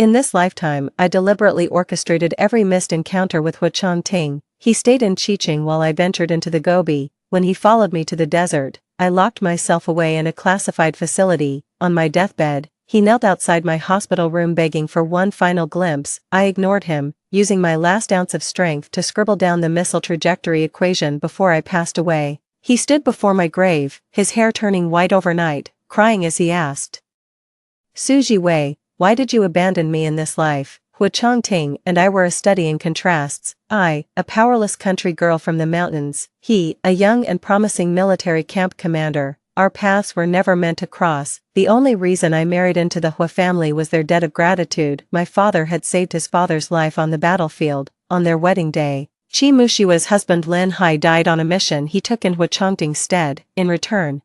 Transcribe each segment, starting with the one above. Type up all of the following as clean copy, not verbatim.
In this lifetime, I deliberately orchestrated every missed encounter with Hu Chongting. He stayed in Qiqing while I ventured into the Gobi. When he followed me to the desert, I locked myself away in a classified facility. On my deathbed, he knelt outside my hospital room begging for one final glimpse. I ignored him, using my last ounce of strength to scribble down the missile trajectory equation before I passed away. He stood before my grave, his hair turning white overnight, crying as he asked, Su Jiwei, why did you abandon me in this life? Hu Chongting and I were a study in contrasts. I, a powerless country girl from the mountains, he, a young and promising military camp commander. Our paths were never meant to cross. The only reason I married into the Hu family was their debt of gratitude. My father had saved his father's life on the battlefield. On their wedding day, Qi Mushua's husband Lin Hai died on a mission he took in Hu Chongting's stead. In return,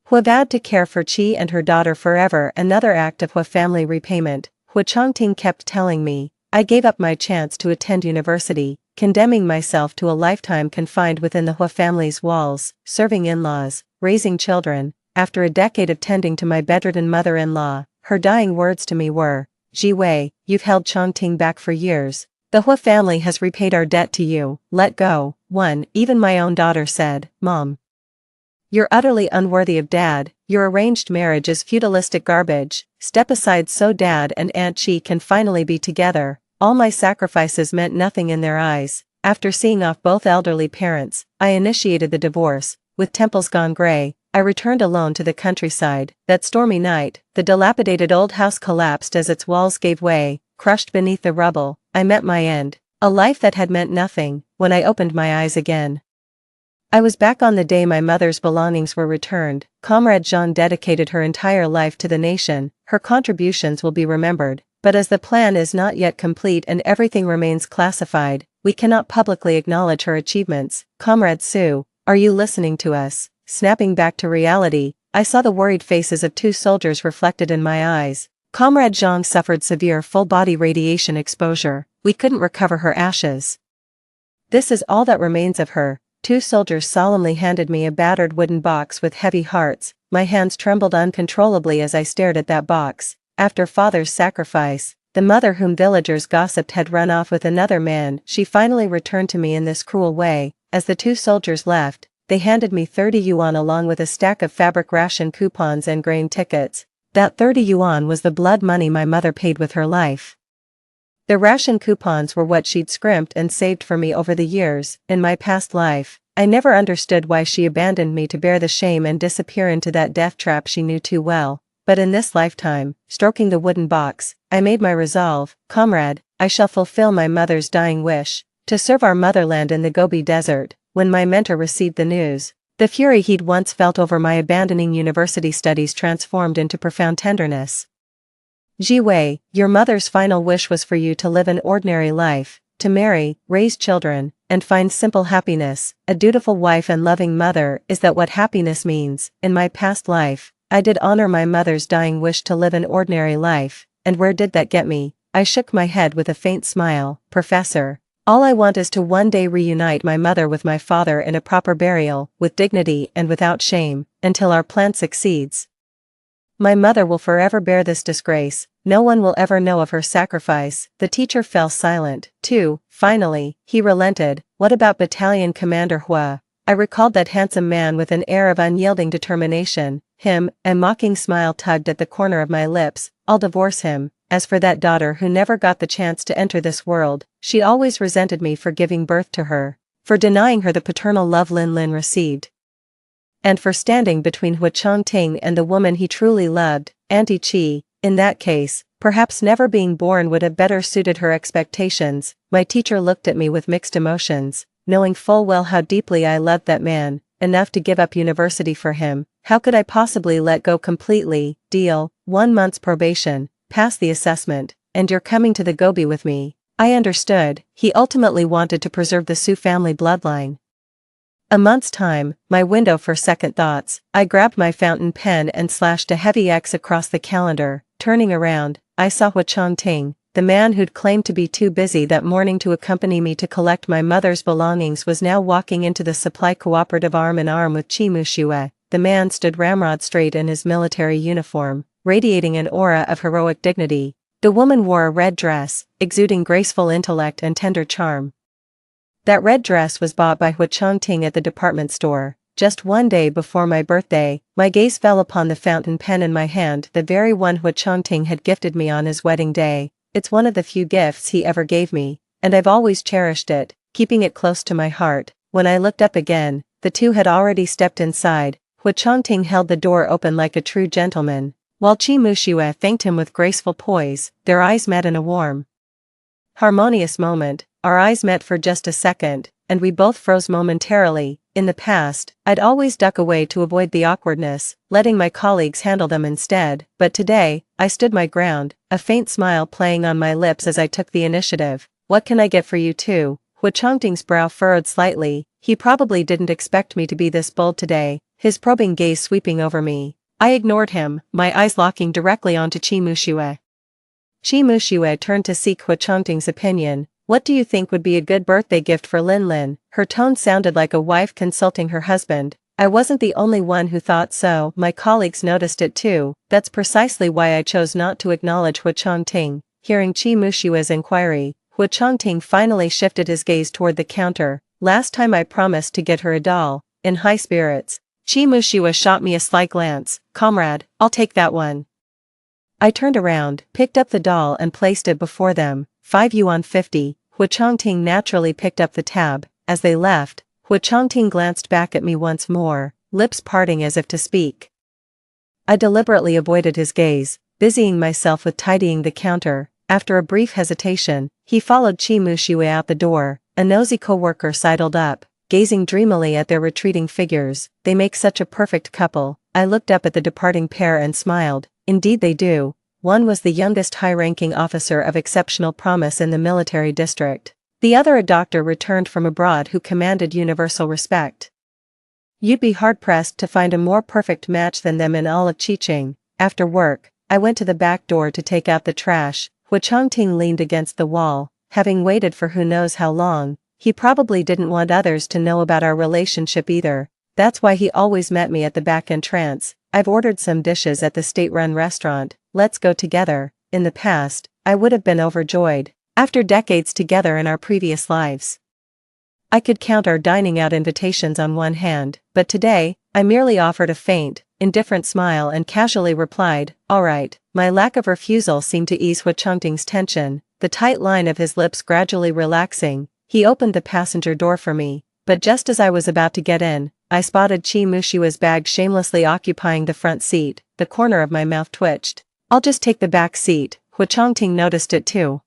Hu vowed to care for Qi and her daughter forever, another act of Hu family repayment. Hu Chongting kept telling me, I gave up my chance to attend university, condemning myself to a lifetime confined within the Hu family's walls, serving in-laws, raising children. After a decade of tending to my bedridden mother-in-law, her dying words to me were, Jiwei, you've held Chongting back for years. The Hu family has repaid our debt to you. Let go. Even my own daughter said, Mom, you're utterly unworthy of Dad. Your arranged marriage is feudalistic garbage. Step aside so Dad and Aunt Qi can finally be together. All my sacrifices meant nothing in their eyes. After seeing off both elderly parents, I initiated the divorce. With temples gone gray, I returned alone to the countryside. That stormy night, the dilapidated old house collapsed as its walls gave way. Crushed beneath the rubble, I met my end. A life that had meant nothing. When I opened my eyes again, I was back on the day my mother's belongings were returned. Comrade Jean dedicated her entire life to the nation. Her contributions will be remembered, but as the plan is not yet complete and everything remains classified, we cannot publicly acknowledge her achievements. Comrade Su, are you listening to us? Snapping back to reality, I saw the worried faces of two soldiers reflected in my eyes. Comrade Zhang suffered severe full-body radiation exposure. We couldn't recover her ashes. This is all that remains of her. Two soldiers solemnly handed me a battered wooden box with heavy hearts. My hands trembled uncontrollably as I stared at that box. After father's sacrifice, the mother whom villagers gossiped had run off with another man, she finally returned to me in this cruel way. As the two soldiers left, they handed me 30 yuan along with a stack of fabric ration coupons and grain tickets. That 30 yuan was the blood money my mother paid with her life. The ration coupons were what she'd scrimped and saved for me over the years. In my past life, I never understood why she abandoned me to bear the shame and disappear into that death trap she knew too well. But in this lifetime, stroking the wooden box, I made my resolve. Comrade, I shall fulfill my mother's dying wish, to serve our motherland in the Gobi Desert. When my mentor received the news, the fury he'd once felt over my abandoning university studies transformed into profound tenderness. Jiwei, your mother's final wish was for you to live an ordinary life, to marry, raise children, and find simple happiness. A dutiful wife and loving mother, is that what happiness means? In my past life, I did honor my mother's dying wish to live an ordinary life, and where did that get me? I shook my head with a faint smile. Professor, all I want is to one day reunite my mother with my father in a proper burial, with dignity and without shame, until our plan succeeds. My mother will forever bear this disgrace. No one will ever know of her sacrifice. The teacher fell silent, too. Finally, he relented. What about Battalion Commander Hua? I recalled that handsome man with an air of unyielding determination. Him, a mocking smile tugged at the corner of my lips. I'll divorce him. As for that daughter who never got the chance to enter this world, she always resented me for giving birth to her, for denying her the paternal love Lin received, and for standing between Hu Chongting and the woman he truly loved, Auntie Qi. In that case, perhaps never being born would have better suited her expectations. My teacher looked at me with mixed emotions, knowing full well how deeply I loved that man, enough to give up university for him. How could I possibly let go completely? Deal, 1 month's probation, pass the assessment, and you're coming to the Gobi with me. I understood. He ultimately wanted to preserve the Su family bloodline. A month's time, my window for second thoughts. I grabbed my fountain pen and slashed a heavy X across the calendar. Turning around, I saw Hu Chongting, the man who'd claimed to be too busy that morning to accompany me to collect my mother's belongings was now walking into the supply cooperative arm in arm with Qi Mushue. The man stood ramrod straight in his military uniform, radiating an aura of heroic dignity. The woman wore a red dress, exuding graceful intellect and tender charm. That red dress was bought by Hu Changting at the department store. Just one day before my birthday, my gaze fell upon the fountain pen in my hand, the very one Hu Changting had gifted me on his wedding day. It's one of the few gifts he ever gave me, and I've always cherished it, keeping it close to my heart. When I looked up again, the two had already stepped inside. Hu Changting held the door open like a true gentleman, while Qi Muxue thanked him with graceful poise. Their eyes met in a warm, harmonious moment. Our eyes met for just a second, and we both froze momentarily. In the past, I'd always duck away to avoid the awkwardness, letting my colleagues handle them instead, but today, I stood my ground, a faint smile playing on my lips as I took the initiative. What can I get for you two? Hu Changting's brow furrowed slightly. He probably didn't expect me to be this bold today, his probing gaze sweeping over me. I ignored him, my eyes locking directly onto Qi Muxue. Qi Muxue turned to seek Hu Changting's opinion. What do you think would be a good birthday gift for Lin Lin? Her tone sounded like a wife consulting her husband. I wasn't the only one who thought so, my colleagues noticed it too. That's precisely why I chose not to acknowledge Hu Changting. Hearing Qi Muxue's inquiry, Hu Changting finally shifted his gaze toward the counter. Last time I promised to get her a doll. In high spirits, Qi Muxue shot me a sly glance. Comrade, I'll take that one. I turned around, picked up the doll and placed it before them. 5 yuan 50. Hu Changting naturally picked up the tab. As they left, Hu Changting glanced back at me once more, lips parting as if to speak. I deliberately avoided his gaze, busying myself with tidying the counter. After a brief hesitation, he followed Qi Muxue out the door. A nosy co-worker sidled up, gazing dreamily at their retreating figures. They make such a perfect couple. I looked up at the departing pair and smiled. Indeed they do. One was the youngest high-ranking officer of exceptional promise in the military district. The other a doctor returned from abroad who commanded universal respect. You'd be hard-pressed to find a more perfect match than them in all of Qiqing. After work, I went to the back door to take out the trash. Hu Changting leaned against the wall, having waited for who knows how long. He probably didn't want others to know about our relationship either. That's why he always met me at the back entrance. I've ordered some dishes at the state-run restaurant. Let's go together. In the past, I would have been overjoyed. After decades together in our previous lives, I could count our dining out invitations on one hand, but today, I merely offered a faint, indifferent smile and casually replied, "All right." My lack of refusal seemed to ease Hu Changting's tension, the tight line of his lips gradually relaxing. He opened the passenger door for me, but just as I was about to get in, I spotted Qi Muxue's bag shamelessly occupying the front seat. The corner of my mouth twitched. "I'll just take the back seat." Hu Changting noticed it too,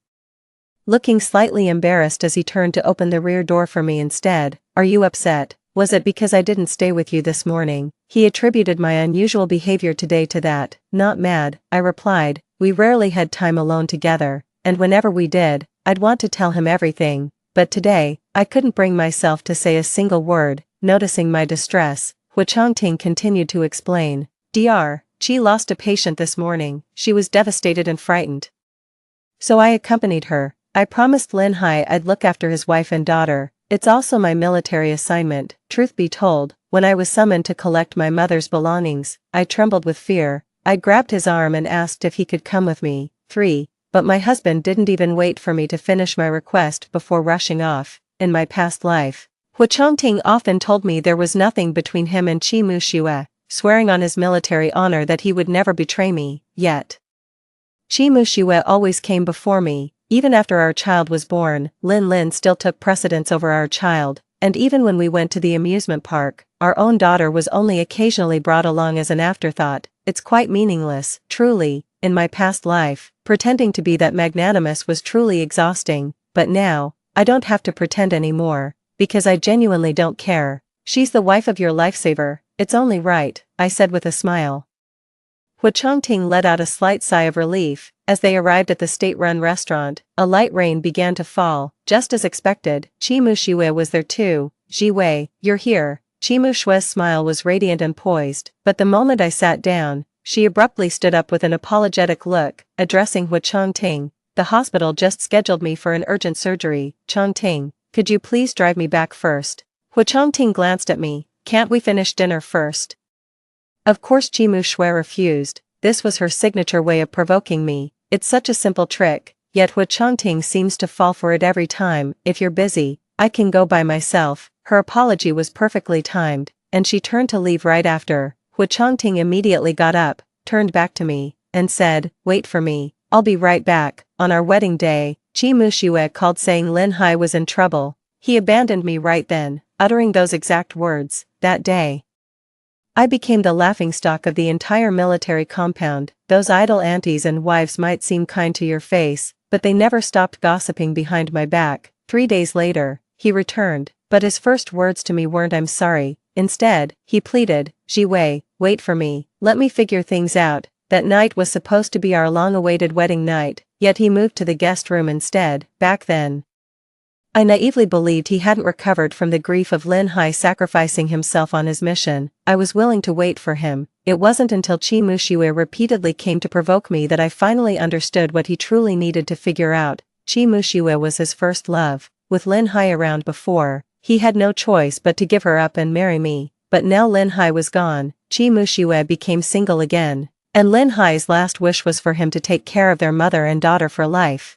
looking slightly embarrassed as he turned to open the rear door for me instead. "Are you upset? Was it because I didn't stay with you this morning?" He attributed my unusual behavior today to that. "Not mad," I replied. We rarely had time alone together, and whenever we did, I'd want to tell him everything. But today, I couldn't bring myself to say a single word. Noticing my distress, Hu Changting continued to explain. "Dr. Qi lost a patient this morning. She was devastated and frightened. So I accompanied her. I promised Lin Hai I'd look after his wife and daughter. It's also my military assignment." Truth be told, when I was summoned to collect my mother's belongings, I trembled with fear. I grabbed his arm and asked if he could come with me. 3. But my husband didn't even wait for me to finish my request before rushing off. In my past life, Hu Changting often told me there was nothing between him and Qi Muxue, swearing on his military honor that he would never betray me. Yet Qi Muxue always came before me. Even after our child was born, Lin Lin still took precedence over our child, and even when we went to the amusement park, our own daughter was only occasionally brought along as an afterthought. It's quite meaningless, truly. In my past life, pretending to be that magnanimous was truly exhausting, but now, I don't have to pretend anymore, because I genuinely don't care. "She's the wife of your lifesaver, it's only right," I said with a smile. Hu Changting let out a slight sigh of relief. As they arrived at the state-run restaurant, a light rain began to fall. Just as expected, Qi Muxue was there too. "Ji Wei, you're here." Qi Muxue's smile was radiant and poised, but the moment I sat down, she abruptly stood up with an apologetic look, addressing Hu Changting. "The hospital just scheduled me for an urgent surgery. Changting, could you please drive me back first?" Hu Changting glanced at me. "Can't we finish dinner first?" Of course Qi Muxue refused. This was her signature way of provoking me. It's such a simple trick, yet Hu Chongting seems to fall for it every time. If you're busy, I can go by myself. Her apology was perfectly timed, and she turned to leave right after. Hu Chongting immediately got up, turned back to me, and said, "Wait for me, I'll be right back." On our wedding day, Qi Muxue called saying Lin Hai was in trouble. He abandoned me right then, uttering those exact words. That day, I became the laughingstock of the entire military compound. Those idle aunties and wives might seem kind to your face, but they never stopped gossiping behind my back. 3 days later, he returned, but his first words to me weren't "I'm sorry." Instead, he pleaded, "Ji Wei, wait for me, let me figure things out." That night was supposed to be our long-awaited wedding night, yet he moved to the guest room instead. Back then, I naively believed he hadn't recovered from the grief of Lin Hai sacrificing himself on his mission. I was willing to wait for him. It wasn't until Qi Muxue repeatedly came to provoke me that I finally understood what he truly needed to figure out. Qi Muxue was his first love. With Lin Hai around before, he had no choice but to give her up and marry me. But now Lin Hai was gone, Qi Muxue became single again, and Lin Hai's last wish was for him to take care of their mother and daughter for life.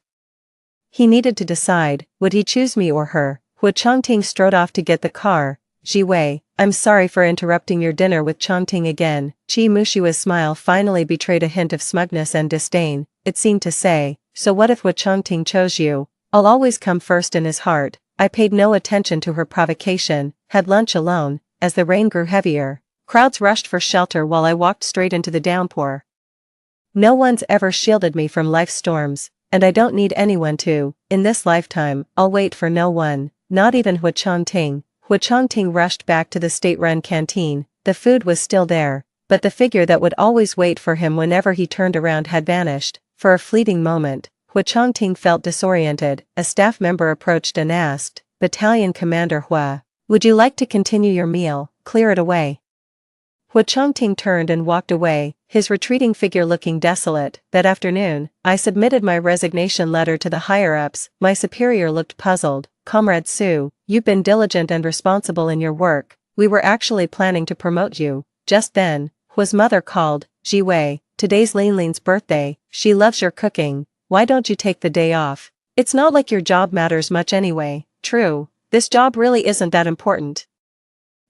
He needed to decide, would he choose me or her? Hu Chongting strode off to get the car. "Ji Wei, I'm sorry for interrupting your dinner with Chongting again." Qi Muxue's smile finally betrayed a hint of smugness and disdain. It seemed to say, "So what if Hu Chongting chose you? I'll always come first in his heart." I paid no attention to her provocation, had lunch alone. As the rain grew heavier, crowds rushed for shelter while I walked straight into the downpour. No one's ever shielded me from life's storms, and I don't need anyone to. In this lifetime, I'll wait for no one, not even Hu Chongting. Hu Chongting rushed back to the state-run canteen. The food was still there, but the figure that would always wait for him whenever he turned around had vanished. For a fleeting moment, Hu Chongting felt disoriented. A staff member approached and asked, "Battalion Commander Hua, would you like to continue your meal? Clear it away." Hu Chongting turned and walked away, his retreating figure looking desolate. That afternoon, I submitted my resignation letter to the higher-ups. My superior looked puzzled. "Comrade Su, you've been diligent and responsible in your work. We were actually planning to promote you." Just then, Hua's mother called, "Ji Wei, today's Linlin's birthday. She loves your cooking. Why don't you take the day off? It's not like your job matters much anyway." "True, this job really isn't that important."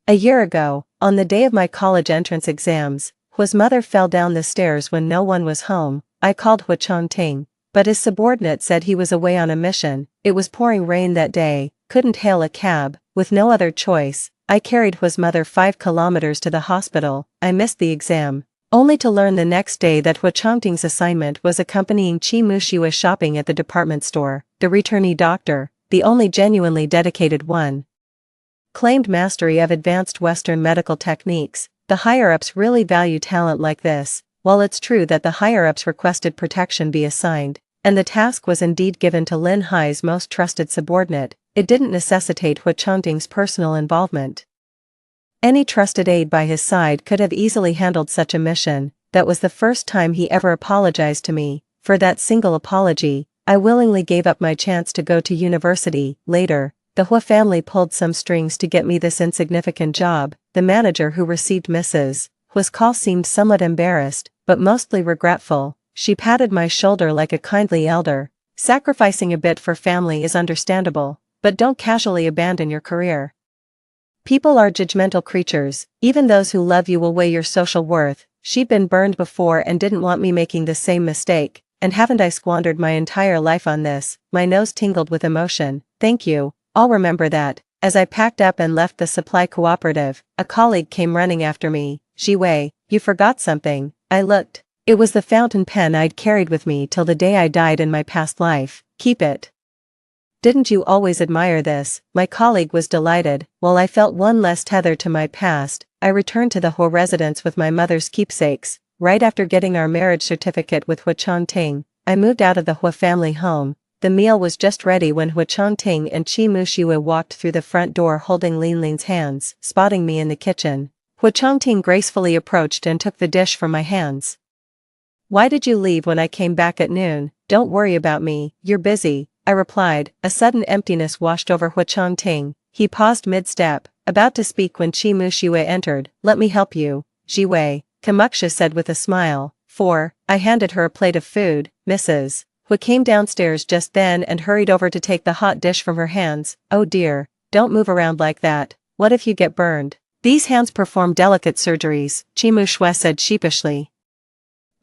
A year ago, on the day of my college entrance exams, Hua's mother fell down the stairs when no one was home. I called Hu Chongting, but his subordinate said he was away on a mission. It was pouring rain that day, couldn't hail a cab. With no other choice, I carried Hua's mother 5 kilometers to the hospital. I missed the exam, only to learn the next day that Hu Chongting's assignment was accompanying Qi Muxue shopping at the department store. The returnee doctor, the only genuinely dedicated one, claimed mastery of advanced Western medical techniques. The higher-ups really value talent like this. While it's true that the higher-ups requested protection be assigned, and the task was indeed given to Lin Hai's most trusted subordinate, it didn't necessitate Hu Chongting's personal involvement. Any trusted aide by his side could have easily handled such a mission. That was the first time he ever apologized to me. For that single apology, I willingly gave up my chance to go to university. Later, the Hua family pulled some strings to get me this insignificant job. The manager who received Mrs. Hua's call seemed somewhat embarrassed, but mostly regretful. She patted my shoulder like a kindly elder. "Sacrificing a bit for family is understandable, but don't casually abandon your career. People are judgmental creatures. Even those who love you will weigh your social worth." She'd been burned before and didn't want me making the same mistake. And haven't I squandered my entire life on this? My nose tingled with emotion. "Thank you. I'll remember that." As I packed up and left the supply cooperative, a colleague came running after me. "Ji Wei, you forgot something." I looked. It was the fountain pen I'd carried with me till the day I died in my past life. "Keep it. Didn't you always admire this?" My colleague was delighted. While I felt one less tether to my past, I returned to the Hua residence with my mother's keepsakes. Right after getting our marriage certificate with Hu Chongting, I moved out of the Hua family home. The meal was just ready when Hu Chongting and Qi Muxue walked through the front door holding Linlin's hands. Spotting me in the kitchen, Hu Chongting gracefully approached and took the dish from my hands. "Why did you leave when I came back at noon?" "Don't worry about me, you're busy," I replied. A sudden emptiness washed over Hu Chongting. He paused mid-step, about to speak when Qi Muxue entered. "Let me help you, Ji Wei," Kamuksha said with a smile. 4. I handed her a plate of food, Mrs. Hu came downstairs just then and hurried over to take the hot dish from her hands. Oh dear, don't move around like that, what if you get burned? These hands perform delicate surgeries, Chimu Shui said sheepishly.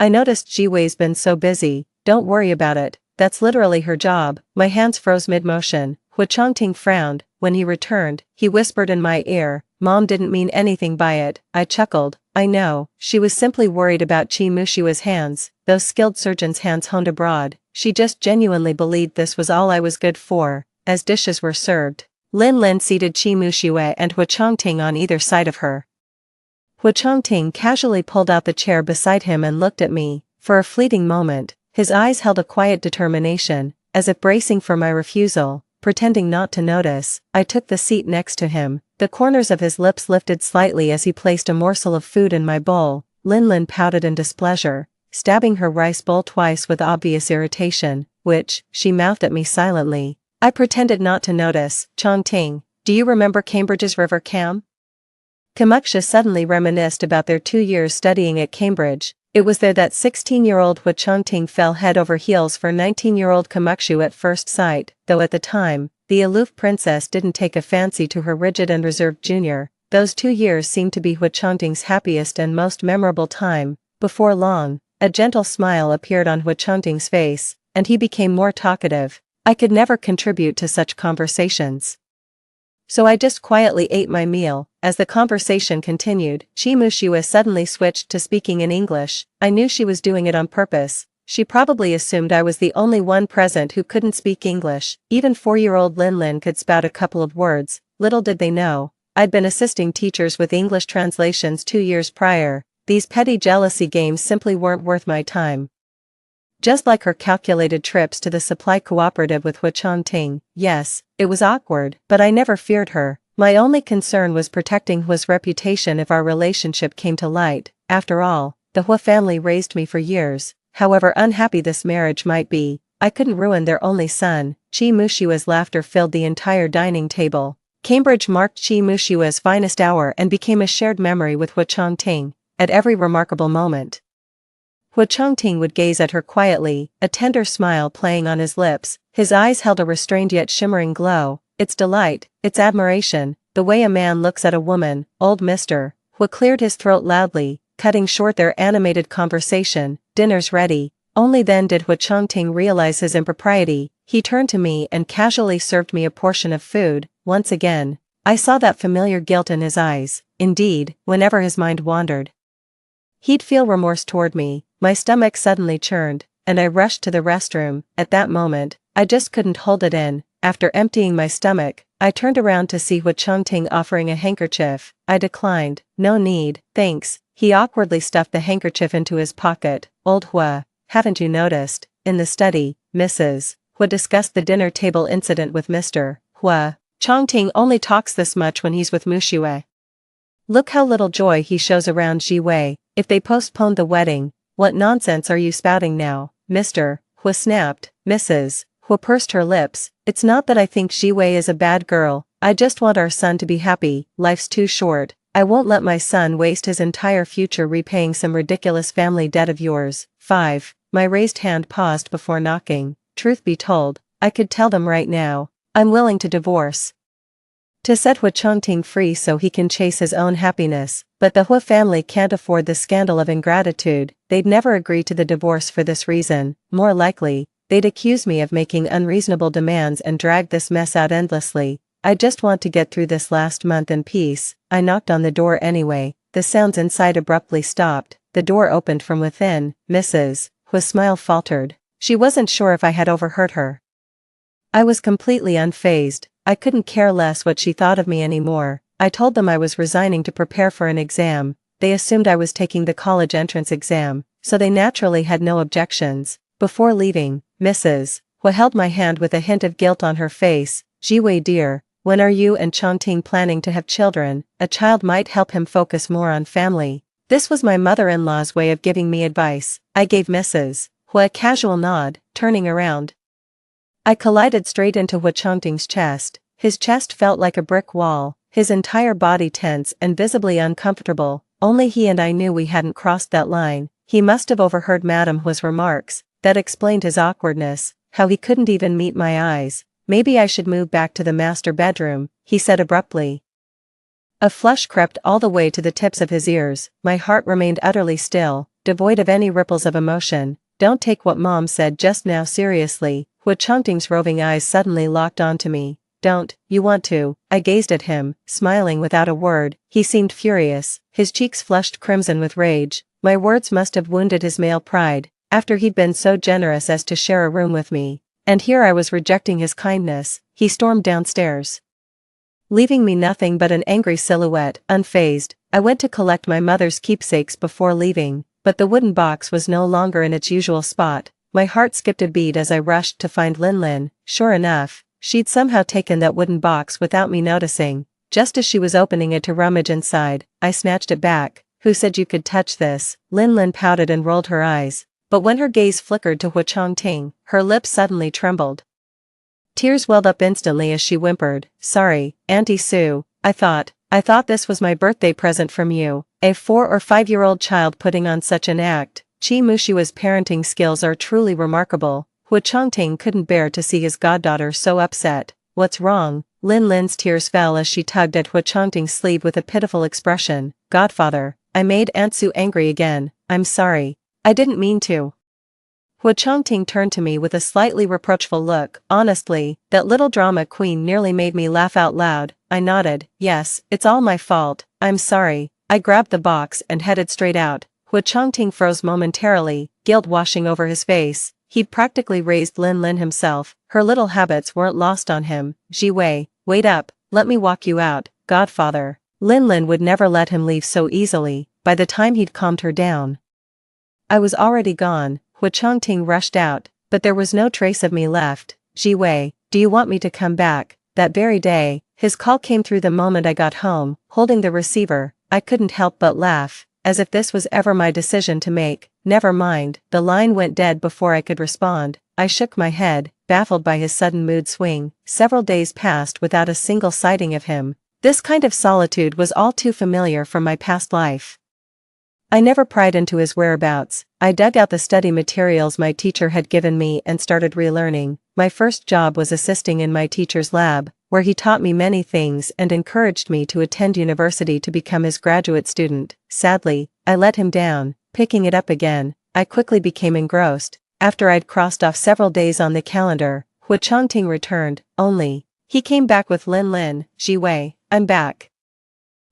I noticed Jiwei's been so busy, don't worry about it, that's literally her job. My hands froze mid-motion. Hu Chongting frowned. When he returned, he whispered in my ear, Mom didn't mean anything by it. I chuckled. I know, she was simply worried about Chi Mushiwa's hands, those skilled surgeons' hands honed abroad. She just genuinely believed this was all I was good for. As dishes were served, Lin Lin seated Chi Mushiwa and Hu Chongting on either side of her. Hu Chongting casually pulled out the chair beside him and looked at me. For a fleeting moment, his eyes held a quiet determination, as if bracing for my refusal. Pretending not to notice, I took the seat next to him. The corners of his lips lifted slightly as he placed a morsel of food in my bowl. Lin Lin pouted in displeasure, stabbing her rice bowl twice with obvious irritation, which she mouthed at me silently. I pretended not to notice. Chongting, do you remember Cambridge's River Cam? Kamuksha suddenly reminisced about their 2 years studying at Cambridge. It was there that 16-year-old Hu Chongting fell head over heels for 19-year-old Kamukshu at first sight, though at the time, the aloof princess didn't take a fancy to her rigid and reserved junior. Those 2 years seemed to be Hu Chongting's happiest and most memorable time. Before long, a gentle smile appeared on Hu Chongting's face, and he became more talkative. I could never contribute to such conversations, so I just quietly ate my meal. As the conversation continued, Chi Mushiwa suddenly switched to speaking in English. I knew she was doing it on purpose. She probably assumed I was the only one present who couldn't speak English. Even 4-year-old Lin Lin could spout a couple of words. Little did they know, I'd been assisting teachers with English translations 2 years prior. These petty jealousy games simply weren't worth my time. Just like her calculated trips to the supply cooperative with Hu Chongting. Yes, it was awkward, but I never feared her. My only concern was protecting Hu's reputation if our relationship came to light. After all, the Hu family raised me for years. However unhappy this marriage might be, I couldn't ruin their only son. Chi Mushiwa's laughter filled the entire dining table. Cambridge marked Chi Mushiwa's finest hour and became a shared memory with Hu Chongting. At every remarkable moment, Hu Chongting would gaze at her quietly, a tender smile playing on his lips. His eyes held a restrained yet shimmering glow. It's delight, it's admiration, the way a man looks at a woman. Old Mr. Hu cleared his throat loudly, cutting short their animated conversation. Dinner's ready. Only then did Hu Chongting realize his impropriety. He turned to me and casually served me a portion of food. Once again, I saw that familiar guilt in his eyes. Indeed, whenever his mind wandered, he'd feel remorse toward me. My stomach suddenly churned, and I rushed to the restroom. At that moment, I just couldn't hold it in. After emptying my stomach, I turned around to see Hu Chongting offering a handkerchief. I declined. No need, thanks. He awkwardly stuffed the handkerchief into his pocket. Old Hu, haven't you noticed? In the study, Mrs. Hu discussed the dinner table incident with Mr. Hu. Chongting only talks this much when he's with Mushiwa. Look how little joy he shows around Jiwei. If they postponed the wedding, what nonsense are you spouting now? Mr. Hu snapped. Mrs. Hu pursed her lips. It's not that I think Jiwei is a bad girl, I just want our son to be happy. Life's too short. I won't let my son waste his entire future repaying some ridiculous family debt of yours. 5. My raised hand paused before knocking. Truth be told, I could tell them right now, I'm willing to divorce, to set Hu Chongting free so he can chase his own happiness, but the Hu family can't afford the scandal of ingratitude. They'd never agree to the divorce for this reason. More likely, they'd accuse me of making unreasonable demands and drag this mess out endlessly. I just want to get through this last month in peace. I knocked on the door anyway. The sounds inside abruptly stopped. The door opened from within. Mrs. Hu's smile faltered. She wasn't sure if I had overheard her. I was completely unfazed. I couldn't care less what she thought of me anymore. I told them I was resigning to prepare for an exam. They assumed I was taking the college entrance exam, so they naturally had no objections. Before leaving, Mrs. Hu held my hand with a hint of guilt on her face. Jiwei dear, when are you and Chongting planning to have children? A child might help him focus more on family. This was my mother-in-law's way of giving me advice. I gave Mrs. Hu a casual nod, turning around. I collided straight into Hu Chongting's chest. His chest felt like a brick wall, his entire body tense and visibly uncomfortable. Only he and I knew we hadn't crossed that line. He must have overheard Madame Hu's remarks. That explained his awkwardness, how he couldn't even meet my eyes. Maybe I should move back to the master bedroom, he said abruptly. A flush crept all the way to the tips of his ears. My heart remained utterly still, devoid of any ripples of emotion. Don't take what Mom said just now seriously. Hu Chongting's roving eyes suddenly locked onto me. Don't, you want to. I gazed at him, smiling without a word. He seemed furious, his cheeks flushed crimson with rage. My words must have wounded his male pride, after he'd been so generous as to share a room with me. And here I was rejecting his kindness. He stormed downstairs, leaving me nothing but an angry silhouette. Unfazed, I went to collect my mother's keepsakes before leaving, but the wooden box was no longer in its usual spot. My heart skipped a beat as I rushed to find Lin Lin. Sure enough, she'd somehow taken that wooden box without me noticing. Just as she was opening it to rummage inside, I snatched it back. Who said you could touch this? Lin Lin pouted and rolled her eyes, but when her gaze flickered to Hu Chongting, her lips suddenly trembled. Tears welled up instantly as she whimpered, sorry, Auntie Sue, I thought this was my birthday present from you. A 4 or 5-year-old child putting on such an act. Chi Mushua's parenting skills are truly remarkable. Hu Chongting couldn't bear to see his goddaughter so upset. What's wrong? Lin Lin's tears fell as she tugged at Hu Chongting's sleeve with a pitiful expression. Godfather, I made Aunt Sue angry again. I'm sorry. I didn't mean to. Hu Chongting turned to me with a slightly reproachful look. Honestly, that little drama queen nearly made me laugh out loud. I nodded. Yes, it's all my fault. I'm sorry. I grabbed the box and headed straight out. Hu Chongting froze momentarily, guilt washing over his face. He'd practically raised Lin Lin himself. Her little habits weren't lost on him. Ji Wei, wait up. Let me walk you out, Godfather. Lin Lin would never let him leave so easily. By the time he'd calmed her down, I was already gone. Hu Chongting rushed out, but there was no trace of me left. Ji Wei, do you want me to come back? That very day, his call came through the moment I got home. Holding the receiver, I couldn't help but laugh, as if this was ever my decision to make. Never mind, the line went dead before I could respond. I shook my head, baffled by his sudden mood swing. Several days passed without a single sighting of him. This kind of solitude was all too familiar from my past life. I never pried into his whereabouts. I dug out the study materials my teacher had given me and started relearning. My first job was assisting in my teacher's lab, where he taught me many things and encouraged me to attend university to become his graduate student. Sadly, I let him down. Picking it up again, I quickly became engrossed. After I'd crossed off several days on the calendar, Hu Chongting returned, only he came back with Lin Lin. Ji Wei, I'm back.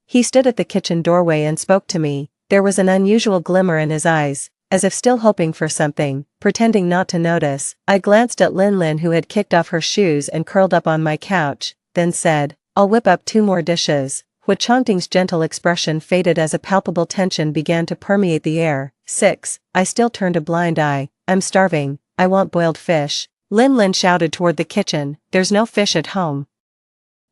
He stood at the kitchen doorway and spoke to me. There was an unusual glimmer in his eyes, as if still hoping for something. Pretending not to notice, I glanced at Lin Lin, who had kicked off her shoes and curled up on my couch, then said, I'll whip up 2 more dishes. Hu Chongting's gentle expression faded as a palpable tension began to permeate the air. 6. I still turned a blind eye. I'm starving. I want boiled fish. Lin Lin shouted toward the kitchen. There's no fish at home.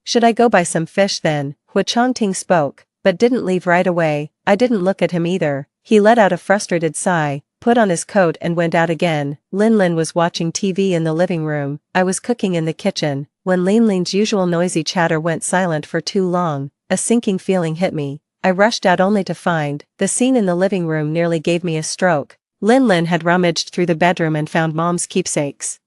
Should I go buy some fish then? Hu Chongting spoke, but didn't leave right away. I didn't look at him either. He let out a frustrated sigh, put on his coat and went out again. Lin Lin was watching TV in the living room. I was cooking in the kitchen. When Lin Lin's usual noisy chatter went silent for too long, a sinking feeling hit me. I rushed out only to find the scene in the living room nearly gave me a stroke. Lin Lin had rummaged through the bedroom and found Mom's keepsakes.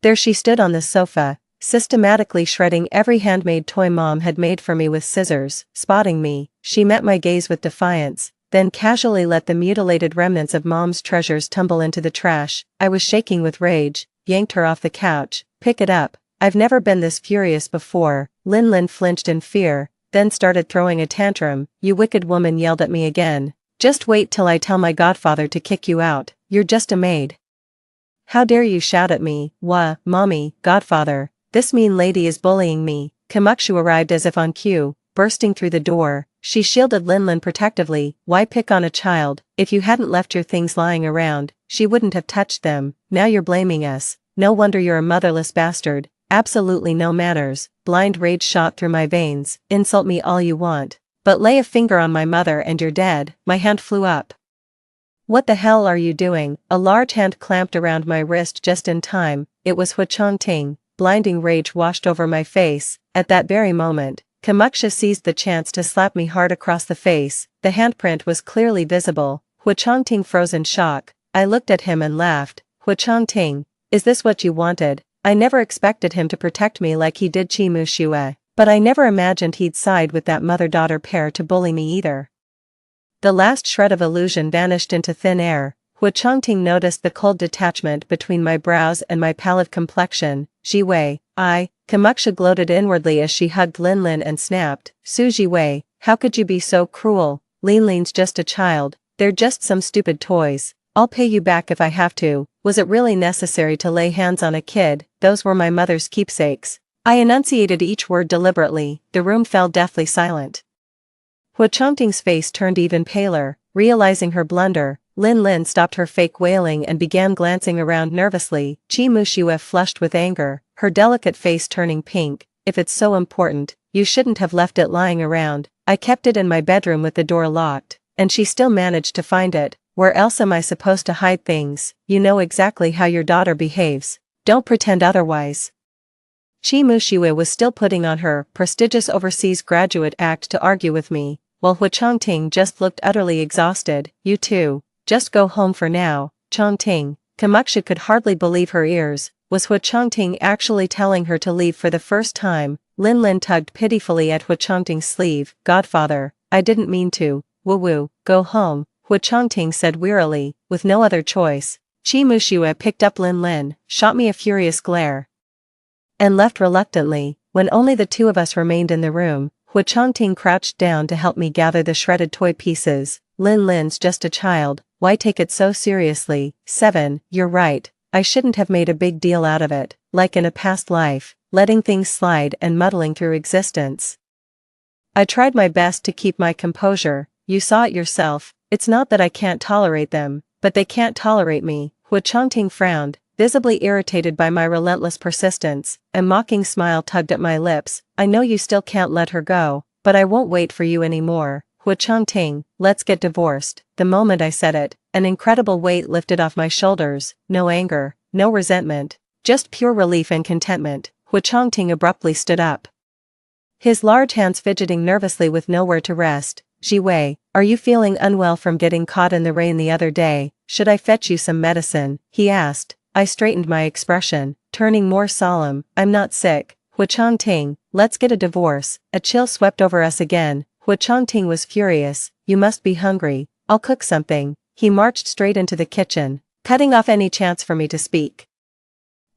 There she stood on the sofa, systematically shredding every handmade toy Mom had made for me with scissors. Spotting me, she met my gaze with defiance, then casually let the mutilated remnants of Mom's treasures tumble into the trash. I was shaking with rage, yanked her off the couch. Pick it up. I've never been this furious before. Lin Lin flinched in fear, then started throwing a tantrum. You wicked woman, yelled at me again. Just wait till I tell my godfather to kick you out. You're just a maid. How dare you shout at me? Wah, mommy, godfather. This mean lady is bullying me. Kamukshu arrived as if on cue, bursting through the door. She shielded Lin Lin protectively. Why pick on a child? If you hadn't left your things lying around, she wouldn't have touched them. Now you're blaming us. No wonder you're a motherless bastard. Absolutely no manners. Blind rage shot through my veins. Insult me all you want, but lay a finger on my mother and you're dead. My hand flew up. What the hell are you doing? A large hand clamped around my wrist just in time. It was Hu Chongting. Blinding rage washed over my face. At that very moment, Kamuksha seized the chance to slap me hard across the face. The handprint was clearly visible. Hu Changting froze in shock. I looked at him and laughed. Hu Changting, is this what you wanted? I never expected him to protect me like he did Qi Muxue, but I never imagined he'd side with that mother-daughter pair to bully me either. The last shred of illusion vanished into thin air. Hu Changting noticed the cold detachment between my brows and my pallid complexion. Jiwei, Kamuksha gloated inwardly as she hugged Linlin and snapped, Su Jiwei, how could you be so cruel? Linlin's just a child, they're just some stupid toys. I'll pay you back if I have to. Was it really necessary to lay hands on a kid? Those were my mother's keepsakes. I enunciated each word deliberately. The room fell deathly silent. Hu Changting's face turned even paler. Realizing her blunder, Linlin stopped her fake wailing and began glancing around nervously. Qi Muxue flushed with anger, her delicate face turning pink. If it's so important, you shouldn't have left it lying around. I kept it in my bedroom with the door locked, and she still managed to find it. Where else am I supposed to hide things? You know exactly how your daughter behaves. Don't pretend otherwise. Qi Muxue was still putting on her prestigious overseas graduate act to argue with me, while Hu Changting just looked utterly exhausted. You too, just go home for now, Changting. Kamuksha could hardly believe her ears. Was Hu Changting actually telling her to leave for the first time? Linlin tugged pitifully at Hu Changting's sleeve. Godfather, I didn't mean to. Woo-woo, go home, Hu Changting said wearily, with no other choice. Qi Muxue picked up Linlin, shot me a furious glare, and left reluctantly. When only the two of us remained in the room, Hu Changting crouched down to help me gather the shredded toy pieces. Linlin's just a child, why take it so seriously? 7, you're right, I shouldn't have made a big deal out of it, like in a past life, letting things slide and muddling through existence. I tried my best to keep my composure. You saw it yourself. It's not that I can't tolerate them, but they can't tolerate me. Hu Changting frowned, visibly irritated by my relentless persistence. A mocking smile tugged at my lips. I know you still can't let her go, but I won't wait for you anymore. Hu Changting, let's get divorced. The moment I said it, an incredible weight lifted off my shoulders. No anger, no resentment, just pure relief and contentment. Hu Changting abruptly stood up, his large hands fidgeting nervously with nowhere to rest. Jiwei, are you feeling unwell from getting caught in the rain the other day? Should I fetch you some medicine? He asked. I straightened my expression, turning more solemn. I'm not sick. Hu Changting, let's get a divorce. A chill swept over us again. Hu Changting was furious. You must be hungry. I'll cook something. He marched straight into the kitchen, cutting off any chance for me to speak.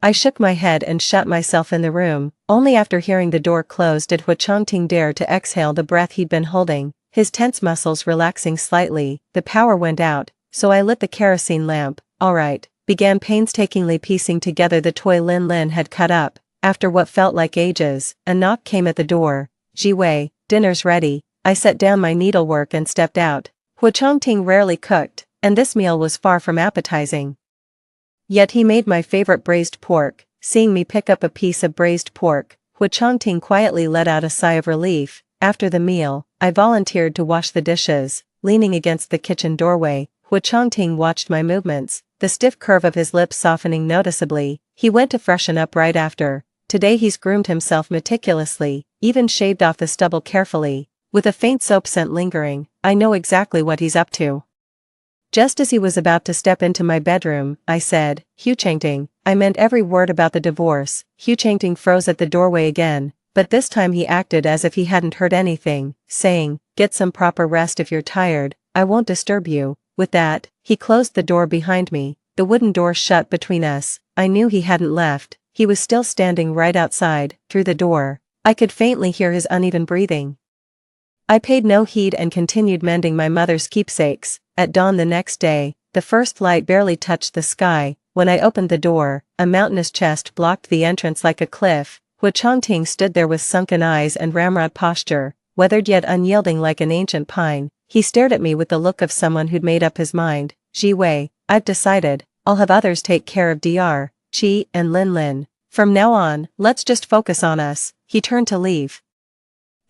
I shook my head and shut myself in the room. Only after hearing the door close did Hu Changting dare to exhale the breath he'd been holding. His tense muscles relaxing slightly. The power went out, so I lit the kerosene lamp. All right, began painstakingly piecing together the toy Linlin had cut up. After what felt like ages, a knock came at the door. Jiwei, dinner's ready. I set down my needlework and stepped out. Hu Changting rarely cooked, and this meal was far from appetizing. Yet he made my favorite braised pork. Seeing me pick up a piece of braised pork, Hu Changting quietly let out a sigh of relief. After the meal, I volunteered to wash the dishes. Leaning against the kitchen doorway, Hu Changting watched my movements, the stiff curve of his lips softening noticeably. He went to freshen up right after. Today he's groomed himself meticulously, even shaved off the stubble carefully. With a faint soap scent lingering, I know exactly what he's up to. Just as he was about to step into my bedroom, I said, Hu Changting, I meant every word about the divorce. Hu Changting froze at the doorway again, but this time he acted as if he hadn't heard anything, saying, get some proper rest if you're tired, I won't disturb you. With that, he closed the door behind me. The wooden door shut between us. I knew he hadn't left. He was still standing right outside. Through the door, I could faintly hear his uneven breathing. I paid no heed and continued mending my mother's keepsakes. At dawn the next day, the first light barely touched the sky. When I opened the door, a mountainous chest blocked the entrance like a cliff. Hu Changting stood there with sunken eyes and ramrod posture, weathered yet unyielding like an ancient pine. He stared at me with the look of someone who'd made up his mind. Jiwei, I've decided, I'll have others take care of Dr. Qi and Linlin. From now on, let's just focus on us. He turned to leave,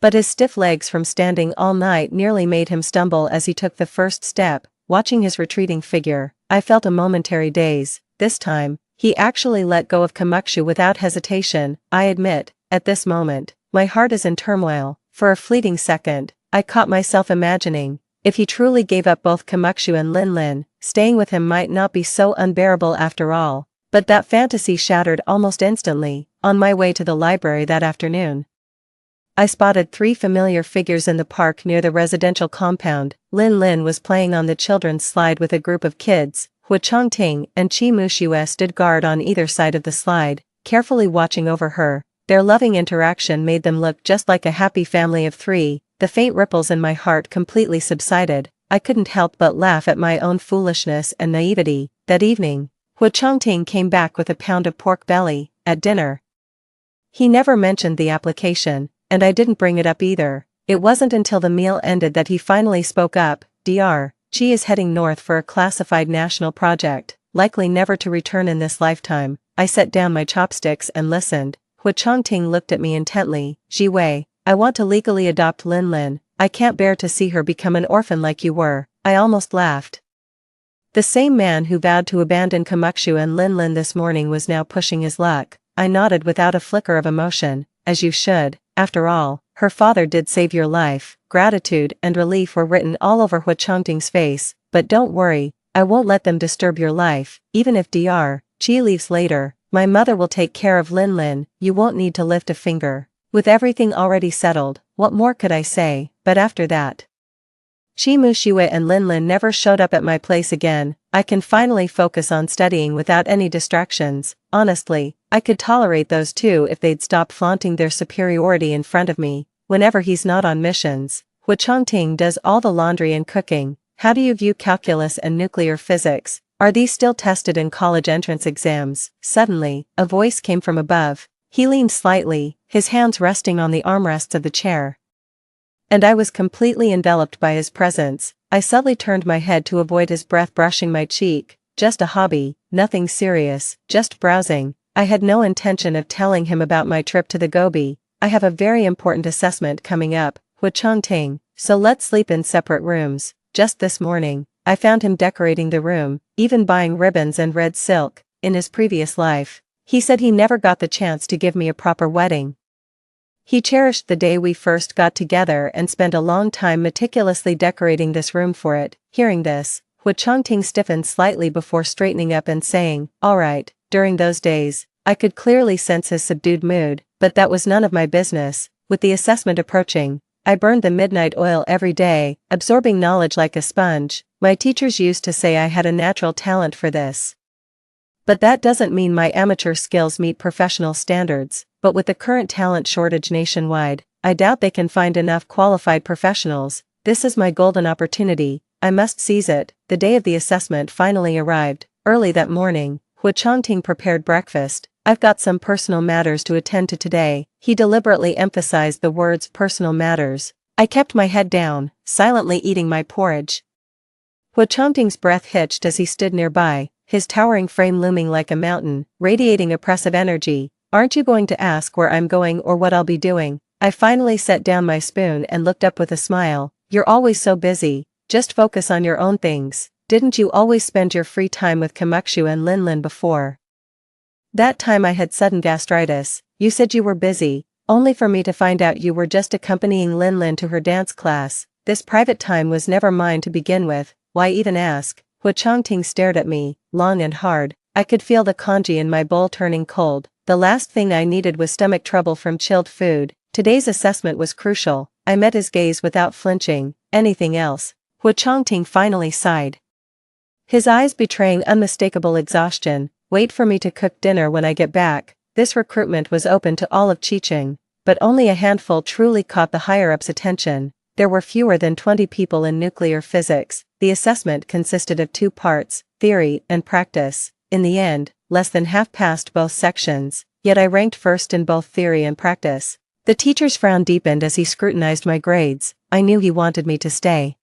but his stiff legs from standing all night nearly made him stumble as he took the first step. Watching his retreating figure, I felt a momentary daze. This time, he actually let go of Kamuksha without hesitation. I admit, at this moment, my heart is in turmoil. For a fleeting second, I caught myself imagining, If he truly gave up both Kamukshu and Linlin, staying with him might not be so unbearable after all. But that fantasy shattered almost instantly. On my way to the library that afternoon, I spotted 3 familiar figures in the park near the residential compound. Linlin was playing on the children's slide with a group of kids. Hu Chongting and Chi Mushue stood guard on either side of the slide, carefully watching over her. Their loving interaction made them look just like a happy family of 3. The faint ripples in my heart completely subsided. I couldn't help but laugh at my own foolishness and naivety. That evening, Hu Chongting came back with a pound of pork belly. At dinner, he never mentioned the application, and I didn't bring it up either. It wasn't until the meal ended that he finally spoke up. Dr. Chi is heading north for a classified national project, likely never to return in this lifetime. I set down my chopsticks and listened. Hu Chongting looked at me intently. Ji Wei, I want to legally adopt Linlin. I can't bear to see her become an orphan like you were. I almost laughed. The same man who vowed to abandon Kamukshu and Linlin this morning was now pushing his luck. I nodded without a flicker of emotion. As you should. After all, her father did save your life. Gratitude and relief were written all over Hu Chongting's face. But don't worry, I won't let them disturb your life. Even if Dr. Chi leaves later, my mother will take care of Linlin. You won't need to lift a finger. With everything already settled, what more could I say? But after that, Chi Mushue and Linlin never showed up at my place again. I can finally focus on studying without any distractions. Honestly, I could tolerate those 2 if they'd stop flaunting their superiority in front of me. Whenever he's not on missions, Hu Chongting does all the laundry and cooking. How do you view calculus and nuclear physics? Are these still tested in college entrance exams? Suddenly, a voice came from above. He leaned slightly, his hands resting on the armrests of the chair, and I was completely enveloped by his presence. I subtly turned my head to avoid his breath brushing my cheek. Just a hobby, nothing serious, just browsing. I had no intention of telling him about my trip to the Gobi. I have a very important assessment coming up, Hu Chongting, so let's sleep in separate rooms. Just this morning, I found him decorating the room, even buying ribbons and red silk. In his previous life, he said he never got the chance to give me a proper wedding. He cherished the day we first got together and spent a long time meticulously decorating this room for it. Hearing this, Hu Chongting stiffened slightly before straightening up and saying, "All right." During those days, I could clearly sense his subdued mood, but that was none of my business. With the assessment approaching, I burned the midnight oil every day, absorbing knowledge like a sponge. My teachers used to say I had a natural talent for this. But that doesn't mean my amateur skills meet professional standards. But with the current talent shortage nationwide, I doubt they can find enough qualified professionals. This is my golden opportunity. I must seize it. The day of the assessment finally arrived. Early that morning, Hu Chongting prepared breakfast. I've got some personal matters to attend to today. He deliberately emphasized the words personal matters. I kept my head down, silently eating my porridge. Hu Chongting's breath hitched as he stood nearby, his towering frame looming like a mountain, radiating oppressive energy. Aren't you going to ask where I'm going or what I'll be doing? I finally set down my spoon and looked up with a smile. You're always so busy. Just focus on your own things. Didn't you always spend your free time with Kamukshu and Linlin before? That time I had sudden gastritis. You said you were busy, only for me to find out you were just accompanying Linlin to her dance class. This private time was never mine to begin with. Why even ask? Hu Chongting stared at me, long and hard. I could feel the congee in my bowl turning cold. The last thing I needed was stomach trouble from chilled food. Today's assessment was crucial. I met his gaze without flinching. Anything else? Hu Chongting finally sighed, his eyes betraying unmistakable exhaustion. Wait for me to cook dinner when I get back. This recruitment was open to all of Chicheng, but only a handful truly caught the higher-ups' attention. There were fewer than 20 people in nuclear physics. The assessment consisted of 2 parts, theory and practice. In the end, less than half passed both sections, yet I ranked first in both theory and practice. The teacher's frown deepened as he scrutinized my grades. I knew he wanted me to stay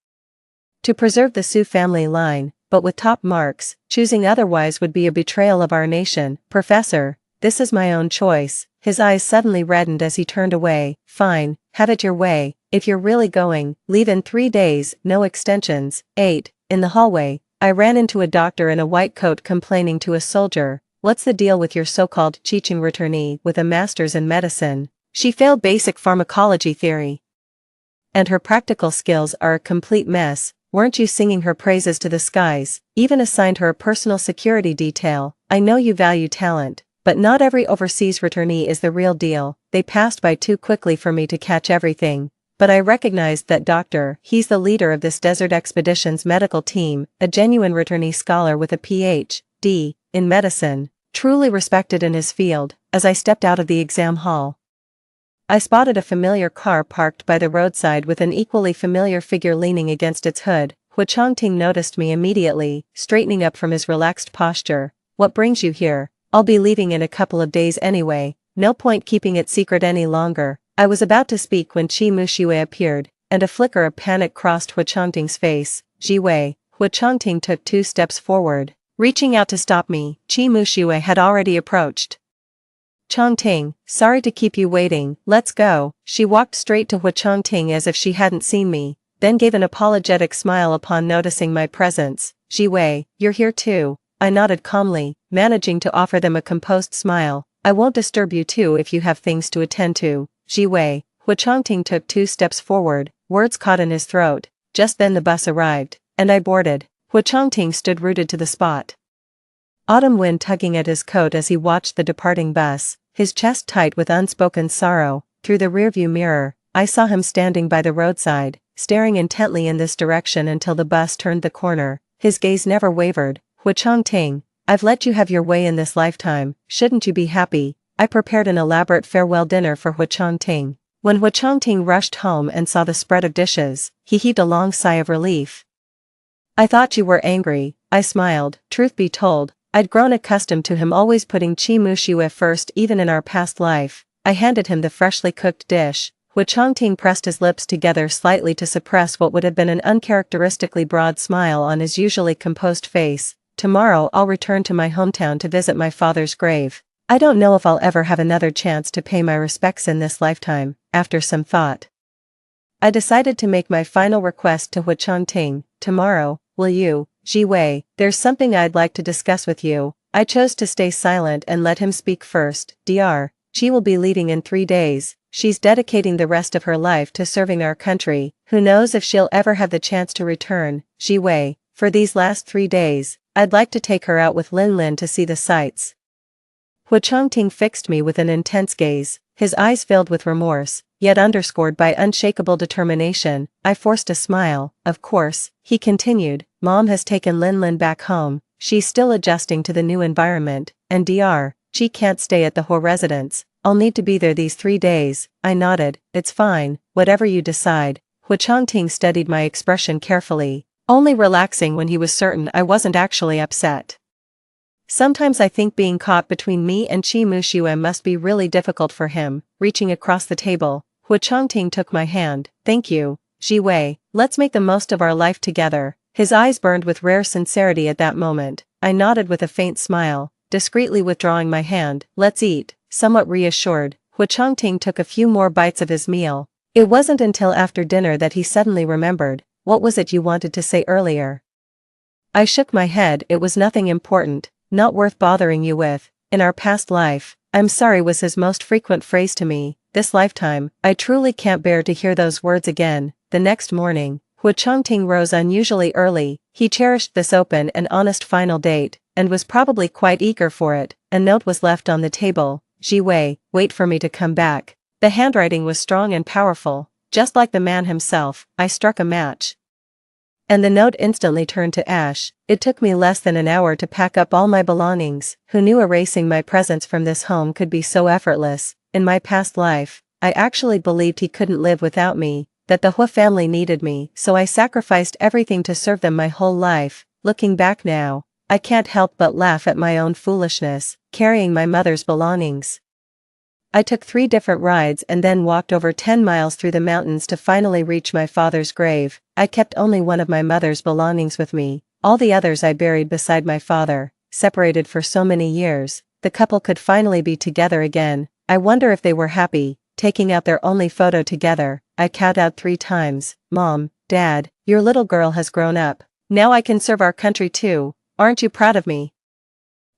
to preserve the Su family line, but with top marks, choosing otherwise would be a betrayal of our nation. Professor, this is my own choice. His eyes suddenly reddened as he turned away. Fine, have it your way. If you're really going, leave in 3 days, no extensions. 8. In the hallway, I ran into a doctor in a white coat complaining to a soldier. What's the deal with your so-called Chicheng returnee with a master's in medicine? She failed basic pharmacology theory, and her practical skills are a complete mess. weren't you singing her praises to the skies, even assigned her a personal security detail? I know you value talent, but not every overseas returnee is the real deal. They passed by too quickly for me to catch everything. But I recognized that doctor. He's the leader of this desert expedition's medical team, a genuine returnee scholar with a Ph.D. in medicine, truly respected in his field. As I stepped out of the exam hall, I spotted a familiar car parked by the roadside with an equally familiar figure leaning against its hood. Hu Changting noticed me immediately, straightening up from his relaxed posture. What brings you here? I'll be leaving in a couple of days anyway, no point keeping it secret any longer. I was about to speak when Qi Mushui appeared, and a flicker of panic crossed Hu Changting's face. Jiwei. Hu Changting took 2 steps forward. Reaching out to stop me, Qi Mushui had already approached. Changting, sorry to keep you waiting, let's go. She walked straight to Hu Changting as if she hadn't seen me, then gave an apologetic smile upon noticing my presence. Jiwei, you're here too. I nodded calmly, managing to offer them a composed smile. I won't disturb you too if you have things to attend to. Jiwei. Hu Changting took 2 steps forward, words caught in his throat. Just then the bus arrived, and I boarded. Hu Changting stood rooted to the spot, autumn wind tugging at his coat as he watched the departing bus, his chest tight with unspoken sorrow. Through the rearview mirror, I saw him standing by the roadside, staring intently in this direction until the bus turned the corner. His gaze never wavered. Hu Changting, I've let you have your way in this lifetime, shouldn't you be happy? I prepared an elaborate farewell dinner for Hu Changting. When Hu Changting rushed home and saw the spread of dishes, he heaved a long sigh of relief. I thought you were angry, I smiled. Truth be told, I'd grown accustomed to him always putting Qi Mushui first even in our past life. I handed him the freshly cooked dish. Hu Changting pressed his lips together slightly to suppress what would have been an uncharacteristically broad smile on his usually composed face. Tomorrow I'll return to my hometown to visit my father's grave. I don't know if I'll ever have another chance to pay my respects in this lifetime. After some thought, I decided to make my final request to Hu Changting. Tomorrow, will you, Jiwei, there's something I'd like to discuss with you. I chose to stay silent and let him speak first. Dr. She will be leaving in 3 days. She's dedicating the rest of her life to serving our country. Who knows if she'll ever have the chance to return. Jiwei, for these last 3 days, I'd like to take her out with Lin Lin to see the sights. Hu Changting fixed me with an intense gaze, his eyes filled with remorse, yet underscored by unshakable determination. I forced a smile. Of course, he continued, Mom has taken Lin Lin back home, she's still adjusting to the new environment, and Dr. She can't stay at the Hu residence. I'll need to be there these 3 days. I nodded. It's fine, whatever you decide. Hu Changting studied my expression carefully, only relaxing when he was certain I wasn't actually upset. Sometimes I think being caught between me and Qi Mushui must be really difficult for him. Reaching across the table, Hu Changting took my hand. Thank you, Jiwei, let's make the most of our life together. His eyes burned with rare sincerity at that moment. I nodded with a faint smile, discreetly withdrawing my hand. Let's eat. Somewhat reassured, Hu Changting took a few more bites of his meal. It wasn't until after dinner that he suddenly remembered. What was it you wanted to say earlier? I shook my head. It was nothing important. Not worth bothering you with. In our past life, I'm sorry was his most frequent phrase to me. This lifetime, I truly can't bear to hear those words again. The next morning, Hu Changting rose unusually early. He cherished this open and honest final date, and was probably quite eager for it. A note was left on the table. Jiwei, wait for me to come back. The handwriting was strong and powerful, just like the man himself. I struck a match, and the note instantly turned to ash. It took me less than an hour to pack up all my belongings. Who knew erasing my presence from this home could be so effortless? In my past life, I actually believed he couldn't live without me, that the Hu family needed me, so I sacrificed everything to serve them my whole life. Looking back now, I can't help but laugh at my own foolishness, carrying my mother's belongings. I took 3 different rides and then walked over 10 miles through the mountains to finally reach my father's grave. I kept only one of my mother's belongings with me. All the others I buried beside my father. Separated for so many years, the couple could finally be together again. I wonder if they were happy, taking out their only photo together. I count out 3 times. Mom, Dad, your little girl has grown up. Now I can serve our country too. Aren't you proud of me?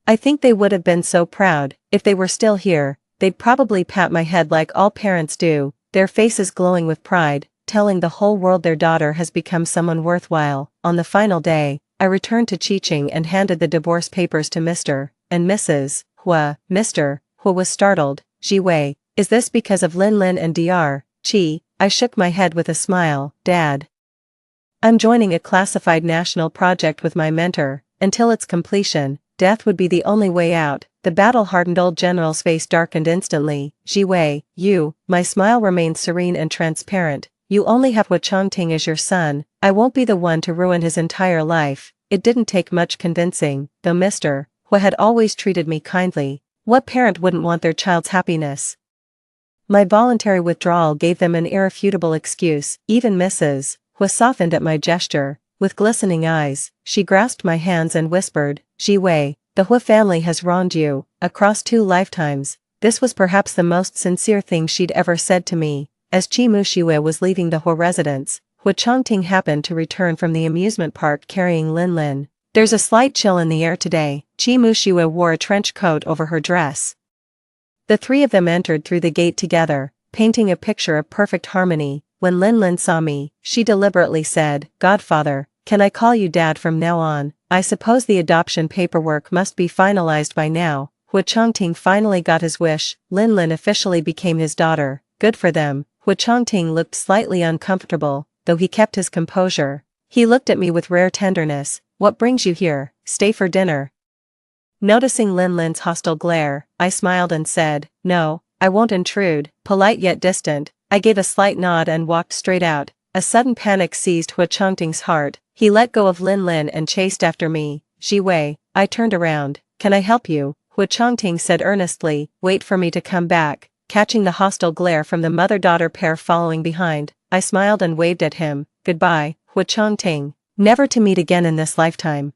I think they would have been so proud. If they were still here, they'd probably pat my head like all parents do, their faces glowing with pride. telling the whole world their daughter has become someone worthwhile. On the final day, I returned to Chiching and handed the divorce papers to Mr. and Mrs. Hua. Mr. Hua was startled. Ji Wei, is this because of Lin Lin and Dr. Chi? I shook my head with a smile. Dad, I'm joining a classified national project with my mentor. Until its completion, death would be the only way out. The battle-hardened old general's face darkened instantly. Ji Wei, you, my smile remained serene and transparent. You only have Hua Chongting as your son. I won't be the one to ruin his entire life. It didn't take much convincing, though Mr. Hua had always treated me kindly. What parent wouldn't want their child's happiness? My voluntary withdrawal gave them an irrefutable excuse. Even Mrs. Hua softened at my gesture. With glistening eyes, she grasped my hands and whispered, Ji Wei, the Hua family has wronged you. Across 2 lifetimes, this was perhaps the most sincere thing she'd ever said to me. As Qi Mushiwe was leaving the Hua residence, Hua Chongting happened to return from the amusement park carrying Lin Lin. There's a slight chill in the air today. Qi Mushiwe wore a trench coat over her dress. The 3 of them entered through the gate together, painting a picture of perfect harmony. When Lin Lin saw me, she deliberately said, Godfather, can I call you Dad from now on? I suppose the adoption paperwork must be finalized by now. Hua Chongting finally got his wish. Lin Lin officially became his daughter. Good for them. Hua Chongting looked slightly uncomfortable, though he kept his composure. He looked at me with rare tenderness. What brings you here? Stay for dinner. Noticing Lin Lin's hostile glare, I smiled and said, No, I won't intrude. Polite yet distant, I gave a slight nod and walked straight out. A sudden panic seized Hua Chongting's heart. He let go of Lin Lin and chased after me. Ji Wei, I turned around. Can I help you? Hua Chongting said earnestly. Wait for me to come back. Catching the hostile glare from the mother-daughter pair following behind, I smiled and waved at him. Goodbye, Hua Chongting. Never to meet again in this lifetime.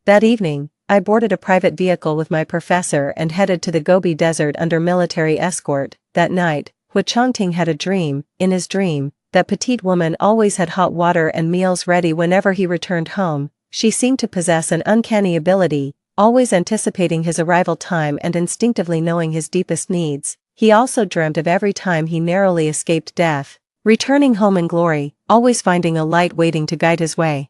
That evening, I boarded a private vehicle with my professor and headed to the Gobi Desert under military escort. That night, Hua Chongting had a dream. In his dream, that petite woman always had hot water and meals ready whenever he returned home. She seemed to possess an uncanny ability, always anticipating his arrival time and instinctively knowing his deepest needs. He also dreamt of every time he narrowly escaped death, returning home in glory, always finding a light waiting to guide his way.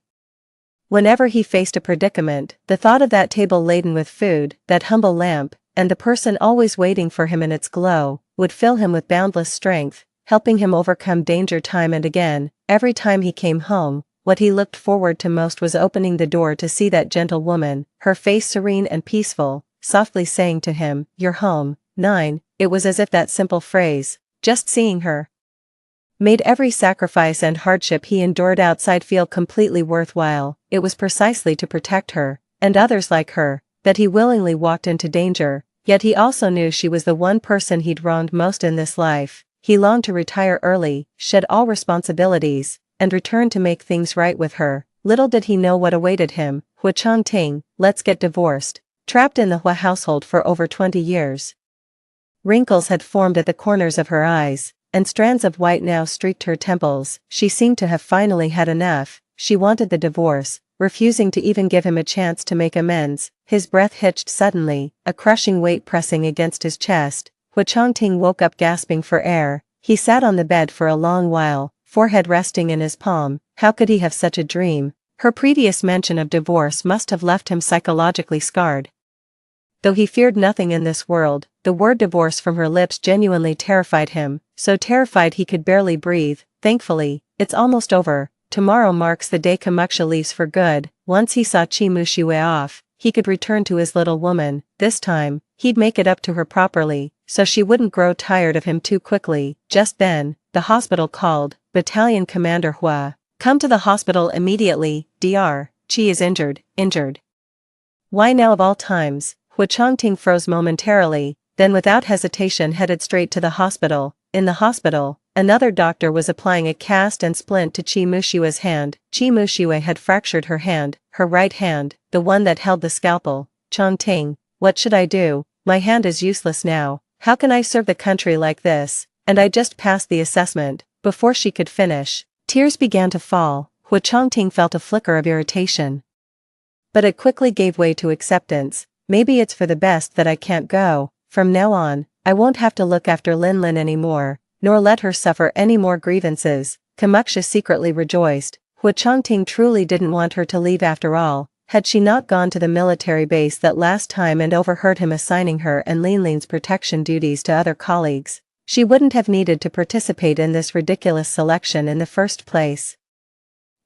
Whenever he faced a predicament, the thought of that table laden with food, that humble lamp, and the person always waiting for him in its glow, would fill him with boundless strength, helping him overcome danger time and again. Every time he came home, what he looked forward to most was opening the door to see that gentle woman, her face serene and peaceful, softly saying to him, You're home. 9. It was as if that simple phrase, just seeing her, made every sacrifice and hardship he endured outside feel completely worthwhile. It was precisely to protect her, and others like her, that he willingly walked into danger, yet he also knew she was the one person he'd wronged most in this life. He longed to retire early, shed all responsibilities, and return to make things right with her. Little did he know what awaited him. Hua Chongting, let's get divorced. Trapped in the Hua household for over 20 years. Wrinkles had formed at the corners of her eyes, and strands of white now streaked her temples. She seemed to have finally had enough. She wanted the divorce, refusing to even give him a chance to make amends. His breath hitched suddenly, a crushing weight pressing against his chest. Hua Chongting woke up gasping for air. He sat on the bed for a long while, forehead resting in his palm. How could he have such a dream? Her previous mention of divorce must have left him psychologically scarred. Though he feared nothing in this world, the word divorce from her lips genuinely terrified him, so terrified he could barely breathe. Thankfully, it's almost over. Tomorrow marks the day Kamuksha leaves for good. Once he saw Qi Mushiwe off, he could return to his little woman. This time, he'd make it up to her properly, so she wouldn't grow tired of him too quickly. Just then, the hospital called. Battalion Commander Hua, come to the hospital immediately. Dr. Qi is injured. Why now of all times? Hua Chongting froze momentarily, then without hesitation headed straight to the hospital. In the hospital, another doctor was applying a cast and splint to Qi Mushiwe's hand. Qi Mushiwe had fractured her hand, her right hand, the one that held the scalpel. Chongting, what should I do? My hand is useless now. How can I serve the country like this? And I just passed the assessment. Before she could finish, tears began to fall. Hua Chongting felt a flicker of irritation, but it quickly gave way to acceptance. Maybe it's for the best that I can't go. From now on, I won't have to look after Lin Lin anymore, nor let her suffer any more grievances. Kamuksha secretly rejoiced. Hu Changting truly didn't want her to leave after all. Had she not gone to the military base that last time and overheard him assigning her and Linlin's protection duties to other colleagues, she wouldn't have needed to participate in this ridiculous selection in the first place.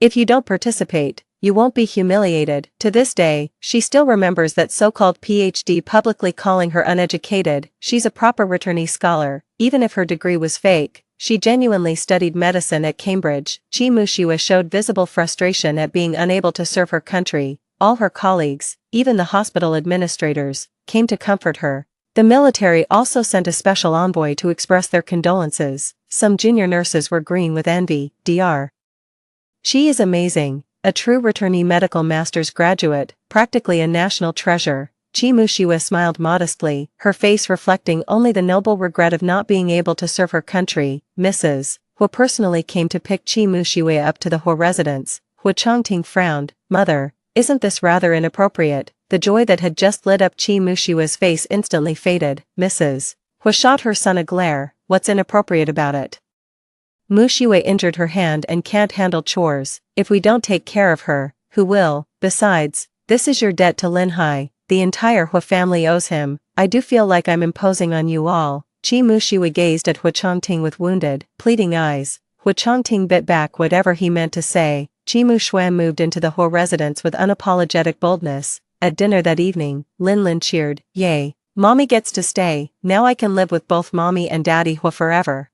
If you don't participate, you won't be humiliated. To this day, she still remembers that so-called PhD publicly calling her uneducated. She's a proper returnee scholar, even if her degree was fake. She genuinely studied medicine at Cambridge. Chi Mushiwa showed visible frustration at being unable to serve her country. All her colleagues, even the hospital administrators, came to comfort her. The military also sent a special envoy to express their condolences. Some junior nurses were green with envy. Dr. She is amazing, a true returnee medical master's graduate, practically a national treasure. Chi Mushiwa smiled modestly, her face reflecting only the noble regret of not being able to serve her country. Mrs. Hu personally came to pick Chi Mushiwa up to the Hu residence. Hu Changting frowned. Mother, isn't this rather inappropriate? The joy that had just lit up Chi Mushiwa's face instantly faded. Mrs. Hu shot her son a glare. What's inappropriate about it? Mushiwa injured her hand and can't handle chores. If we don't take care of her, who will? Besides, this is your debt to Lin Hai. The entire Hu family owes him. I do feel like I'm imposing on you all. Chi Mushiwa gazed at Hu Changting with wounded, pleading eyes. Hu Changting bit back whatever he meant to say. Chi Mushiwa moved into the Hu residence with unapologetic boldness. At dinner that evening, Lin cheered, "Yay! Mommy gets to stay, now I can live with both mommy and daddy Hu forever."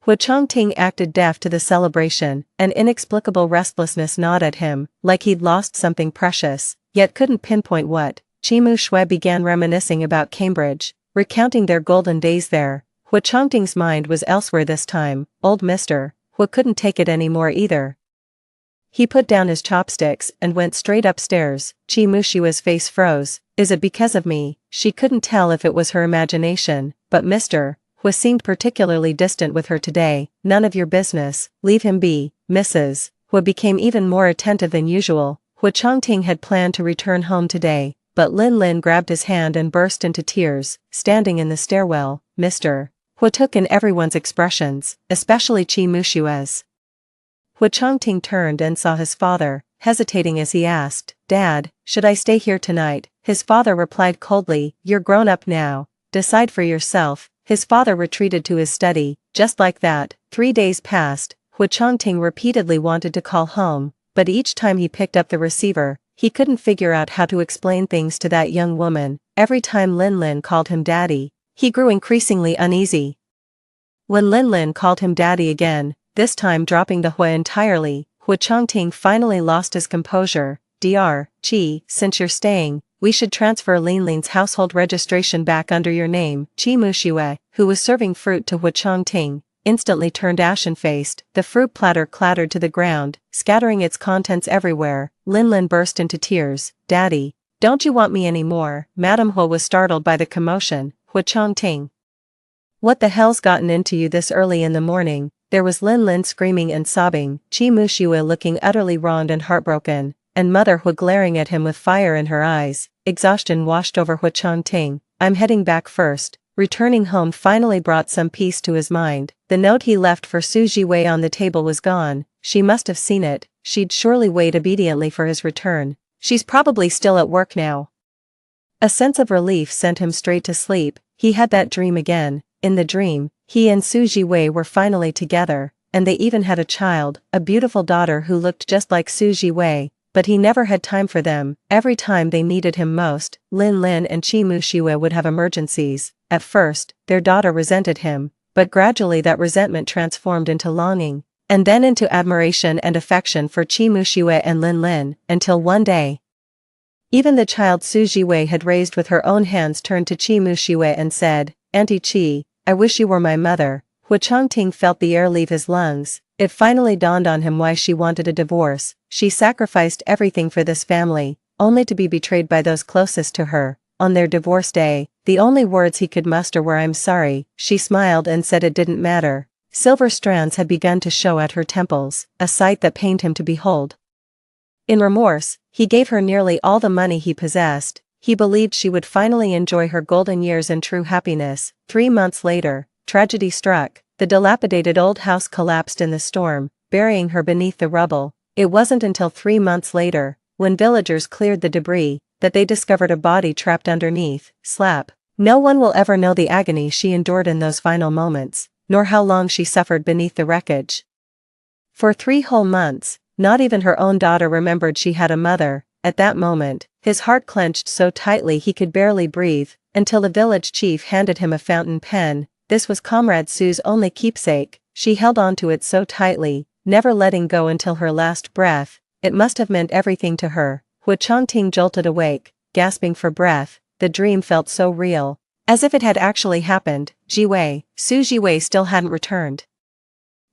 Hu Changting acted deaf to the celebration, an inexplicable restlessness gnawed at him, like he'd lost something precious, yet couldn't pinpoint what. Chi Mushiwa began reminiscing about Cambridge, recounting their golden days there. Hu Changting's mind was elsewhere this time. Old Mr. Hu couldn't take it anymore either. He put down his chopsticks and went straight upstairs. Chi Mushiwa's face froze. Is it because of me? She couldn't tell if it was her imagination, but Mr. Hu seemed particularly distant with her today. None of your business, leave him be. Mrs. Hu became even more attentive than usual. Hu Changting had planned to return home today, but Lin grabbed his hand and burst into tears. Standing in the stairwell, Mr. Hu took in everyone's expressions, especially Chi Mushiwa's. Hu Changting turned and saw his father, hesitating as he asked, "Dad, should I stay here tonight?" His father replied coldly, "You're grown up now. Decide for yourself." His father retreated to his study. Just like that, 3 days passed. Hu Changting repeatedly wanted to call home, but each time he picked up the receiver, he couldn't figure out how to explain things to that young woman. Every time Lin called him daddy, he grew increasingly uneasy. When Lin called him daddy again, this time dropping the Hu entirely, Hu Changting finally lost his composure. "Dr. Chi, since you're staying, we should transfer Lin's household registration back under your name." Chi Mushiwa, who was serving fruit to Hu Changting, instantly turned ashen-faced. The fruit platter clattered to the ground, scattering its contents everywhere. Lin burst into tears. "Daddy, don't you want me anymore?" Madame Hu was startled by the commotion. Hu Changting, what the hell's gotten into you this early in the morning? There was Lin screaming and sobbing, Chi Mushiwa looking utterly wronged and heartbroken, and Mother Hu glaring at him with fire in her eyes. Exhaustion washed over Hu Changting. "I'm heading back first." Returning home finally brought some peace to his mind. The note he left for Su Jiwei on the table was gone. She must have seen it. She'd surely wait obediently for his return. She's probably still at work now. A sense of relief sent him straight to sleep. He had that dream again. In the dream, he and Su Jiwei were finally together, and they even had a child, a beautiful daughter who looked just like Su Jiwei, but he never had time for them. Every time they needed him most, Lin and Chi Mushiwa would have emergencies. At first, their daughter resented him, but gradually that resentment transformed into longing, and then into admiration and affection for Chi Mushiwa and Lin, until one day, even the child Su Jiwei had raised with her own hands turned to Chi Mushiwa and said, "Auntie Chi, I wish you were my mother." Hu Changting felt the air leave his lungs. It finally dawned on him why she wanted a divorce. She sacrificed everything for this family, only to be betrayed by those closest to her. On their divorce day, the only words he could muster were "I'm sorry." She smiled and said it didn't matter. Silver strands had begun to show at her temples, a sight that pained him to behold. In remorse, he gave her nearly all the money he possessed. He believed she would finally enjoy her golden years in true happiness. 3 months later, tragedy struck. The dilapidated old house collapsed in the storm, burying her beneath the rubble. It wasn't until 3 months later, when villagers cleared the debris, that they discovered a body trapped underneath. Slap. No one will ever know the agony she endured in those final moments, nor how long she suffered beneath the wreckage. For 3 whole months, not even her own daughter remembered she had a mother. At that moment, his heart clenched so tightly he could barely breathe, until the village chief handed him a fountain pen. This was Comrade Sue's only keepsake. She held on to it so tightly, never letting go until her last breath. It must have meant everything to her. Hu Changting jolted awake, gasping for breath. The dream felt so real, as if it had actually happened. Su Jiwei still hadn't returned.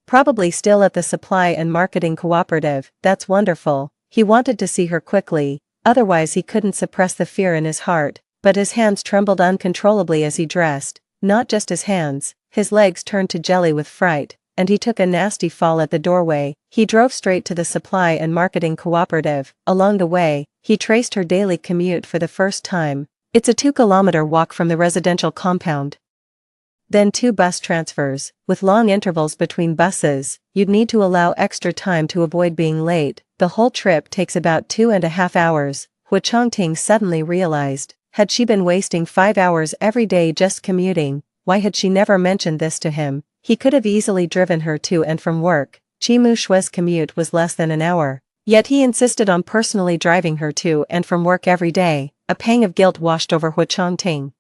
Probably still at the supply and marketing cooperative. That's wonderful. He wanted to see her quickly, otherwise he couldn't suppress the fear in his heart, but his hands trembled uncontrollably as he dressed. Not just his hands, his legs turned to jelly with fright, and he took a nasty fall at the doorway. He drove straight to the supply and marketing cooperative. Along the way, he traced her daily commute for the first time. It's a 2-kilometer walk from the residential compound. Then 2 bus transfers, with long intervals between buses. You'd need to allow extra time to avoid being late. The whole trip takes about 2.5 hours. Hu Changting suddenly realized, had she been wasting 5 hours every day just commuting? Why had she never mentioned this to him? He could have easily driven her to and from work. Chimu Shue's commute was less than an hour. Yet he insisted on personally driving her to and from work every day. A pang of guilt washed over Hu Changting.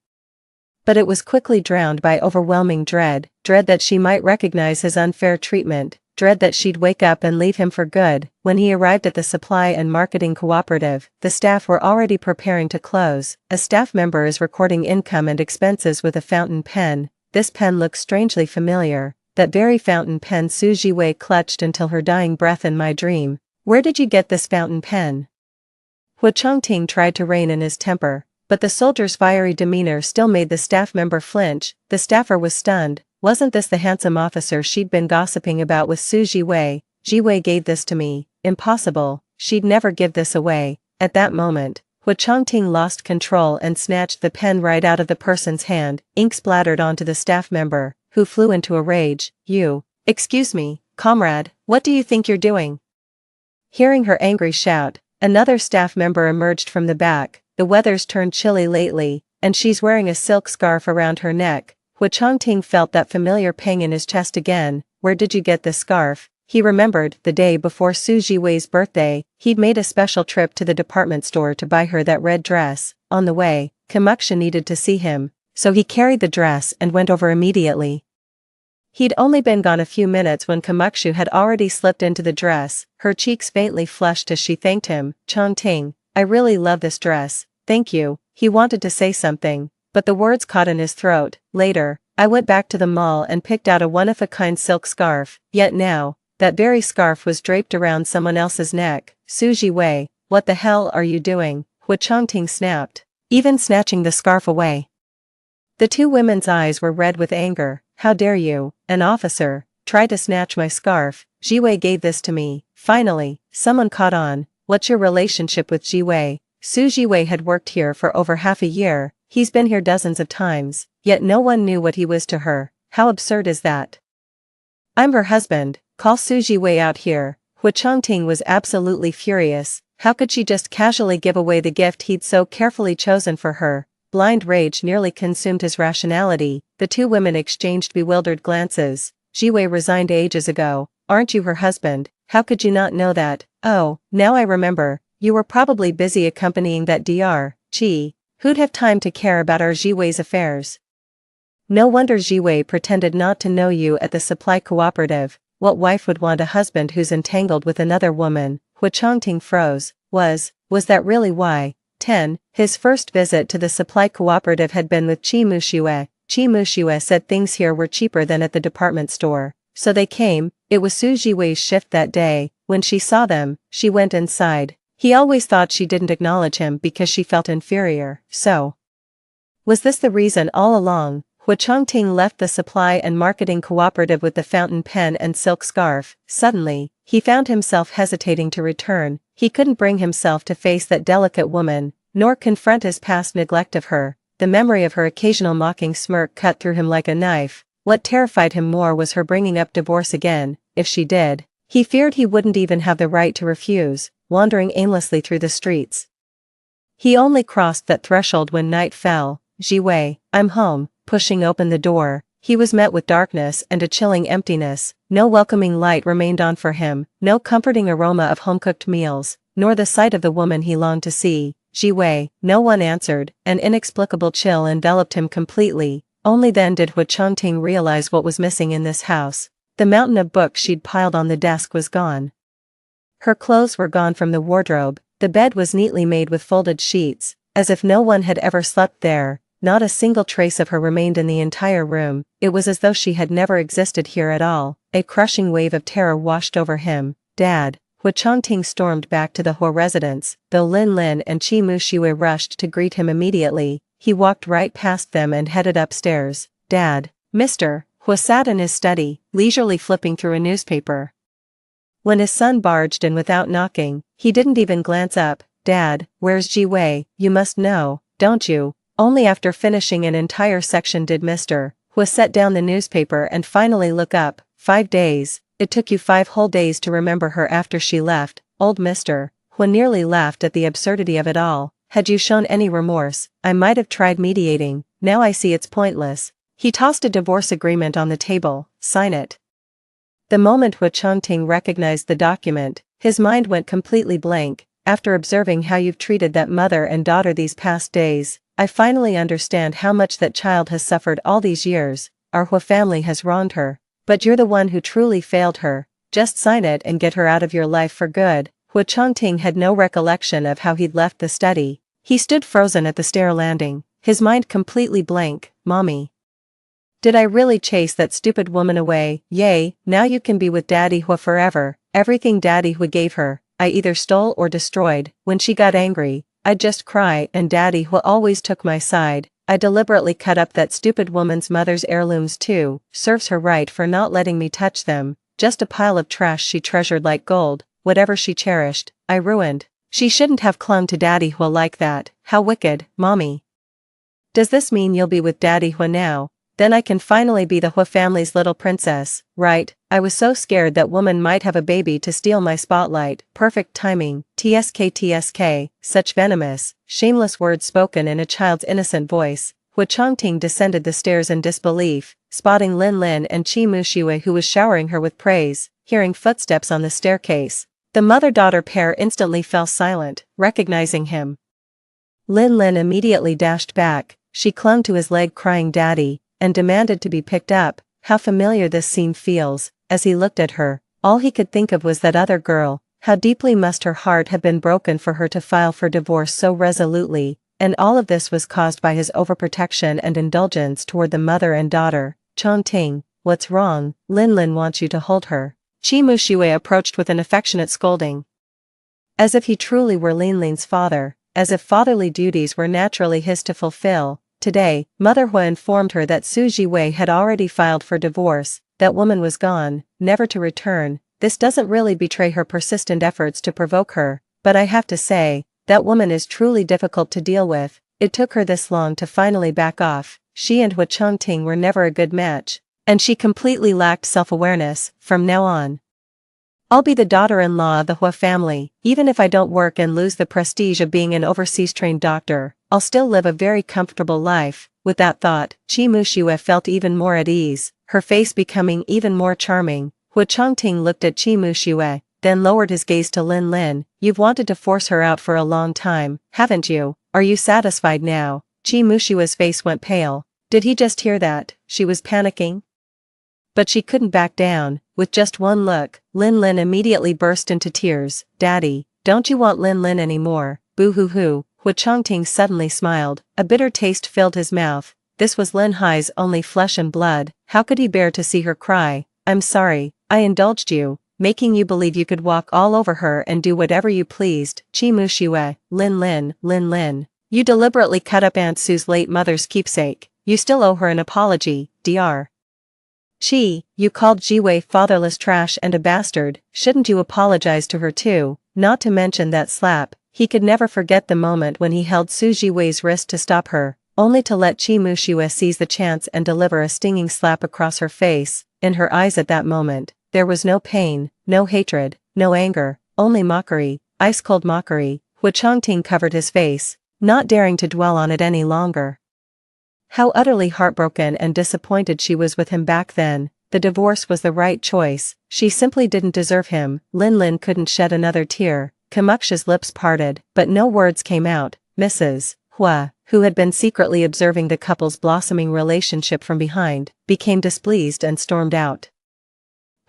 But it was quickly drowned by overwhelming dread that she might recognize his unfair treatment, dread that she'd wake up and leave him for good. When he arrived at the supply and marketing cooperative, the staff were already preparing to close. A staff member is recording income and expenses with a fountain pen. This pen looks strangely familiar. That very fountain pen Su Jiwei clutched until her dying breath in my dream. Where did you get this fountain pen? Hu Changting tried to rein in his temper, but the soldier's fiery demeanor still made the staff member flinch. The staffer was stunned. Wasn't this the handsome officer she'd been gossiping about with Su Jiwei? Jiwei gave this to me. Impossible. She'd never give this away. At that moment, Hu Changting lost control and snatched the pen right out of the person's hand. Ink splattered onto the staff member, who flew into a rage. Excuse me, comrade, what do you think you're doing? Hearing her angry shout, another staff member emerged from the back. The weather's turned chilly lately, and she's wearing a silk scarf around her neck. Hu Changting felt that familiar pang in his chest again. Where did you get this scarf? He remembered, the day before Su Jiwei's birthday, he'd made a special trip to the department store to buy her that red dress. On the way, Kamuksha needed to see him, so he carried the dress and went over immediately. He'd only been gone a few minutes when Kamuksha had already slipped into the dress. Her cheeks faintly flushed as she thanked him. Changting, I really love this dress, thank you. He wanted to say something, but the words caught in his throat. Later, I went back to the mall and picked out a one-of-a-kind silk scarf, yet now, that very scarf was draped around someone else's neck. Su Jiwei, what the hell are you doing? Hu Changting snapped, even snatching the scarf away. The 2 women's eyes were red with anger. How dare you, an officer, try to snatch my scarf? Jiwei gave this to me. Finally, someone caught on. What's your relationship with Jiwei? Su Jiwei had worked here for over half a year. He's been here dozens of times, yet no one knew what he was to her. How absurd is that? I'm her husband. Call Su Jiwei out here. Hu Changting was absolutely furious. How could she just casually give away the gift he'd so carefully chosen for her? Blind rage nearly consumed his rationality. The 2 women exchanged bewildered glances. Jiwei resigned ages ago. Aren't you her husband? How could you not know that? Oh, now I remember. You were probably busy accompanying that Dr. Chi. Who'd have time to care about our Jiwei's affairs? No wonder Jiwei pretended not to know you at the supply cooperative. What wife would want a husband who's entangled with another woman? Hu Changting froze. Was that really why? 10. His first visit to the supply cooperative had been with Chi Mushue. Chi Mushue said things here were cheaper than at the department store. So they came. It was Su Jiwei's shift that day. When she saw them, she went inside. He always thought she didn't acknowledge him because she felt inferior. So, was this the reason all along? Hu Changting left the supply and marketing cooperative with the fountain pen and silk scarf. Suddenly, he found himself hesitating to return. He couldn't bring himself to face that delicate woman, nor confront his past neglect of her. The memory of her occasional mocking smirk cut through him like a knife. What terrified him more was her bringing up divorce again. If she did, he feared he wouldn't even have the right to refuse, wandering aimlessly through the streets. He only crossed that threshold when night fell. "Jiwei, I'm home." Pushing open the door, he was met with darkness and a chilling emptiness. No welcoming light remained on for him, no comforting aroma of home-cooked meals, nor the sight of the woman he longed to see. "Jiwei," no one answered. An inexplicable chill enveloped him completely. Only then did Hu Changting realize what was missing in this house. The mountain of books she'd piled on the desk was gone. Her clothes were gone from the wardrobe. The bed was neatly made with folded sheets, as if no one had ever slept there. Not a single trace of her remained in the entire room. It was as though she had never existed here at all. A crushing wave of terror washed over him. "Dad." Hu Changting stormed back to the Hu residence, though Lin Lin and Qi Mushui rushed to greet him immediately. He walked right past them and headed upstairs. "Dad." Mr. Hu sat in his study, leisurely flipping through a newspaper. When his son barged in without knocking, he didn't even glance up. "Dad, where's Jiwei? You must know, don't you?" Only after finishing an entire section did Mr. Hu set down the newspaper and finally look up. 5 days. It took you 5 whole days to remember her after she left. Old Mr. Hu nearly laughed at the absurdity of it all. "Had you shown any remorse, I might have tried mediating. Now I see it's pointless." He tossed a divorce agreement on the table. "Sign it." The moment Hu Changting recognized the document, his mind went completely blank. "After observing how you've treated that mother and daughter these past days, I finally understand how much that child has suffered all these years. Our Hu family has wronged her. But you're the one who truly failed her. Just sign it and get her out of your life for good." Hu Changting had no recollection of how he'd left the study. He stood frozen at the stair landing, his mind completely blank. "Mommy. Did I really chase that stupid woman away? Yay, now you can be with Daddy Hu forever. Everything Daddy Hu gave her, I either stole or destroyed." When she got angry, I'd just cry and Daddy Hu always took my side. "I deliberately cut up that stupid woman's mother's heirlooms too. Serves her right for not letting me touch them. Just a pile of trash she treasured like gold. Whatever she cherished, I ruined. She shouldn't have clung to Daddy Hu like that. How wicked, Mommy. Does this mean you'll be with Daddy Hu now? Then I can finally be the Hu family's little princess, right? I was so scared that woman might have a baby to steal my spotlight." Perfect timing. TSK. Such venomous, shameless words spoken in a child's innocent voice. Hu Changting descended the stairs in disbelief, spotting Lin Lin and Qi Mushui who was showering her with praise. Hearing footsteps on the staircase, the mother-daughter pair instantly fell silent, recognizing him. Lin Lin immediately dashed back. She clung to his leg crying "Daddy," and demanded to be picked up. How familiar this scene feels. As he looked at her, all he could think of was that other girl. How deeply must her heart have been broken for her to file for divorce so resolutely, and all of this was caused by his overprotection and indulgence toward the mother and daughter. "Changting, what's wrong? Lin Lin wants you to hold her." Qi Mushui approached with an affectionate scolding. As if he truly were Lin Lin's father, as if fatherly duties were naturally his to fulfill. Today, Mother Hu informed her that Su Jiwei had already filed for divorce. That woman was gone, never to return. This doesn't really betray her persistent efforts to provoke her, but I have to say, that woman is truly difficult to deal with. It took her this long to finally back off. She and Hu Changting were never a good match, and she completely lacked self-awareness. From now on, I'll be the daughter-in-law of the Hu family. Even if I don't work and lose the prestige of being an overseas-trained doctor, I'll still live a very comfortable life. With that thought, Qi Mushui felt even more at ease, her face becoming even more charming. Hu Changting looked at Qi Mushui, then lowered his gaze to Lin Lin. "You've wanted to force her out for a long time, haven't you? Are you satisfied now?" Qi Mushui's face went pale. Did he just hear that? She was panicking? But she couldn't back down. With just one look, Lin Lin immediately burst into tears. "Daddy, don't you want Lin Lin anymore?" "Boo-hoo-hoo." Hu Changting suddenly smiled. A bitter taste filled his mouth. This was Lin Hai's only flesh and blood. How could he bear to see her cry? "I'm sorry, I indulged you, making you believe you could walk all over her and do whatever you pleased." Qi Mushui. Lin Lin. You deliberately cut up Aunt Sue's late mother's keepsake. You still owe her an apology, Dr. Qi, you called Jiwei fatherless trash and a bastard. Shouldn't you apologize to her too? Not to mention that slap. He could never forget the moment when he held Su Jiwei's wrist to stop her. only to let Qi Muxue seize the chance and deliver a stinging slap across her face. In her eyes at that moment, there was no pain, no hatred, no anger, only mockery, ice-cold mockery. Hu Changting covered his face, not daring to dwell on it any longer. How utterly heartbroken and disappointed she was with him back then. The divorce was the right choice, she simply didn't deserve him. Lin couldn't shed another tear. Kamux's lips parted, but no words came out. Mrs. Hua, who had been secretly observing the couple's blossoming relationship from behind, became displeased and stormed out.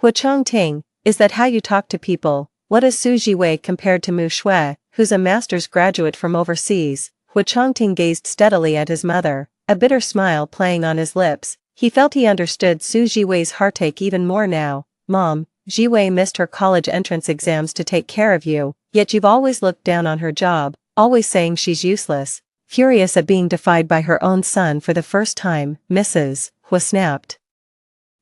Hu Changting, is that how you talk to people? What is Su Jiwei compared to Mu Shui, who's a master's graduate from overseas? Hu Changting gazed steadily at his mother, a bitter smile playing on his lips. He felt he understood Su Jiwei's heartache even more now. Mom, Jiwei missed her college entrance exams to take care of you, yet you've always looked down on her job, always saying she's useless. Furious at being defied by her own son for the first time, Mrs. Hua snapped.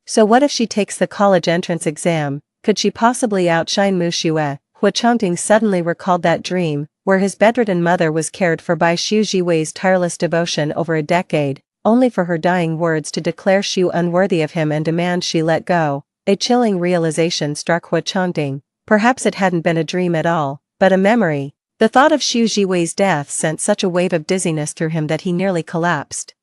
So what if she takes the college entrance exam? Could she possibly outshine Mu Xue? Hu Changting suddenly recalled that dream, where his bedridden mother was cared for by Xu Jiwei's tireless devotion over a decade, only for her dying words to declare Xu unworthy of him and demand she let go. A chilling realization struck Hu Changting. Perhaps it hadn't been a dream at all, but a memory. The thought of Xu Jiwei's death sent such a wave of dizziness through him that he nearly collapsed.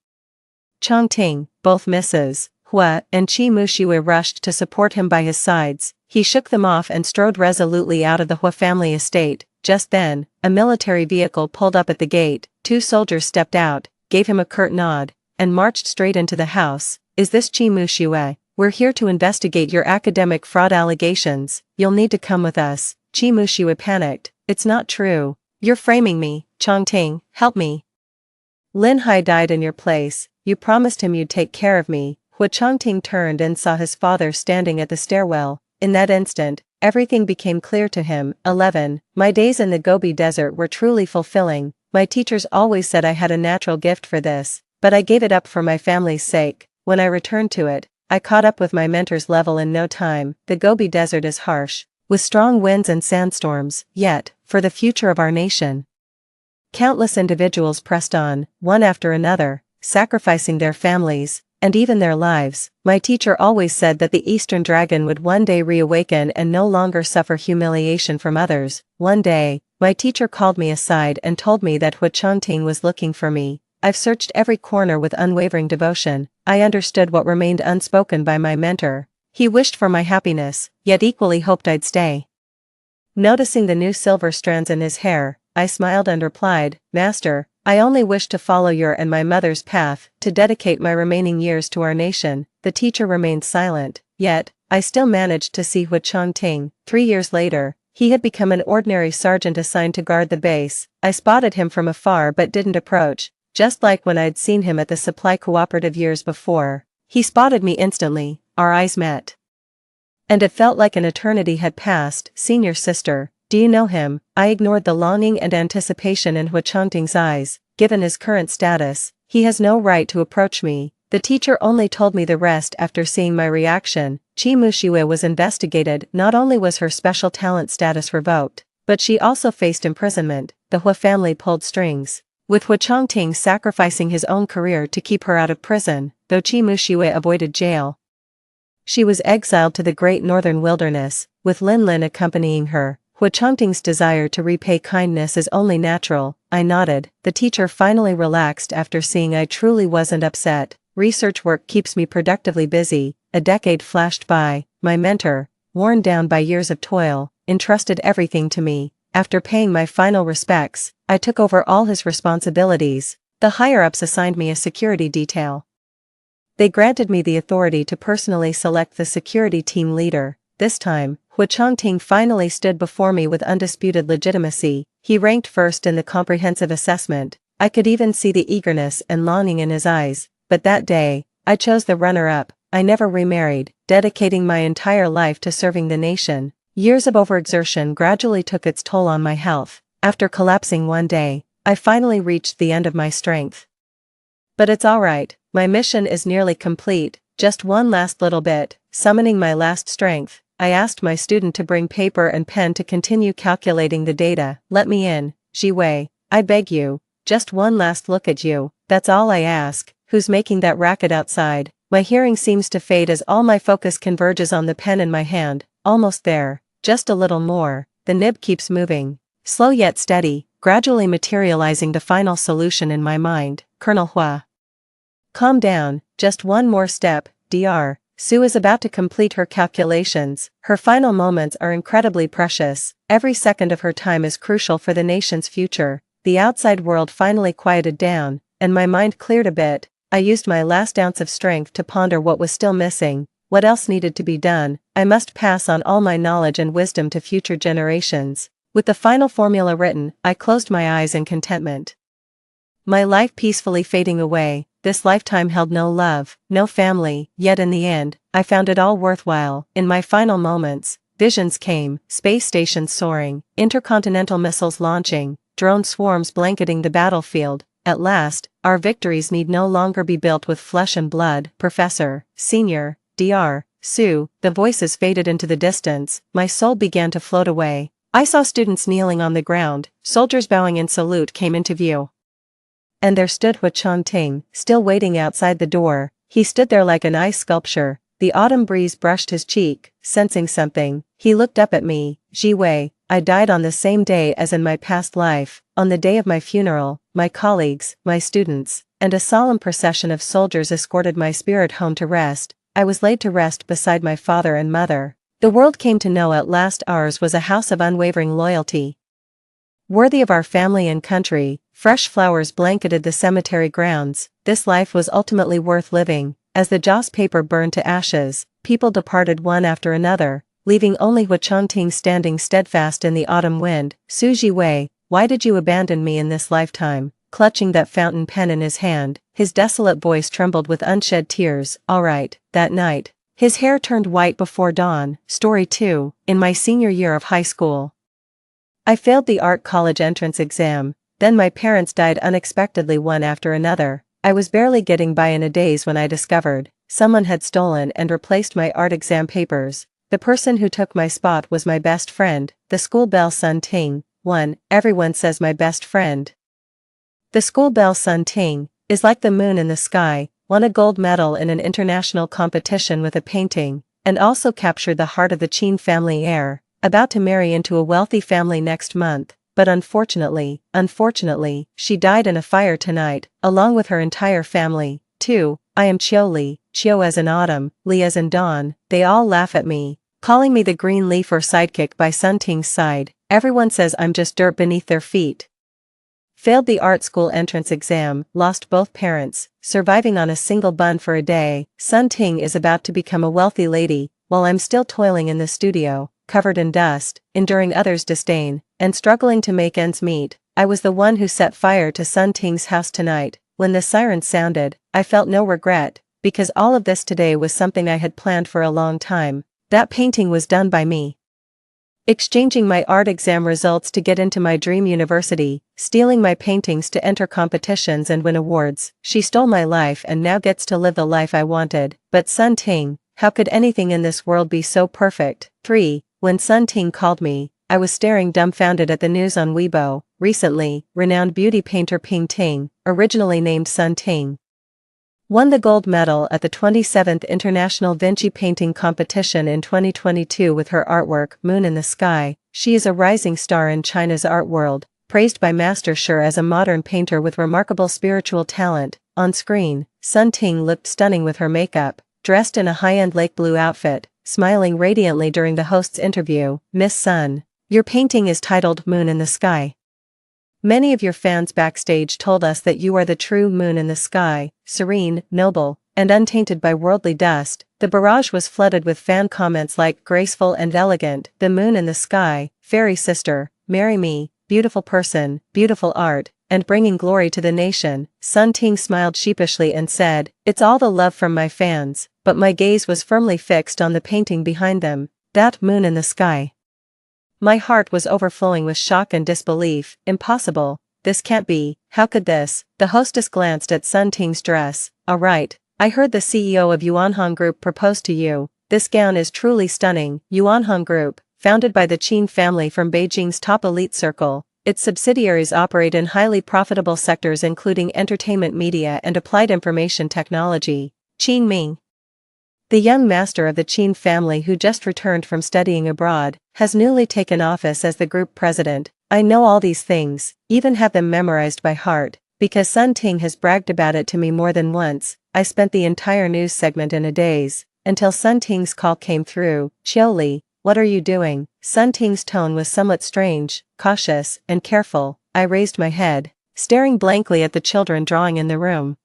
Changting, both Mrs. Hua and Qi Muxue rushed to support him by his sides. He shook them off and strode resolutely out of the Hua family estate. Just then, a military vehicle pulled up at the gate. 2 soldiers stepped out, gave him a curt nod, and marched straight into the house. Is this Qi Muxue? We're here to investigate your academic fraud allegations. You'll need to come with us. Qi Muxue panicked. It's not true. You're framing me. Changting, help me. Lin Hai died in your place. You promised him you'd take care of me. Hu Changting turned and saw his father standing at the stairwell. In that instant, everything became clear to him. 11. My days in the Gobi Desert were truly fulfilling. My teachers always said I had a natural gift for this, but I gave it up for my family's sake. When I returned to it, I caught up with my mentor's level in no time. The Gobi Desert is harsh, with strong winds and sandstorms, yet, for the future of our nation. Countless individuals pressed on, one after another, sacrificing their families, and even their lives. My teacher always said that the Eastern Dragon would one day reawaken and no longer suffer humiliation from others. One day, my teacher called me aside and told me that Hu Changting was looking for me. I've searched every corner with unwavering devotion. I understood what remained unspoken by my mentor. He wished for my happiness, yet equally hoped I'd stay. Noticing the new silver strands in his hair, I smiled and replied, Master, I only wish to follow your and my mother's path, to dedicate my remaining years to our nation. The teacher remained silent, yet, I still managed to see Hu Changting. 3 years later, he had become an ordinary sergeant assigned to guard the base. I spotted him from afar but didn't approach, just like when I'd seen him at the supply cooperative years before. He spotted me instantly, our eyes met. And it felt like an eternity had passed. Senior sister, do you know him? I ignored the longing and anticipation in Hu Changting's eyes. Given his current status, he has no right to approach me. The teacher only told me the rest after seeing my reaction. Qi Muxue was investigated. Not only was her special talent status revoked, but she also faced imprisonment. The Hua family pulled strings, with Hu Changting sacrificing his own career to keep her out of prison. Though Qi Muxue avoided jail, she was exiled to the great northern wilderness, with Lin accompanying her. Hu Changting's desire to repay kindness is only natural. I nodded. The teacher finally relaxed after seeing I truly wasn't upset. Research work keeps me productively busy. A decade flashed by. My mentor, worn down by years of toil, entrusted everything to me. After paying my final respects, I took over all his responsibilities. The higher-ups assigned me a security detail. They granted me the authority to personally select the security team leader. This time, Hu Changting finally stood before me with undisputed legitimacy. He ranked first in the comprehensive assessment. I could even see the eagerness and longing in his eyes. But that day, I chose the runner-up. I never remarried, dedicating my entire life to serving the nation. Years of overexertion gradually took its toll on my health. After collapsing one day, I finally reached the end of my strength. But it's alright, my mission is nearly complete, just one last little bit. Summoning my last strength, I asked my student to bring paper and pen to continue calculating the data. Let me in, Jiwei, I beg you. just one last look at you, that's all I ask. Who's making that racket outside? My hearing seems to fade as all my focus converges on the pen in my hand. Almost there, just a little more. The nib keeps moving. Slow yet steady, gradually materializing the final solution in my mind. Colonel Hua. Calm down, just one more step, Dr. Sue is about to complete her calculations. Her final moments are incredibly precious. Every second of her time is crucial for the nation's future. The outside world finally quieted down, and my mind cleared a bit. I used my last ounce of strength to ponder what was still missing, what else needed to be done. I must pass on all my knowledge and wisdom to future generations. With the final formula written, I closed my eyes in contentment. My life peacefully fading away, this lifetime held no love, no family, yet in the end, I found it all worthwhile. In my final moments, visions came, space stations soaring, intercontinental missiles launching, drone swarms blanketing the battlefield. At last, our victories need no longer be built with flesh and blood. Professor, Senior, Dr. Sue, the voices faded into the distance, my soul began to float away. I saw students kneeling on the ground, soldiers bowing in salute came into view. And there stood Hu Changting, still waiting outside the door. He stood there like an ice sculpture. The autumn breeze brushed his cheek, sensing something. He looked up at me. Ji Wei, I died on the same day as in my past life, on the day of my funeral. My colleagues, my students, and a solemn procession of soldiers escorted my spirit home to rest. I was laid to rest beside my father and mother. The world came to know at last ours was a house of unwavering loyalty. Worthy of our family and country, fresh flowers blanketed the cemetery grounds. This life was ultimately worth living. As the joss paper burned to ashes, people departed one after another, leaving only Hu Changting standing steadfast in the autumn wind. Su Ji Wei, why did you abandon me in this lifetime? Clutching that fountain pen in his hand, his desolate voice trembled with unshed tears. All right, that night. His hair turned white before dawn. Story 2, in my senior year of high school. I failed the art college entrance exam, then my parents died unexpectedly one after another. I was barely getting by in a daze when I discovered someone had stolen and replaced my art exam papers. The person who took my spot was my best friend, the school belle Sun Ting. Everyone says my best friend. The school belle Sun Ting is like the moon in the sky, won a gold medal in an international competition with a painting, and also captured the heart of the Qin family heir, about to marry into a wealthy family next month. But unfortunately, she died in a fire tonight, along with her entire family, too. I am Qiu Li, Qiu as in autumn, Li as in dawn. They all laugh at me, calling me the green leaf or sidekick by Sun Ting's side. Everyone says I'm just dirt beneath their feet. Failed the art school entrance exam, lost both parents, surviving on a single bun for a day. Sun Ting is about to become a wealthy lady, while I'm still toiling in the studio, covered in dust, enduring others' disdain, and struggling to make ends meet. I was the one who set fire to Sun Ting's house tonight. When the siren sounded, I felt no regret, because all of this today was something I had planned for a long time. That painting was done by me. Exchanging my art exam results to get into my dream university, stealing my paintings to enter competitions and win awards. She stole my life and now gets to live the life I wanted. But Sun Ting, how could anything in this world be so perfect? 3. When Sun Ting called me, I was staring dumbfounded at the news on Weibo. Recently, renowned beauty painter Ping Ting, originally named Sun Ting, won the gold medal at the 27th International Vinci Painting Competition in 2022 with her artwork, Moon in the Sky. She is a rising star in China's art world, praised by Master Shi as a modern painter with remarkable spiritual talent. On screen, Sun Ting looked stunning with her makeup, dressed in a high-end lake blue outfit, smiling radiantly during the host's interview. Miss Sun, your painting is titled Moon in the Sky. Many of your fans backstage told us that you are the true moon in the sky, serene, noble, and untainted by worldly dust. The barrage was flooded with fan comments like graceful and elegant, the moon in the sky, fairy sister, marry me, beautiful person, beautiful art, and bringing glory to the nation. Sun Ting smiled sheepishly and said, it's all the love from my fans, but my gaze was firmly fixed on the painting behind them, that moon in the sky. My heart was overflowing with shock and disbelief. Impossible. This can't be. How could this? The hostess glanced at Sun Ting's dress. Alright, I heard the CEO of Yuanhong Group propose to you. This gown is truly stunning. Yuanhong Group, founded by the Qin family from Beijing's top elite circle, Its subsidiaries operate in highly profitable sectors including entertainment media and applied information technology. Qin Ming, the young master of the Qin family who just returned from studying abroad, has newly taken office as the group president. I know all these things, even have them memorized by heart, because Sun Ting has bragged about it to me more than once. I spent the entire news segment in a daze, until Sun Ting's call came through. Qiu Li, what are you doing? Sun Ting's tone was somewhat strange, cautious, and careful. I raised my head, staring blankly at the children drawing in the room.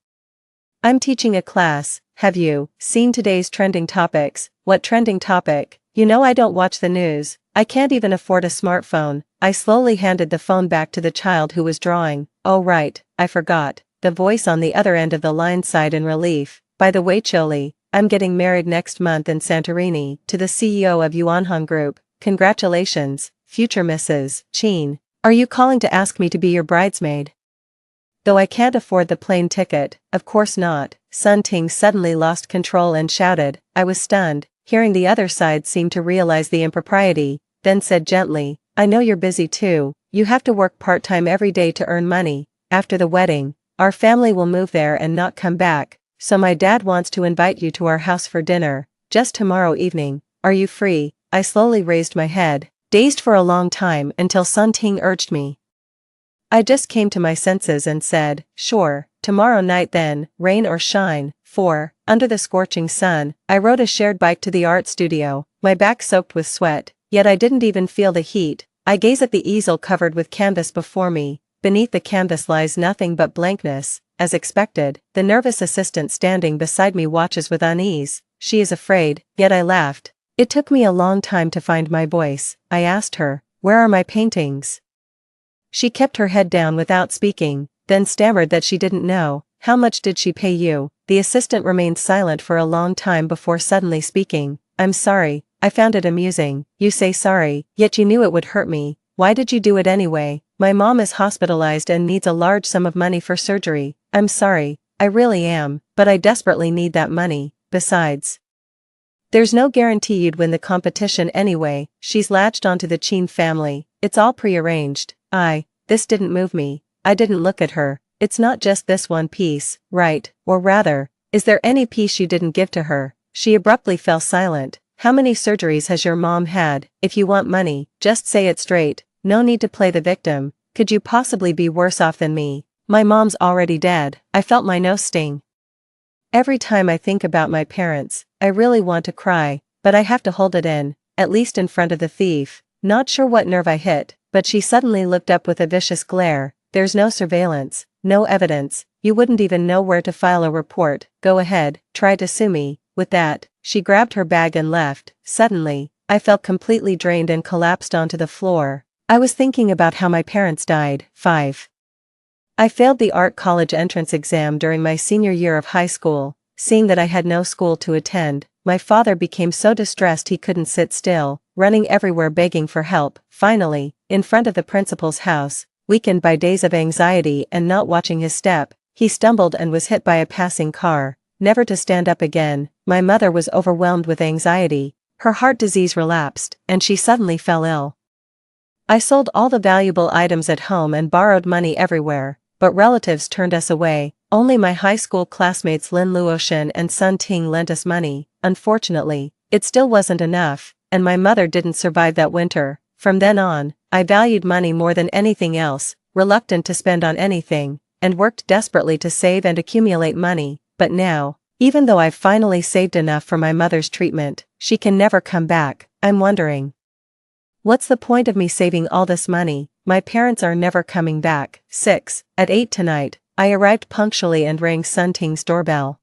I'm teaching a class. Have you seen today's trending topics? What trending topic? You know I don't watch the news. I can't even afford a smartphone. I slowly handed the phone back to the child who was drawing. Oh right, I forgot. The voice on the other end of the line sighed in relief. By the way Qiu Li, I'm getting married next month in Santorini to the CEO of Yuanhong Group. Congratulations, future Mrs. Qin. Are you calling to ask me to be your bridesmaid? Though I can't afford the plane ticket, of course not. Sun Ting suddenly lost control and shouted. I was stunned, hearing the other side seem to realize the impropriety, then said gently, I know you're busy too. You have to work part-time every day to earn money. After the wedding, our family will move there and not come back, so my dad wants to invite you to our house for dinner, just tomorrow evening. Are you free? I slowly raised my head, dazed for a long time until Sun Ting urged me. I just came to my senses and said, sure, tomorrow night then, rain or shine. 4. Under the scorching sun, I rode a shared bike to the art studio, my back soaked with sweat, yet I didn't even feel the heat. I gaze at the easel covered with canvas before me. Beneath the canvas lies nothing but blankness. As expected, the nervous assistant standing beside me watches with unease. She is afraid, yet I laughed. It took me a long time to find my voice. I asked her, where are my paintings? She kept her head down without speaking, then stammered that she didn't know. How much did she pay you? The assistant remained silent for a long time before suddenly speaking. I'm sorry, I found it amusing. You say sorry, yet you knew it would hurt me. Why did you do it anyway? My mom is hospitalized and needs a large sum of money for surgery. I'm sorry, I really am, but I desperately need that money. Besides, there's no guarantee you'd win the competition anyway. She's latched onto the Qin family. It's all prearranged. This didn't move me. I didn't look at her. It's not just this one piece, right? Or rather, is there any piece you didn't give to her? She abruptly fell silent. How many surgeries has your mom had? If you want money, just say it straight. No need to play the victim. Could you possibly be worse off than me? My mom's already dead. I felt my nose sting. Every time I think about my parents, I really want to cry, but I have to hold it in, at least in front of the thief. Not sure what nerve I hit, but she suddenly looked up with a vicious glare. There's no surveillance, no evidence, you wouldn't even know where to file a report. Go ahead, try to sue me. With that, she grabbed her bag and left. Suddenly, I felt completely drained and collapsed onto the floor. I was thinking about how my parents died. 5. I failed the art college entrance exam during my senior year of high school. Seeing that I had no school to attend, my father became so distressed he couldn't sit still, running everywhere begging for help. Finally, in front of the principal's house, weakened by days of anxiety and not watching his step, he stumbled and was hit by a passing car, never to stand up again. My mother was overwhelmed with anxiety, her heart disease relapsed, and she suddenly fell ill. I sold all the valuable items at home and borrowed money everywhere, but relatives turned us away. Only my high school classmates Lin Luoshan and Sun Ting lent us money. Unfortunately, it still wasn't enough, and my mother didn't survive that winter. From then on, I valued money more than anything else, reluctant to spend on anything, and worked desperately to save and accumulate money. But now, even though I've finally saved enough for my mother's treatment, she can never come back. I'm wondering, what's the point of me saving all this money? My parents are never coming back. 6. At 8 tonight, I arrived punctually and rang Sun Ting's doorbell.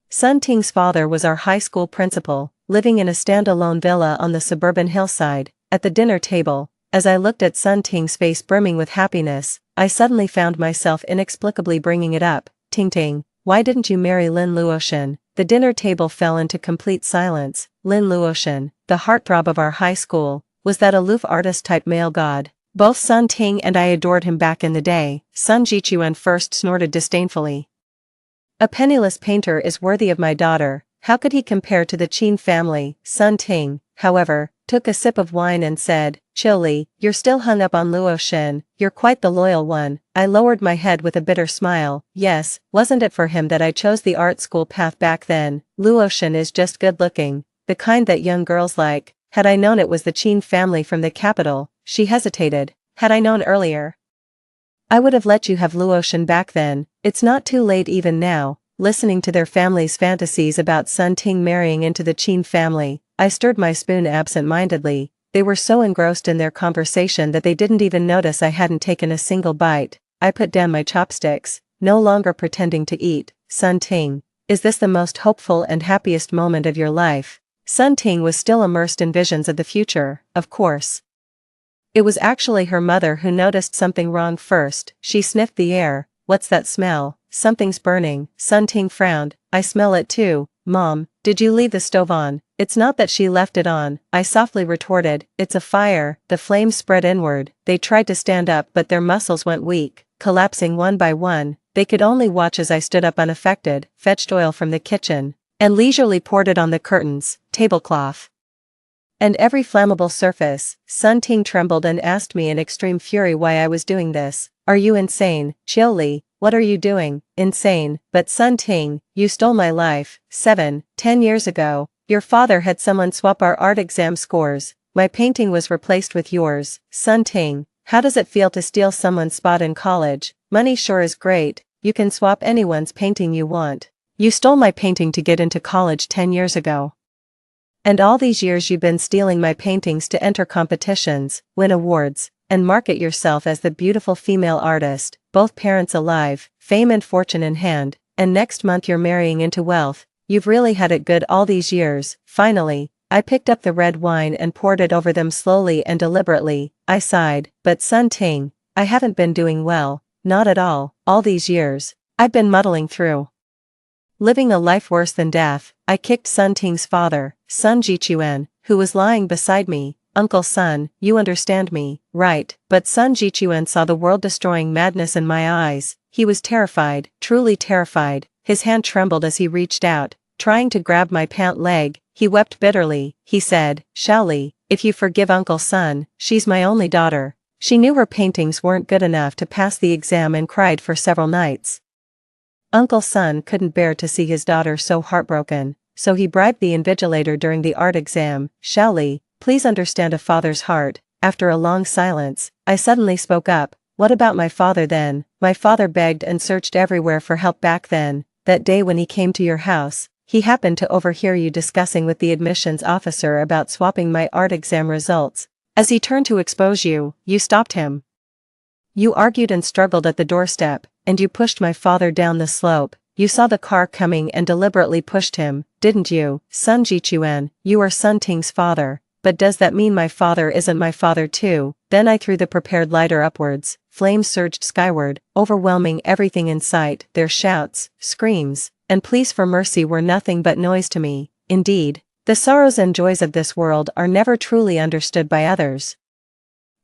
Sun Ting's father was our high school principal, living in a standalone villa on the suburban hillside. At the dinner table, as I looked at Sun Ting's face brimming with happiness, I suddenly found myself inexplicably bringing it up. Ting Ting, why didn't you marry Lin Luoshan? The dinner table fell into complete silence. Lin Luoshan, the heartthrob of our high school, was that aloof artist-type male god. Both Sun Ting and I adored him back in the day. Sun Jichuan first snorted disdainfully. A penniless painter is worthy of my daughter. How could he compare to the Qin family? Sun Ting, however, took a sip of wine and said, "Chilly, you're still hung up on Luoshin, you're quite the loyal one." I lowered my head with a bitter smile. Yes, wasn't it for him that I chose the art school path back then? Luoshin is just good looking, the kind that young girls like. Had I known it was the Qin family from the capital, she hesitated. Had I known earlier, I would have let you have Luoshin back then. It's not too late even now. Listening to their family's fantasies about Sun Ting marrying into the Qin family, I stirred my spoon absent-mindedly. They were so engrossed in their conversation that they didn't even notice I hadn't taken a single bite. I put down my chopsticks, no longer pretending to eat. Sun Ting, is this the most hopeful and happiest moment of your life? Sun Ting was still immersed in visions of the future, of course. It was actually her mother who noticed something wrong first. She sniffed the air. "What's that smell? Something's burning." Sun Ting frowned. "I smell it too, Mom. Did you leave the stove on?" "It's not that she left it on," I softly retorted. "It's a fire." The flames spread inward. They tried to stand up but their muscles went weak, collapsing one by one. They could only watch as I stood up unaffected, fetched oil from the kitchen, and leisurely poured it on the curtains, tablecloth, and every flammable surface. Sun Ting trembled and asked me in extreme fury why I was doing this. "Are you insane, Chiu Li? What are you doing?" "Insane? But Sun Ting, you stole my life. 10 years ago, your father had someone swap our art exam scores. My painting was replaced with yours." "Sun Ting, how does it feel to steal someone's spot in college? Money sure is great, you can swap anyone's painting you want. You stole my painting to get into college 10 years ago. And all these years you've been stealing my paintings to enter competitions, win awards, and market yourself as the beautiful female artist, both parents alive, fame and fortune in hand, and next month you're marrying into wealth. You've really had it good all these years." Finally, I picked up the red wine and poured it over them slowly and deliberately. I sighed. "But Sun Ting, I haven't been doing well, not at all. All these years, I've been muddling through, living a life worse than death." I kicked Sun Ting's father, Sun Jichuan, who was lying beside me. "Uncle Sun, you understand me, right?" But Sun Jichuan saw the world-destroying madness in my eyes. He was terrified, truly terrified. His hand trembled as he reached out, trying to grab my pant leg. He wept bitterly. He said, "Shaoli, if you forgive Uncle Sun, she's my only daughter." She knew her paintings weren't good enough to pass the exam and cried for several nights. Uncle Sun couldn't bear to see his daughter so heartbroken, so he bribed the invigilator during the art exam. "Shaoli, please understand a father's heart." After a long silence, I suddenly spoke up. "What about my father then?" "My father begged and searched everywhere for help back then. That day when he came to your house, he happened to overhear you discussing with the admissions officer about swapping my art exam results. As he turned to expose you, you stopped him. You argued and struggled at the doorstep, and you pushed my father down the slope. You saw the car coming and deliberately pushed him, didn't you?" "Sun Jichuan, you are Sun Ting's father, but does that mean my father isn't my father too?" Then I threw the prepared lighter upwards. Flames surged skyward, overwhelming everything in sight. Their shouts, screams, and pleas for mercy were nothing but noise to me. Indeed, the sorrows and joys of this world are never truly understood by others.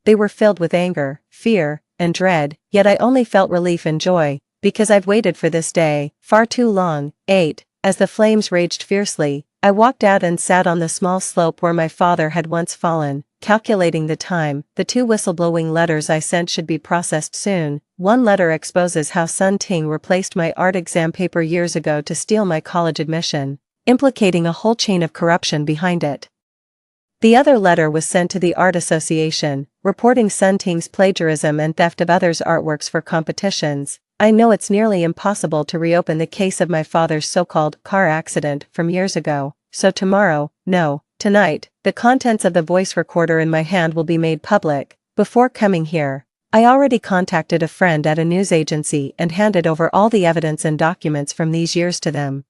They were filled with anger, fear, and dread, yet I only felt relief and joy, because I've waited for this day, far too long. 8. As the flames raged fiercely, I walked out and sat on the small slope where my father had once fallen, calculating the time. The 2 whistleblowing letters I sent should be processed soon. One letter exposes how Sun Ting replaced my art exam paper years ago to steal my college admission, implicating a whole chain of corruption behind it. The other letter was sent to the Art Association, reporting Sun Ting's plagiarism and theft of others' artworks for competitions. I know it's nearly impossible to reopen the case of my father's so-called car accident from years ago, so tonight, the contents of the voice recorder in my hand will be made public. Before coming here, I already contacted a friend at a news agency and handed over all the evidence and documents from these years to them.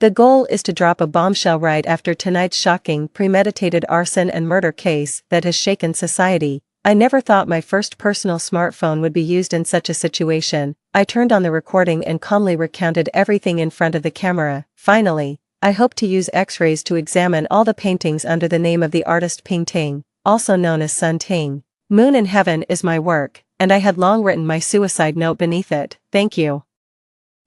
The goal is to drop a bombshell right after tonight's shocking, premeditated arson and murder case that has shaken society. I never thought my first personal smartphone would be used in such a situation. I turned on the recording and calmly recounted everything in front of the camera. Finally, I hope to use X-rays to examine all the paintings under the name of the artist Ping Ting, also known as Sun Ting. Moon in Heaven is my work, and I had long written my suicide note beneath it. Thank you.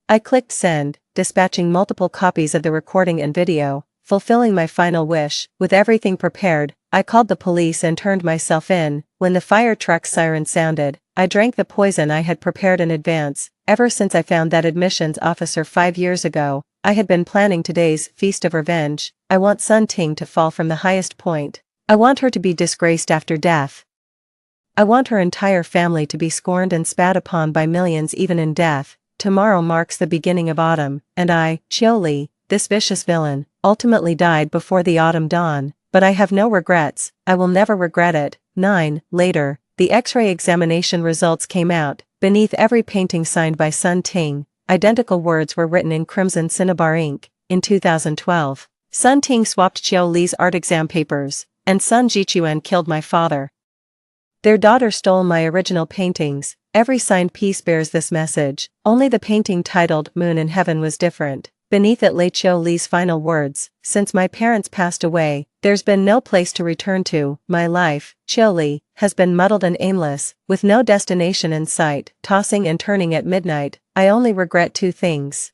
I clicked send, dispatching multiple copies of the recording and video, fulfilling my final wish. With everything prepared, I called the police and turned myself in. When the fire truck's siren sounded, I drank the poison I had prepared in advance. Ever since I found that admissions officer 5 years ago, I had been planning today's feast of revenge. I want Sun Ting to fall from the highest point. I want her to be disgraced after death. I want her entire family to be scorned and spat upon by millions even in death. Tomorrow marks the beginning of autumn, and I, Chiu Li, this vicious villain, ultimately died before the autumn dawn, but I have no regrets. I will never regret it. 9. Later, the X-ray examination results came out. Beneath every painting signed by Sun Ting, identical words were written in crimson cinnabar ink. In 2012, Sun Ting swapped Chiu Li's art exam papers, and Sun Jichuan killed my father. Their daughter stole my original paintings. Every signed piece bears this message. Only the painting titled Moon in Heaven was different. Beneath it lay Chiu Li's final words: since my parents passed away, there's been no place to return to. My life, Chiu Li, has been muddled and aimless, with no destination in sight, tossing and turning at midnight. I only regret 2 things.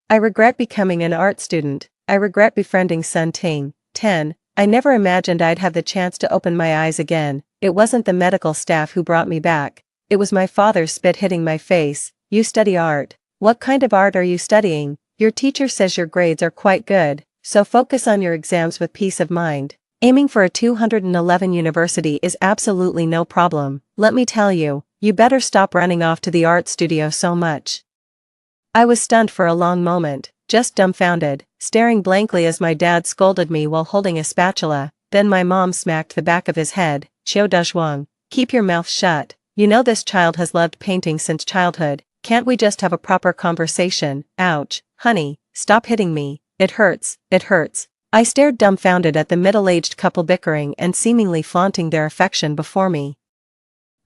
I regret becoming an art student. I regret befriending Sun Ting. 10. I never imagined I'd have the chance to open my eyes again. It wasn't the medical staff who brought me back. It was my father's spit hitting my face. You study art. What kind of art are you studying? Your teacher says your grades are quite good, so focus on your exams with peace of mind. Aiming for a 211 university is absolutely no problem. Let me tell you, you better stop running off to the art studio so much. I was stunned for a long moment, just dumbfounded, staring blankly as my dad scolded me while holding a spatula. Then my mom smacked the back of his head. Qiu Dezhuang, keep your mouth shut. You know this child has loved painting since childhood. Can't we just have a proper conversation? Ouch, honey, stop hitting me. It hurts, it hurts. I stared dumbfounded at the middle-aged couple bickering and seemingly flaunting their affection before me.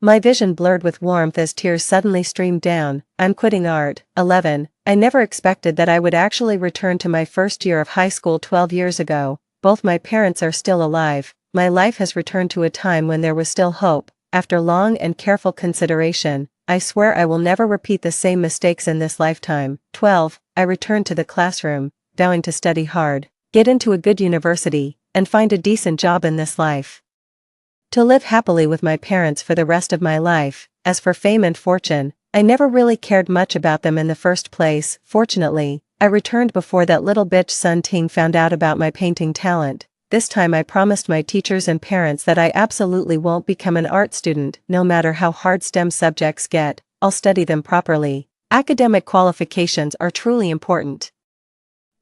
My vision blurred with warmth as tears suddenly streamed down. I'm quitting art. 11. I never expected that I would actually return to my first year of high school 12 years ago. Both my parents are still alive. My life has returned to a time when there was still hope. After long and careful consideration, I swear I will never repeat the same mistakes in this lifetime. 12. I returned to the classroom, vowing to study hard, get into a good university, and find a decent job in this life. To live happily with my parents for the rest of my life. As for fame and fortune, I never really cared much about them in the first place. Fortunately, I returned before that little bitch Sun Ting found out about my painting talent. This time I promised my teachers and parents that I absolutely won't become an art student. No matter how hard STEM subjects get, I'll study them properly. Academic qualifications are truly important.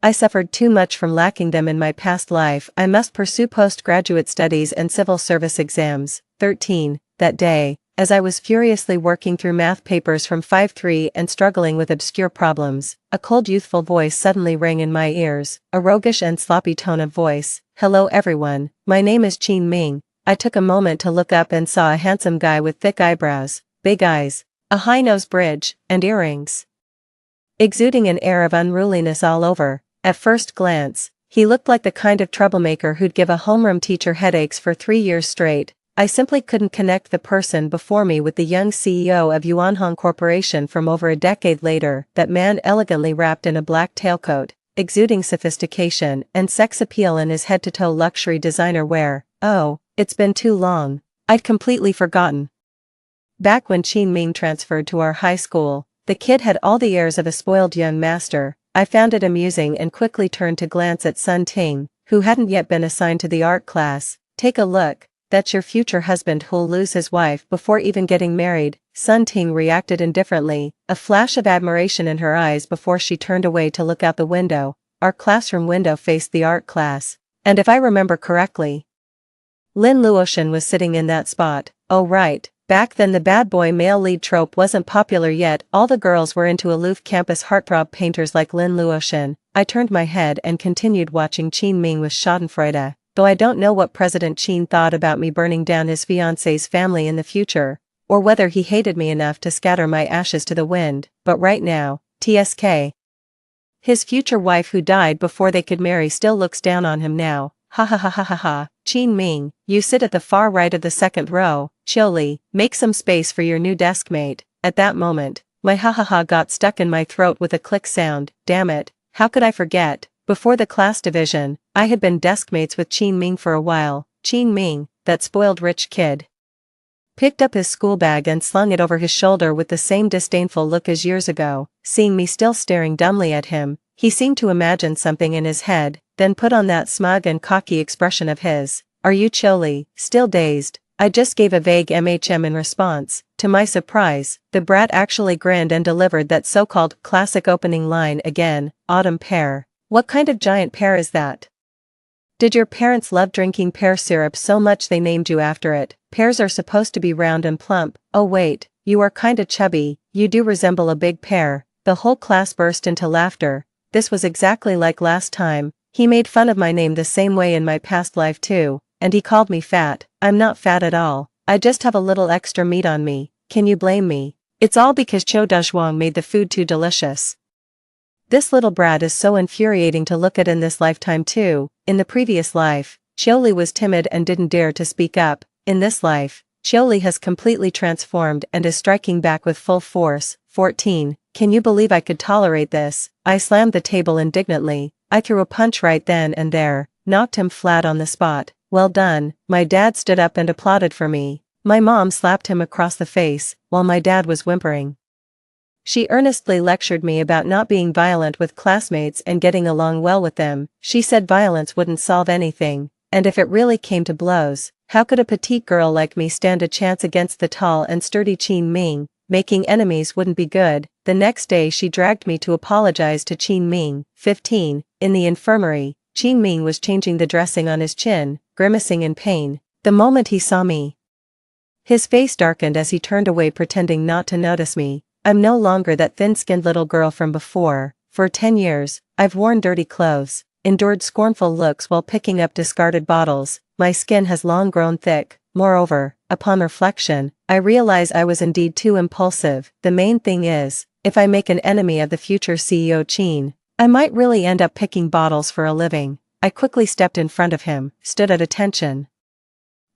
I suffered too much from lacking them in my past life. I must pursue postgraduate studies and civil service exams. 13. That day, as I was furiously working through math papers from 5-3 and struggling with obscure problems, a cold youthful voice suddenly rang in my ears, a roguish and sloppy tone of voice. Hello everyone, my name is Qin Ming. I took a moment to look up and saw a handsome guy with thick eyebrows, big eyes, a high nose bridge, and earrings, exuding an air of unruliness all over. At first glance, he looked like the kind of troublemaker who'd give a homeroom teacher headaches for 3 years straight. I simply couldn't connect the person before me with the young CEO of Yuanhong Corporation from over a decade later. That man elegantly wrapped in a black tailcoat, exuding sophistication and sex appeal in his head-to-toe luxury designer wear. Oh, it's been too long. I'd completely forgotten. Back when Qin Ming transferred to our high school, the kid had all the airs of a spoiled young master. I found it amusing and quickly turned to glance at Sun Ting, who hadn't yet been assigned to the art class. Take a look. That's your future husband who'll lose his wife before even getting married. Sun Ting reacted indifferently, a flash of admiration in her eyes before she turned away to look out the window. Our classroom window faced the art class, and if I remember correctly, Lin Luoshan was sitting in that spot. Oh right, back then the bad boy male lead trope wasn't popular yet. All the girls were into aloof campus heartthrob painters like Lin Luoshan. I turned my head and continued watching Qin Ming with schadenfreude. Though I don't know what President Qin thought about me burning down his fiancée's family in the future, or whether he hated me enough to scatter my ashes to the wind, but right now, TSK. His future wife who died before they could marry still looks down on him now. Ha ha ha ha ha ha. Qin Ming, you sit at the far right of the second row. Chiu Li, make some space for your new desk mate. At that moment, my ha ha ha got stuck in my throat with a click sound. Damn it, how could I forget? Before the class division, I had been desk mates with Qin Ming for a while. Qin Ming, that spoiled rich kid. Picked up his school bag and slung it over his shoulder with the same disdainful look as years ago. Seeing me still staring dumbly at him, he seemed to imagine something in his head, then put on that smug and cocky expression of his. Are you chilly? Still dazed? I just gave a vague MHM in response. To my surprise, the brat actually grinned and delivered that so-called classic opening line again, autumn pear. What kind of giant pear is that? Did your parents love drinking pear syrup so much they named you after it? Pears are supposed to be round and plump. Oh wait, you are kinda chubby, you do resemble a big pear. The whole class burst into laughter. This was exactly like last time. He made fun of my name the same way in my past life too, and he called me fat. I'm not fat at all. I just have a little extra meat on me. Can you blame me? It's all because Cho Dazhuang made the food too delicious. This little brat is so infuriating to look at in this lifetime too. In the previous life, Chioli was timid and didn't dare to speak up. In this life, Chioli has completely transformed and is striking back with full force. 14. Can you believe I could tolerate this? I slammed the table indignantly. I threw a punch right then and there, knocked him flat on the spot. Well done. My dad stood up and applauded for me. My mom slapped him across the face, while my dad was whimpering. She earnestly lectured me about not being violent with classmates and getting along well with them. She said violence wouldn't solve anything, and if it really came to blows, how could a petite girl like me stand a chance against the tall and sturdy Qin Ming? Making enemies wouldn't be good. The next day she dragged me to apologize to Qin Ming. 15. In the infirmary, Qin Ming was changing the dressing on his chin, grimacing in pain. The moment he saw me, his face darkened as he turned away, pretending not to notice me. I'm no longer that thin-skinned little girl from before. For 10 years, I've worn dirty clothes, endured scornful looks while picking up discarded bottles. My skin has long grown thick. Moreover, upon reflection, I realize I was indeed too impulsive. The main thing is, if I make an enemy of the future CEO Qin, I might really end up picking bottles for a living. I quickly stepped in front of him, stood at attention,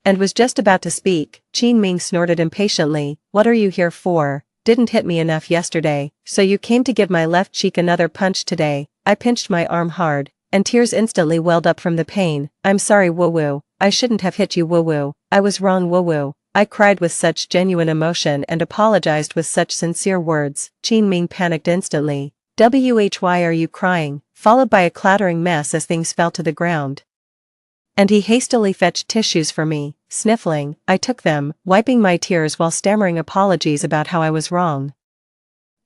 and was just about to speak. Qin Ming snorted impatiently. What are you here for? Didn't hit me enough yesterday, so you came to give my left cheek another punch today. I pinched my arm hard, and tears instantly welled up from the pain. I'm sorry, woo-woo. I shouldn't have hit you, woo-woo. I was wrong, woo-woo. I cried with such genuine emotion and apologized with such sincere words. Qin Ming panicked instantly. Why are you crying? Followed by a clattering mess as things fell to the ground. And he hastily fetched tissues for me. Sniffling, I took them, wiping my tears while stammering apologies about how I was wrong.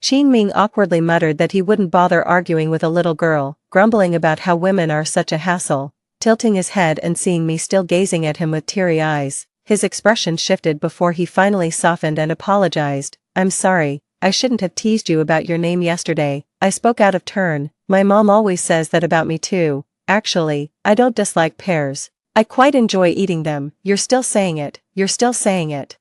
Qin Ming awkwardly muttered that he wouldn't bother arguing with a little girl, grumbling about how women are such a hassle. Tilting his head and seeing me still gazing at him with teary eyes, his expression shifted before he finally softened and apologized. I'm sorry, I shouldn't have teased you about your name yesterday. I spoke out of turn. My mom always says that about me too. Actually, I don't dislike pears. I quite enjoy eating them. You're still saying it. You're still saying it.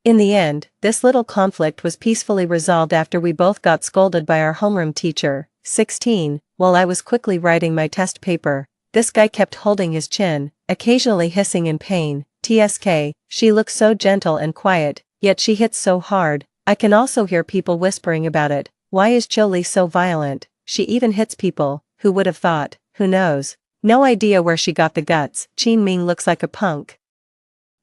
In the end, this little conflict was peacefully resolved after we both got scolded by our homeroom teacher. 16. While I was quickly writing my test paper, this guy kept holding his chin, occasionally hissing in pain. TSK, she looks so gentle and quiet, yet she hits so hard. I can also hear people whispering about it. Why is Jolie so violent? She even hits people. Who would have thought? Who knows? No idea where she got the guts. Qin Ming looks like a punk.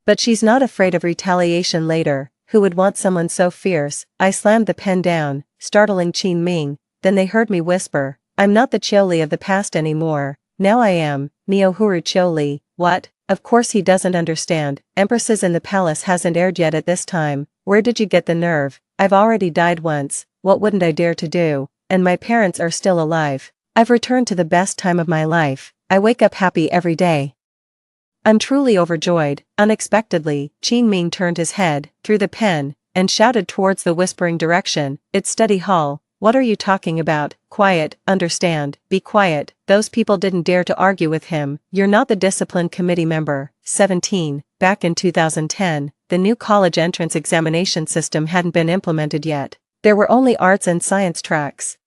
But she's not afraid of retaliation later. Who would want someone so fierce? I slammed the pen down, startling Qin Ming. Then they heard me whisper, I'm not the Chioli of the past anymore. Now I am, Neohuru Chioli. What? Of course he doesn't understand. Empresses in the Palace hasn't aired yet at this time. Where did you get the nerve? I've already died once. What wouldn't I dare to do? And my parents are still alive. I've returned to the best time of my life. I wake up happy every day. I'm truly overjoyed. Unexpectedly, Qin Ming turned his head, threw the pen, and shouted towards the whispering direction. It's study hall. What are you talking about? Quiet, understand, be quiet. Those people didn't dare to argue with him. You're not the discipline committee member. 17. Back in 2010, the new college entrance examination system hadn't been implemented yet. There were only arts and science tracks.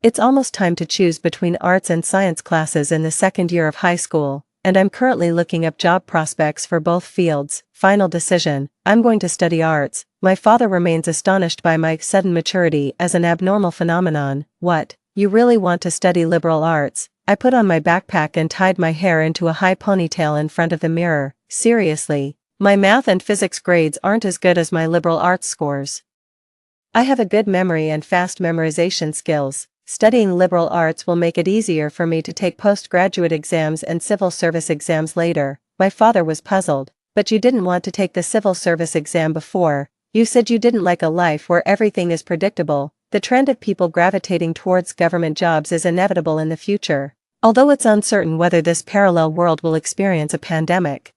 It's almost time to choose between arts and science classes in the second year of high school, and I'm currently looking up job prospects for both fields. Final decision, I'm going to study arts. My father remains astonished by my sudden maturity as an abnormal phenomenon. What? You really want to study liberal arts? I put on my backpack and tied my hair into a high ponytail in front of the mirror. Seriously, my math and physics grades aren't as good as my liberal arts scores. I have a good memory and fast memorization skills. Studying liberal arts will make it easier for me to take postgraduate exams and civil service exams later. My father was puzzled. But you didn't want to take the civil service exam before. You said you didn't like a life where everything is predictable. The trend of people gravitating towards government jobs is inevitable in the future, although it's uncertain whether this parallel world will experience a pandemic.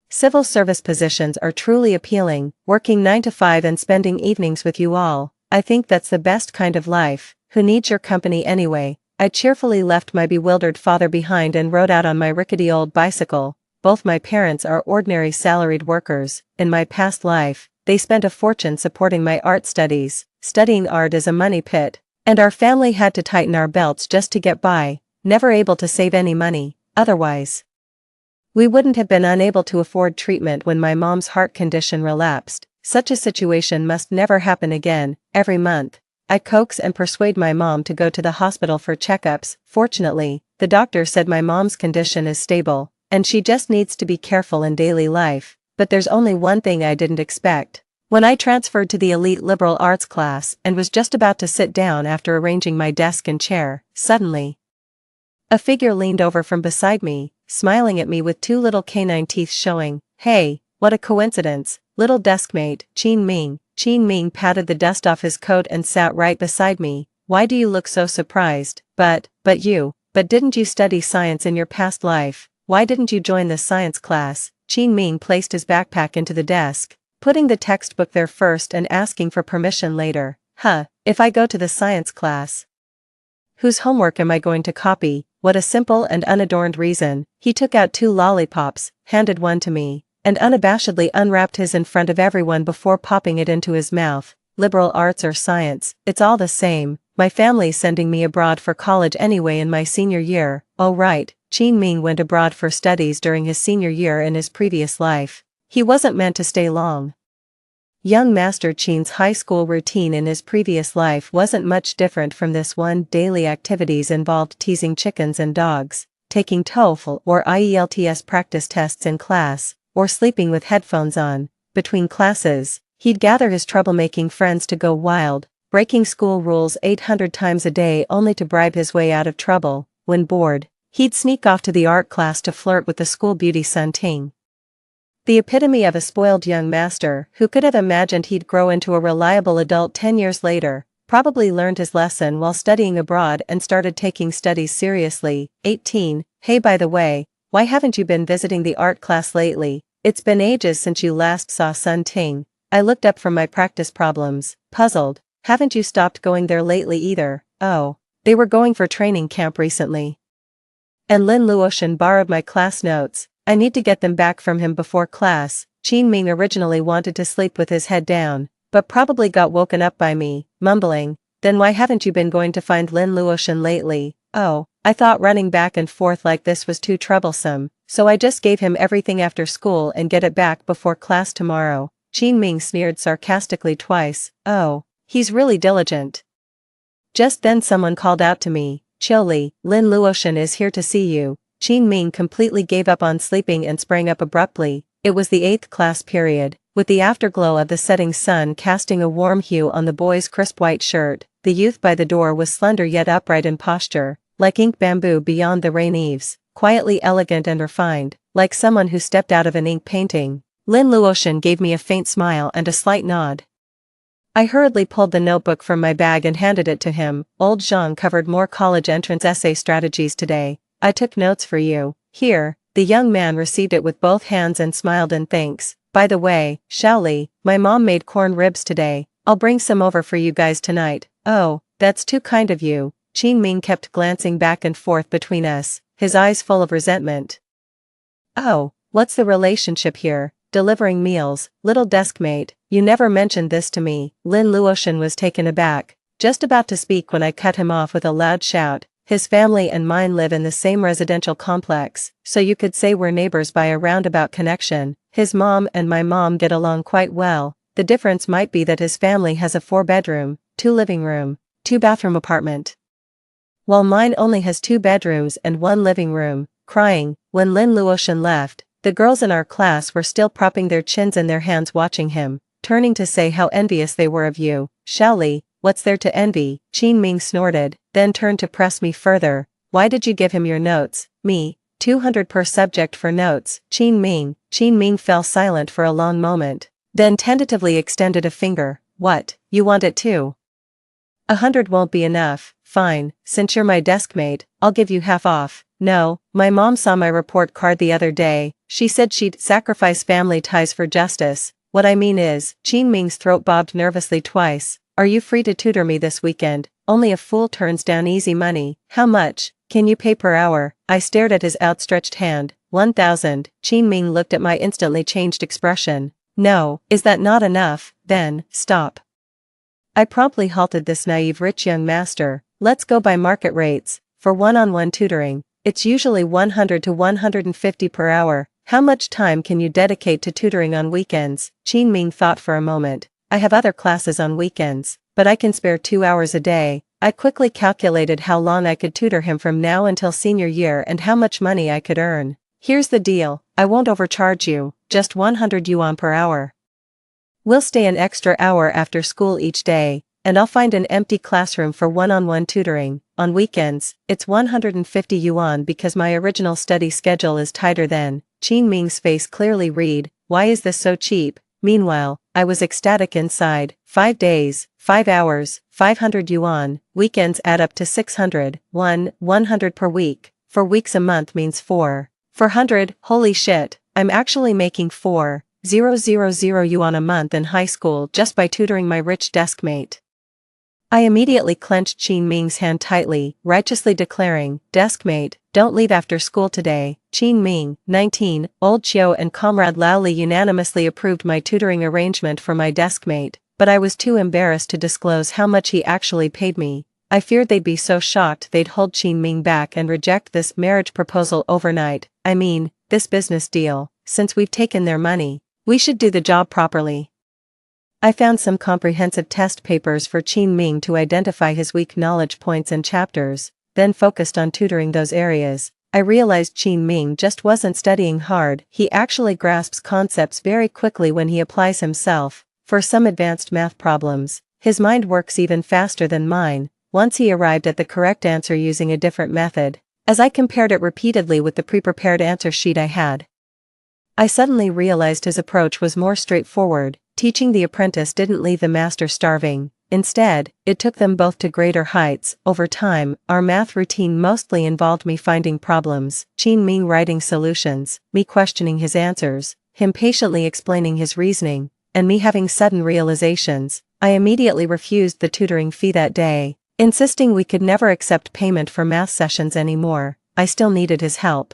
Civil service positions are truly appealing, working 9 to 5 and spending evenings with you all. I think that's the best kind of life. Who needs your company anyway? I cheerfully left my bewildered father behind and rode out on my rickety old bicycle. Both my parents are ordinary salaried workers. In my past life, they spent a fortune supporting my art studies. Studying art is a money pit, and our family had to tighten our belts just to get by, never able to save any money, otherwise. We wouldn't have been unable to afford treatment when my mom's heart condition relapsed. Such a situation must never happen again. Every month, I coax and persuade my mom to go to the hospital for checkups. Fortunately, the doctor said my mom's condition is stable, and she just needs to be careful in daily life. But there's only one thing I didn't expect. When I transferred to the elite liberal arts class and was just about to sit down after arranging my desk and chair, suddenly, a figure leaned over from beside me, smiling at me with 2 little canine teeth showing. Hey, what a coincidence, little deskmate, Qin Ming. Qin Ming patted the dust off his coat and sat right beside me. Why do you look so surprised? But didn't you study science in your past life? Why didn't you join the science class? Qin Ming placed his backpack into the desk, putting the textbook there first and asking for permission later. If I go to the science class, whose homework am I going to copy? What a simple and unadorned reason. He took out 2 lollipops, handed one to me, and unabashedly unwrapped his in front of everyone before popping it into his mouth. Liberal arts or science, it's all the same. My family's sending me abroad for college anyway in my senior year. Oh right, Qin Ming went abroad for studies during his senior year in his previous life. He wasn't meant to stay long. Young Master Qin's high school routine in his previous life wasn't much different from this one. Daily activities involved teasing chickens and dogs, taking TOEFL or IELTS practice tests in class, or sleeping with headphones on. Between classes, he'd gather his troublemaking friends to go wild, breaking school rules 800 times a day only to bribe his way out of trouble. When bored, he'd sneak off to the art class to flirt with the school beauty Sun Ting. The epitome of a spoiled young master. Who could have imagined he'd grow into a reliable adult 10 years later? Probably learned his lesson while studying abroad and started taking studies seriously. 18. Hey, by the way, why haven't you been visiting the art class lately? It's been ages since you last saw Sun Ting. I looked up from my practice problems, puzzled. Haven't you stopped going there lately either? Oh, they were going for training camp recently. And Lin Luoshan borrowed my class notes. I need to get them back from him before class. Qin Ming originally wanted to sleep with his head down, but probably got woken up by me, mumbling, then why haven't you been going to find Lin Luoshan lately? Oh, I thought running back and forth like this was too troublesome, so I just gave him everything after school and get it back before class tomorrow. Qin Ming sneered sarcastically twice. Oh, he's really diligent. Just then someone called out to me, Chili, Lin Luoshan is here to see you. Qin Ming completely gave up on sleeping and sprang up abruptly. It was the 8th class period, with the afterglow of the setting sun casting a warm hue on the boy's crisp white shirt. The youth by the door was slender yet upright in posture, like ink bamboo beyond the rain eaves, quietly elegant and refined, like someone who stepped out of an ink painting. Lin Luoshan gave me a faint smile and a slight nod. I hurriedly pulled the notebook from my bag and handed it to him. Old Zhang covered more college entrance essay strategies today. I took notes for you. Here. The young man received it with both hands and smiled in thanks. By the way, Shaoli, my mom made corn ribs today. I'll bring some over for you guys tonight. Oh, that's too kind of you. Qin Ming kept glancing back and forth between us, his eyes full of resentment. Oh, what's the relationship here? Delivering meals, little deskmate, you never mentioned this to me. Lin Luoshan was taken aback, just about to speak when I cut him off with a loud shout. His family and mine live in the same residential complex, so you could say we're neighbors by a roundabout connection. His mom and my mom get along quite well. The difference might be that his family has a 4-bedroom, 2-living room, 2-bathroom apartment. while mine only has 2 bedrooms and 1 living room, crying. When Lin Luotian left, the girls in our class were still propping their chins in their hands watching him, turning to say how envious they were of you. Shaoli, what's there to envy? Qin Ming snorted, then turned to press me further. Why did you give him your notes? Me, 200 per subject for notes. Qin Ming fell silent for a long moment, then tentatively extended a finger. What, you want it too? 100 won't be enough. Fine, since you're my deskmate, I'll give you half off. No, my mom saw my report card the other day. She said she'd sacrifice family ties for justice. What I mean is, Qin Ming's throat bobbed nervously twice. Are you free to tutor me this weekend? Only a fool turns down easy money. How much can you pay per hour? I stared at his outstretched hand. 1,000. Qin Ming looked at my instantly changed expression. No, is that not enough? Then, stop. I promptly halted this naive rich young master. Let's go by market rates. For one-on-one tutoring, it's usually 100 to 150 per hour. How much time can you dedicate to tutoring on weekends? Qin Ming thought for a moment. I have other classes on weekends, but I can spare 2 hours a day. I quickly calculated how long I could tutor him from now until senior year and how much money I could earn. Here's the deal, I won't overcharge you, just 100 yuan per hour. We'll stay an extra hour after school each day, and I'll find an empty classroom for one-on-one tutoring. On weekends, it's 150 yuan because my original study schedule is tighter then. Qin Ming's face clearly read, why is this so cheap? Meanwhile, I was ecstatic inside. 5 days, 5 hours, 500 yuan, weekends add up to 600, 100 per week, 4 weeks a month means 400, holy shit, I'm actually making 4,000 yuan a month in high school just by tutoring my rich deskmate. I immediately clenched Qin Ming's hand tightly, righteously declaring, deskmate, don't leave after school today. Qin Ming, 19, old Chiu and comrade Lao Li unanimously approved my tutoring arrangement for my deskmate, but I was too embarrassed to disclose how much he actually paid me. I feared they'd be so shocked they'd hold Qin Ming back and reject this marriage proposal overnight. I mean, this business deal. Since we've taken their money, we should do the job properly. I found some comprehensive test papers for Qin Ming to identify his weak knowledge points and chapters, then focused on tutoring those areas. I realized Qin Ming just wasn't studying hard, he actually grasps concepts very quickly when he applies himself. For some advanced math problems, his mind works even faster than mine, once he arrived at the correct answer using a different method. As I compared it repeatedly with the pre-prepared answer sheet I had, I suddenly realized his approach was more straightforward. Teaching the apprentice didn't leave the master starving. Instead, it took them both to greater heights. Over time, our math routine mostly involved me finding problems, Qin Ming writing solutions, me questioning his answers, him patiently explaining his reasoning, and me having sudden realizations. I immediately refused the tutoring fee that day, insisting we could never accept payment for math sessions anymore. I still needed his help.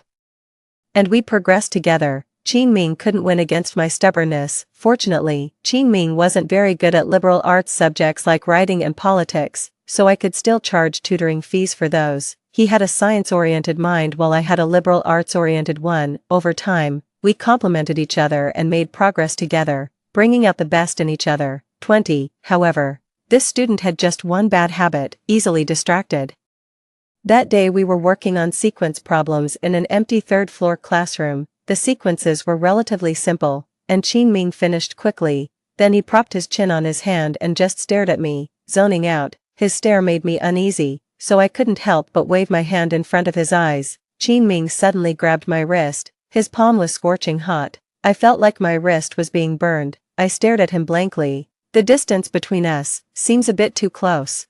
And we progressed together. Qin Ming couldn't win against my stubbornness. Fortunately, Qin Ming wasn't very good at liberal arts subjects like writing and politics, so I could still charge tutoring fees for those. He had a science-oriented mind while I had a liberal arts-oriented one. Over time, we complemented each other and made progress together, bringing out the best in each other. 20, however. This student had just one bad habit, easily distracted. That day we were working on sequence problems in an empty third-floor classroom. The sequences were relatively simple, and Qin Ming finished quickly. Then he propped his chin on his hand and just stared at me, zoning out. His stare made me uneasy, so I couldn't help but wave my hand in front of his eyes. Qin Ming suddenly grabbed my wrist. His palm was scorching hot. I felt like my wrist was being burned. I stared at him blankly. The distance between us seems a bit too close.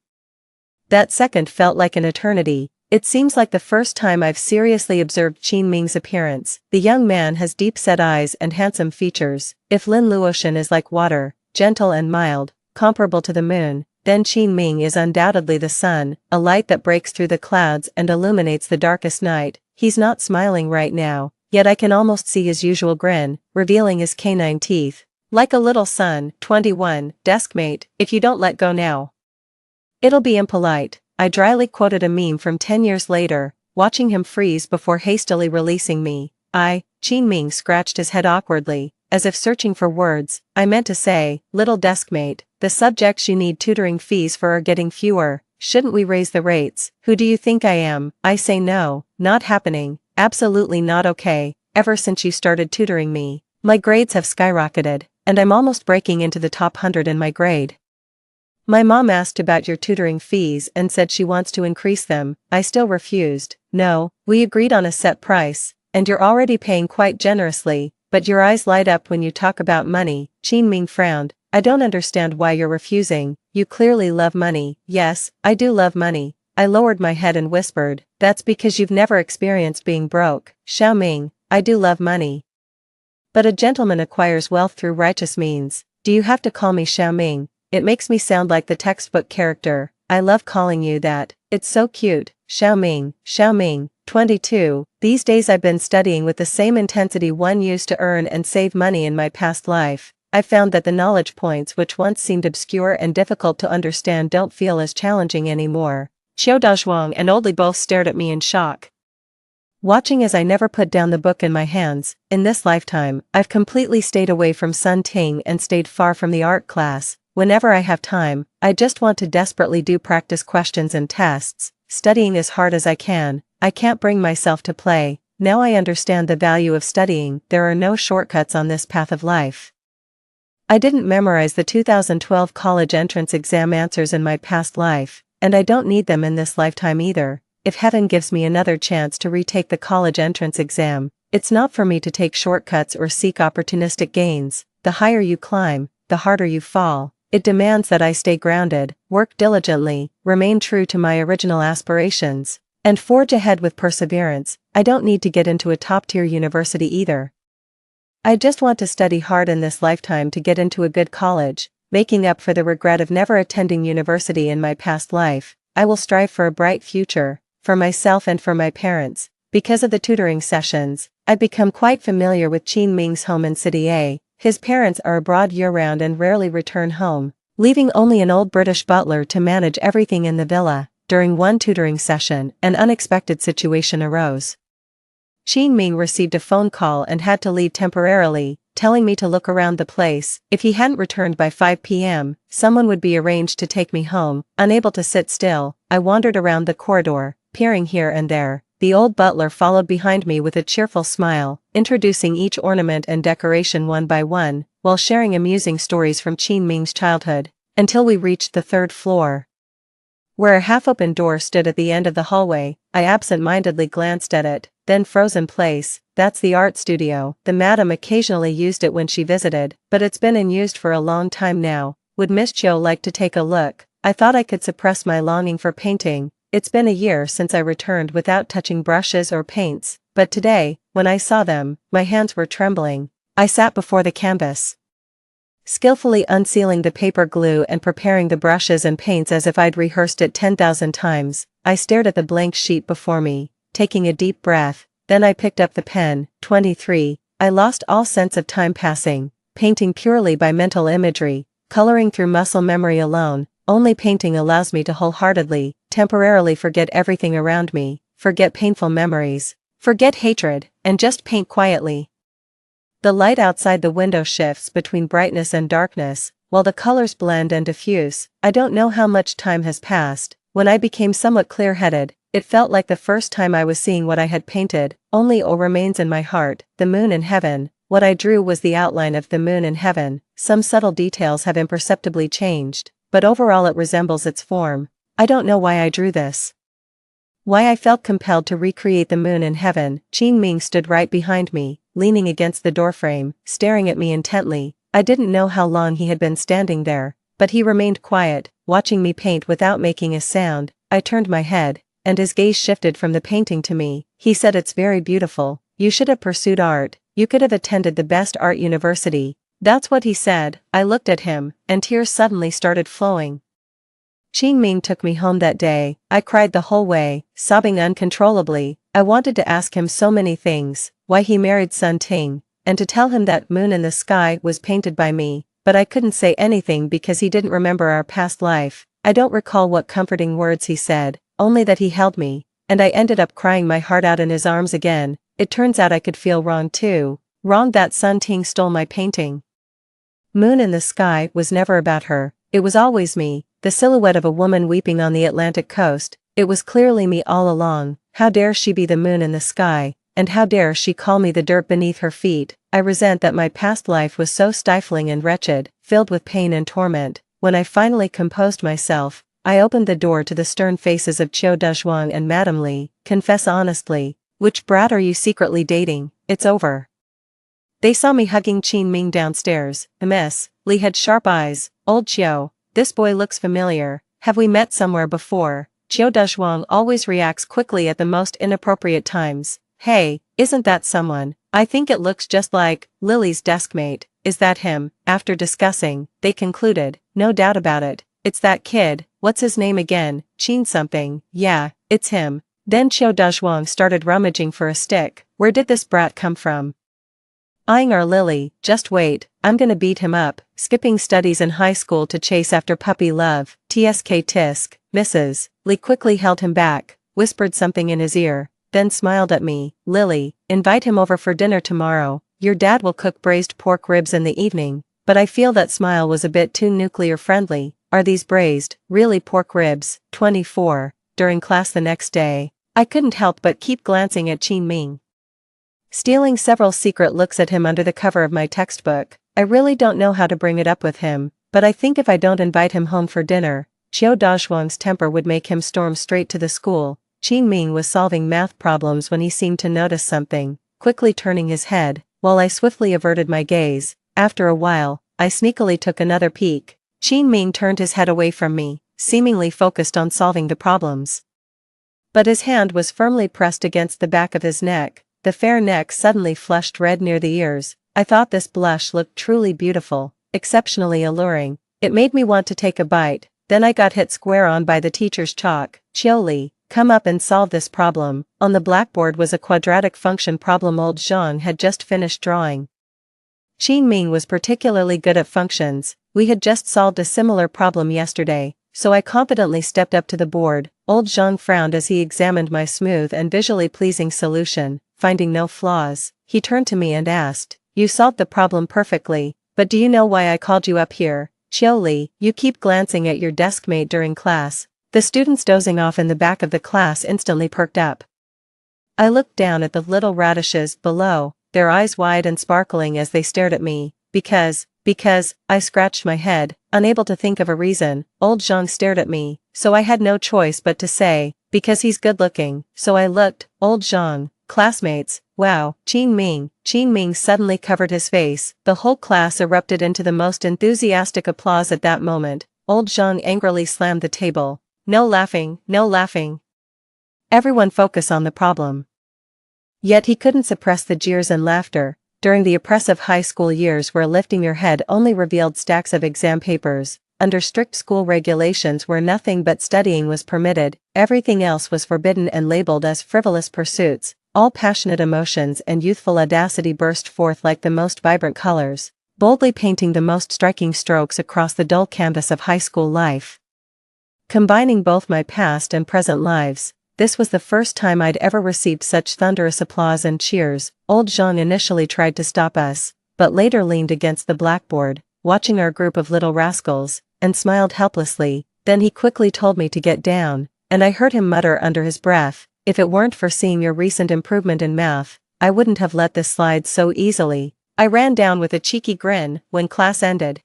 That second felt like an eternity. It seems like the first time I've seriously observed Qin Ming's appearance. The young man has deep-set eyes and handsome features. If Lin Luotian is like water, gentle and mild, comparable to the moon, then Qin Ming is undoubtedly the sun, a light that breaks through the clouds and illuminates the darkest night. He's not smiling right now, yet I can almost see his usual grin, revealing his canine teeth. Like a little son. 21, deskmate, if you don't let go now, it'll be impolite. I dryly quoted a meme from 10 years later, watching him freeze before hastily releasing me. Qin Ming scratched his head awkwardly, as if searching for words. I meant to say, little deskmate, the subjects you need tutoring fees for are getting fewer. shouldn't we raise the rates? Who do you think I am? I say no, not happening, absolutely not okay. Ever since you started tutoring me, my grades have skyrocketed, and I'm almost breaking into the top 100 in my grade. My mom asked about your tutoring fees and said she wants to increase them. I still refused. No, we agreed on a set price, and you're already paying quite generously, but your eyes light up when you talk about money. Qin Ming frowned. I don't understand why you're refusing. You clearly love money. Yes, I do love money. I lowered my head and whispered, that's because you've never experienced being broke. Xiao Ming, I do love money. But a gentleman acquires wealth through righteous means. Do you have to call me Xiao Ming? It makes me sound like the textbook character. I love calling you that. It's so cute. Xiao Ming, 22. These days I've been studying with the same intensity one used to earn and save money in my past life. I found that the knowledge points which once seemed obscure and difficult to understand don't feel as challenging anymore. Qiu Dazhuang and Oldly both stared at me in shock, watching as I never put down the book in my hands. In this lifetime, I've completely stayed away from Sun Ting and stayed far from the art class. Whenever I have time, I just want to desperately do practice questions and tests, studying as hard as I can. I can't bring myself to play. Now I understand the value of studying. There are no shortcuts on this path of life. I didn't memorize the 2012 college entrance exam answers in my past life, and I don't need them in this lifetime either. If heaven gives me another chance to retake the college entrance exam, it's not for me to take shortcuts or seek opportunistic gains. The higher you climb, the harder you fall. It demands that I stay grounded, work diligently, remain true to my original aspirations, and forge ahead with perseverance. I don't need to get into a top-tier university either. I just want to study hard in this lifetime to get into a good college, making up for the regret of never attending university in my past life. I will strive for a bright future, for myself and for my parents. Because of the tutoring sessions, I've become quite familiar with Qin Ming's home in City A. His parents are abroad year-round and rarely return home, leaving only an old British butler to manage everything in the villa. During one tutoring session, an unexpected situation arose. Qin Ming received a phone call and had to leave temporarily, telling me to look around the place. If he hadn't returned by 5 p.m., someone would be arranged to take me home. Unable to sit still, I wandered around the corridor, peering here and there. The old butler followed behind me with a cheerful smile, introducing each ornament and decoration one by one, while sharing amusing stories from Qin Ming's childhood, until we reached the 3rd floor, where a half-open door stood at the end of the hallway. I absent-mindedly glanced at it, then froze in place. That's the art studio. The madam occasionally used it when she visited, but it's been unused for a long time now. Would Miss Chiu like to take a look? I thought I could suppress my longing for painting. It's been a year since I returned without touching brushes or paints, but today, when I saw them, my hands were trembling. I sat before the canvas, skillfully unsealing the paper glue and preparing the brushes and paints as if I'd rehearsed it 10,000 times. I stared at the blank sheet before me, taking a deep breath. Then I picked up the pen. 23. I lost all sense of time passing, painting purely by mental imagery, coloring through muscle memory alone. Only painting allows me to wholeheartedly, temporarily forget everything around me, forget painful memories, forget hatred, and just paint quietly. The light outside the window shifts between brightness and darkness, while the colors blend and diffuse. I don't know how much time has passed. When I became somewhat clear-headed, it felt like the first time I was seeing what I had painted. Only O remains in my heart, the moon in heaven. What I drew was the outline of the moon in heaven. Some subtle details have imperceptibly changed, but overall it resembles its form. I don't know why I drew this, why I felt compelled to recreate the moon in heaven. Qin Ming stood right behind me, leaning against the doorframe, staring at me intently. I didn't know how long he had been standing there, but he remained quiet, watching me paint without making a sound. I turned my head, and his gaze shifted from the painting to me. He said, "It's very beautiful. You should have pursued art. You could have attended the best art university." That's what he said. I looked at him, and tears suddenly started flowing. Qin Ming took me home that day. I cried the whole way, sobbing uncontrollably. I wanted to ask him so many things, why he married Sun Ting, and to tell him that moon in the sky was painted by me, but I couldn't say anything because he didn't remember our past life. I don't recall what comforting words he said, only that he held me, and I ended up crying my heart out in his arms again. It turns out I could feel wrong too. Wrong that Sun Ting stole my painting. Moon in the sky was never about her. It was always me. the silhouette of a woman weeping on the Atlantic coast. It was clearly me all along. How dare she be the moon in the sky, and how dare she call me the dirt beneath her feet? I resent that my past life was so stifling and wretched, filled with pain and torment. When I finally composed myself, I opened the door to the stern faces of Chiu Dezhuang and Madame Li. Confess honestly, which brat are you secretly dating? It's over. They saw me hugging Qin Ming downstairs. Miss Li had sharp eyes. Old Chiu, this boy looks familiar. Have we met somewhere before? Chiu Dezhuang always reacts quickly at the most inappropriate times. Hey, isn't that someone? I think it looks just like Lily's deskmate. Is that him? After discussing, they concluded, no doubt about it. It's that kid. What's his name again? Qin something. Yeah, it's him. Then Chiu Dezhuang started rummaging for a stick. Where did this brat come from? Eyeing our Lily. Just wait, I'm gonna beat him up. Skipping studies in high school to chase after puppy love. Tsk tisk. Mrs. Li quickly held him back, whispered something in his ear, then smiled at me. Lily, invite him over for dinner tomorrow. Your dad will cook braised pork ribs in the evening. But I feel that smile was a bit too nuclear friendly. Are these braised, really pork ribs? 24. During class the next day, I couldn't help but keep glancing at Qin Ming, stealing several secret looks at him under the cover of my textbook. I really don't know how to bring it up with him, but I think if I don't invite him home for dinner, Chiu Dezhuang's temper would make him storm straight to the school. Qin Ming was solving math problems when he seemed to notice something, quickly turning his head, while I swiftly averted my gaze. After a while, I sneakily took another peek. Qin Ming turned his head away from me, seemingly focused on solving the problems. But his hand was firmly pressed against the back of his neck. The fair neck suddenly flushed red near the ears. I thought this blush looked truly beautiful, exceptionally alluring. It made me want to take a bite. Then I got hit square on by the teacher's chalk. Chiu Li, come up and solve this problem. On the blackboard was a quadratic function problem old Zhang had just finished drawing. Qin Ming was particularly good at functions. We had just solved a similar problem yesterday, so I confidently stepped up to the board. Old Zhang frowned as he examined my smooth and visually pleasing solution. Finding no flaws, he turned to me and asked, you solved the problem perfectly, but do you know why I called you up here? Chiu Li, you keep glancing at your deskmate during class. The students dozing off in the back of the class instantly perked up. I looked down at the little radishes below, their eyes wide and sparkling as they stared at me. Because, I scratched my head, unable to think of a reason. Old Zhang stared at me, so I had no choice but to say, because he's good looking. So I looked. Old Zhang, classmates, wow. Qin Ming suddenly covered his face. The whole class erupted into the most enthusiastic applause at that moment. Old Zhang angrily slammed the table. No laughing, no laughing. Everyone focus on the problem. Yet he couldn't suppress the jeers and laughter. During the oppressive high school years where lifting your head only revealed stacks of exam papers, under strict school regulations where nothing but studying was permitted, everything else was forbidden and labeled as frivolous pursuits, all passionate emotions and youthful audacity burst forth like the most vibrant colors, boldly painting the most striking strokes across the dull canvas of high school life. Combining both my past and present lives, this was the first time I'd ever received such thunderous applause and cheers. Old Zhang initially tried to stop us, but later leaned against the blackboard, watching our group of little rascals, and smiled helplessly. Then he quickly told me to get down, and I heard him mutter under his breath, if it weren't for seeing your recent improvement in math, I wouldn't have let this slide so easily. I ran down with a cheeky grin. When class ended,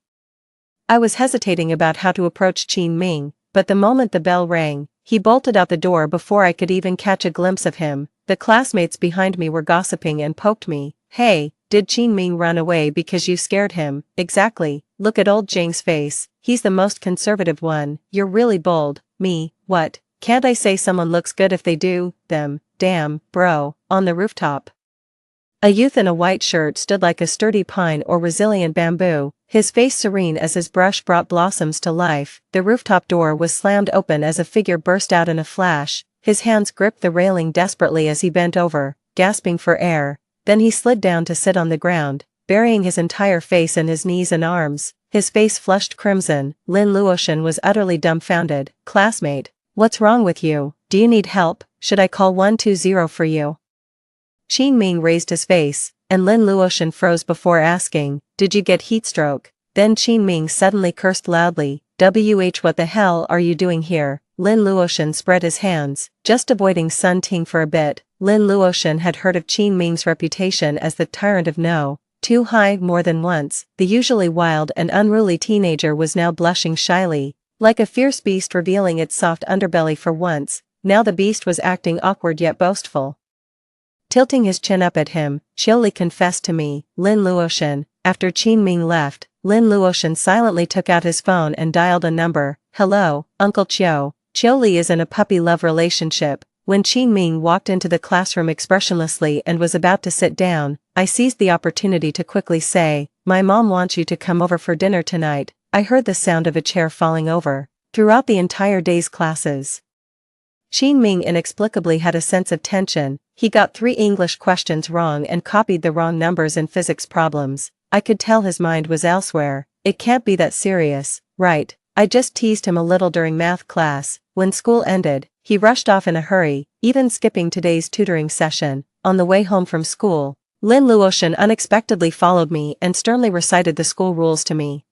I was hesitating about how to approach Qin Ming, but the moment the bell rang, he bolted out the door before I could even catch a glimpse of him. The classmates behind me were gossiping and poked me. Hey, did Qin Ming run away because you scared him? Exactly. Look at old Zhang's face. He's the most conservative one. You're really bold. Me, what? Can't I say someone looks good if they do? Them. Damn, bro. On the rooftop, a youth in a white shirt stood like a sturdy pine or resilient bamboo, his face serene as his brush brought blossoms to life. The rooftop door was slammed open as a figure burst out in a flash. His hands gripped the railing desperately as he bent over, gasping for air. Then he slid down to sit on the ground, burying his entire face in his knees and arms. His face flushed crimson. Lin Luoshan was utterly dumbfounded. Classmate, what's wrong with you? Do you need help? Should I call 120 for you? Qin Ming raised his face, and Lin Luoshan froze before asking, did you get heatstroke? Then Qin Ming suddenly cursed loudly. What the hell are you doing here? Lin Luotian spread his hands, just avoiding Sun Ting for a bit. Lin Luotian had heard of Qin Ming's reputation as the tyrant of no. Too high more than once. The usually wild and unruly teenager was now blushing shyly, like a fierce beast revealing its soft underbelly for once. Now the beast was acting awkward yet boastful. Tilting his chin up at him, Qiuli confessed to me, Lin Luotian. After Qin Ming left, Lin Luotian silently took out his phone and dialed a number. Hello, Uncle Chiu. Qiuli is in a puppy love relationship. When Qin Ming walked into the classroom expressionlessly and was about to sit down, I seized the opportunity to quickly say, my mom wants you to come over for dinner tonight. I heard the sound of a chair falling over. Throughout the entire day's classes, Qin Ming inexplicably had a sense of tension. He got 3 English questions wrong and copied the wrong numbers in physics problems. I could tell his mind was elsewhere. It can't be that serious, right? I just teased him a little during math class. When school ended, he rushed off in a hurry, even skipping today's tutoring session. On the way home from school, Lin Luotian unexpectedly followed me and sternly recited the school rules to me.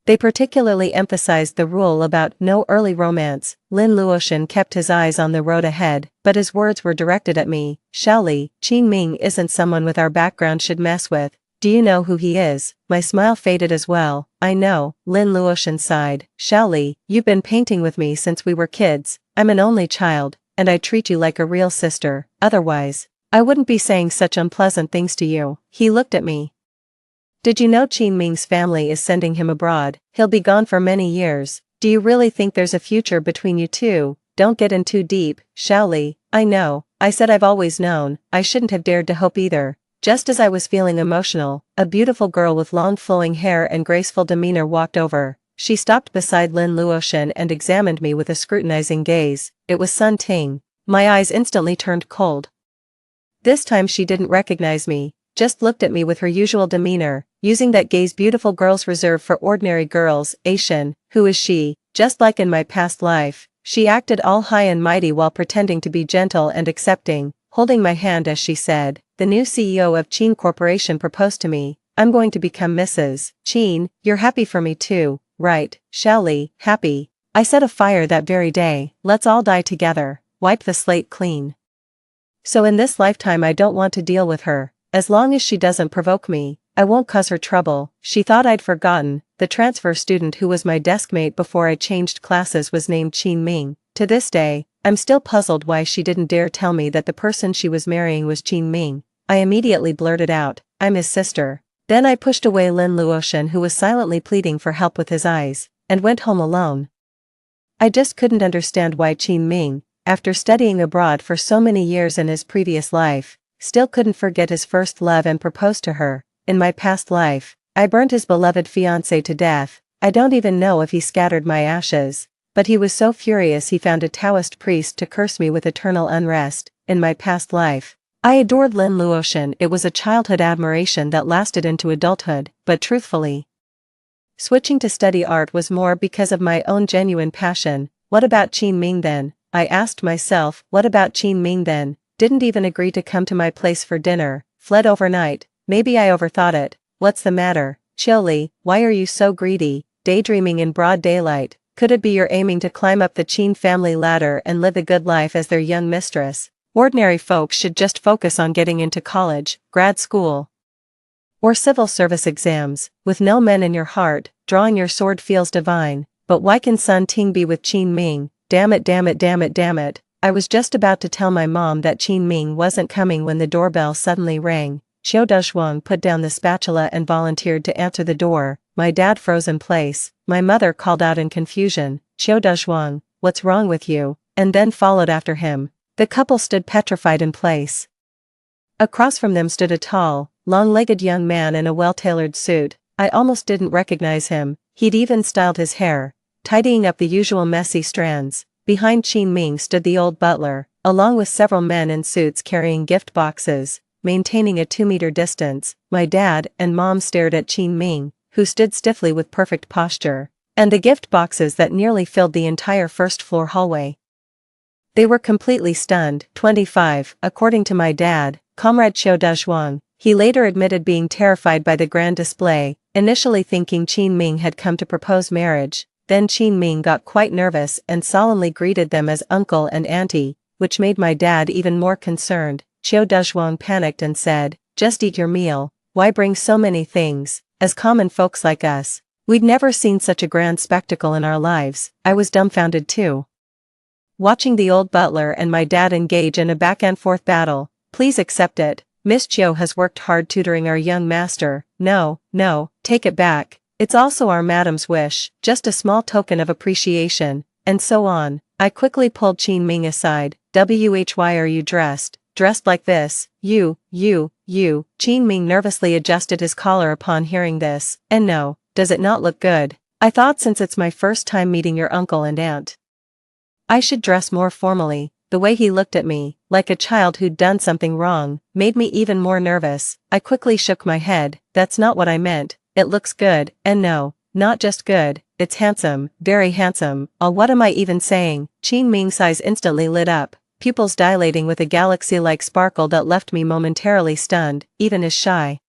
They particularly emphasized the rule about no early romance. Lin Luotian kept his eyes on the road ahead, but his words were directed at me. Xiaoli, Qin Ming isn't someone with our background should mess with. Do you know who he is? My smile faded as well. I know, Lin Luotian sighed. Xiaoli, you've been painting with me since we were kids. I'm an only child, and I treat you like a real sister. Otherwise, I wouldn't be saying such unpleasant things to you. He looked at me. Did you know Qin Ming's family is sending him abroad? He'll be gone for many years. Do you really think there's a future between you two? Don't get in too deep, Xiaoli. I know. I said I've always known. I shouldn't have dared to hope either. Just as I was feeling emotional, a beautiful girl with long flowing hair and graceful demeanor walked over. She stopped beside Lin Luotian and examined me with a scrutinizing gaze. It was Sun Ting. My eyes instantly turned cold. This time she didn't recognize me, just looked at me with her usual demeanor, using that gaze beautiful girls reserve for ordinary girls. Asian, who is she? Just like in my past life, she acted all high and mighty while pretending to be gentle and accepting, holding my hand as she said, the new CEO of Qin Corporation proposed to me. I'm going to become Mrs. Qin. You're happy for me too, right? Xiaoli, happy. I set a fire that very day. Let's all die together. Wipe the slate clean. So in this lifetime I don't want to deal with her. As long as she doesn't provoke me, I won't cause her trouble. She thought I'd forgotten. The transfer student who was my deskmate before I changed classes was named Qin Ming. To this day, I'm still puzzled why she didn't dare tell me that the person she was marrying was Qin Ming. I immediately blurted out, I'm his sister. Then I pushed away Lin Luotian, who was silently pleading for help with his eyes, and went home alone. I just couldn't understand why Qin Ming, after studying abroad for so many years in his previous life, still couldn't forget his first love and propose to her. In my past life, I burned his beloved fiancée to death. I don't even know if he scattered my ashes, but he was so furious he found a Taoist priest to curse me with eternal unrest. In my past life, I adored Lin Luotian. It was a childhood admiration that lasted into adulthood, but truthfully, switching to study art was more because of my own genuine passion. What about Qin Ming then? I asked myself, what about Qin Ming then? Didn't even agree to come to my place for dinner, fled overnight. Maybe I overthought it. What's the matter, Qiuli? Why are you so greedy, daydreaming in broad daylight? Could it be you're aiming to climb up the Qin family ladder and live a good life as their young mistress? Ordinary folks should just focus on getting into college, grad school, or civil service exams. With no men in your heart, drawing your sword feels divine. But why can Sun Ting be with Qin Ming? Damn it, damn it, damn it, damn it. I was just about to tell my mom that Qin Ming wasn't coming when the doorbell suddenly rang. Qiu Dezhuang put down the spatula and volunteered to answer the door. My dad froze in place. My mother called out in confusion, Qiu Dezhuang, what's wrong with you? And then followed after him. The couple stood petrified in place. Across from them stood a tall, long-legged young man in a well-tailored suit. I almost didn't recognize him. He'd even styled his hair, tidying up the usual messy strands. Behind Qin Ming stood the old butler, along with several men in suits carrying gift boxes, maintaining a 2-meter distance. My dad and mom stared at Qin Ming, who stood stiffly with perfect posture, and the gift boxes that nearly filled the entire first-floor hallway. They were completely stunned. 25, according to my dad, Comrade Qiu Dezhuang. He later admitted being terrified by the grand display, initially thinking Qin Ming had come to propose marriage. Then Qin Ming got quite nervous and solemnly greeted them as uncle and auntie, which made my dad even more concerned. Qiu Dezhuang panicked and said, "Just eat your meal, why bring so many things?" As common folks like us, we'd never seen such a grand spectacle in our lives. I was dumbfounded too. Watching the old butler and my dad engage in a back-and-forth battle. "Please accept it. Miss Qiu has worked hard tutoring our young master." "No, no, take it back. It's also our madam's wish, just a small token of appreciation," and so on. I quickly pulled Qin Ming aside. "Why are you dressed like this? You. Qin Ming nervously adjusted his collar upon hearing this. "And no, does it not look good? I thought since it's my first time meeting your uncle and aunt, I should dress more formally." The way he looked at me, like a child who'd done something wrong, made me even more nervous. I quickly shook my head. "That's not what I meant. It looks good, and no, not just good, it's handsome, very handsome." What am I even saying? Qin Ming's eyes instantly lit up, pupils dilating with a galaxy-like sparkle that left me momentarily stunned. Even his shy,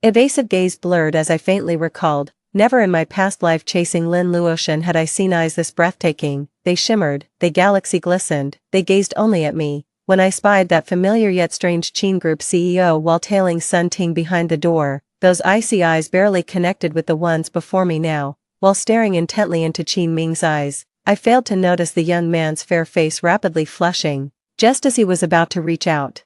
evasive gaze blurred as I faintly recalled, never in my past life chasing Lin Luoshan had I seen eyes this breathtaking. They shimmered, they galaxy glistened, they gazed only at me. When I spied that familiar yet strange Qin Group CEO while tailing Sun Ting behind the door, those icy eyes barely connected with the ones before me now. While staring intently into Qin Ming's eyes, I failed to notice the young man's fair face rapidly flushing, just as he was about to reach out.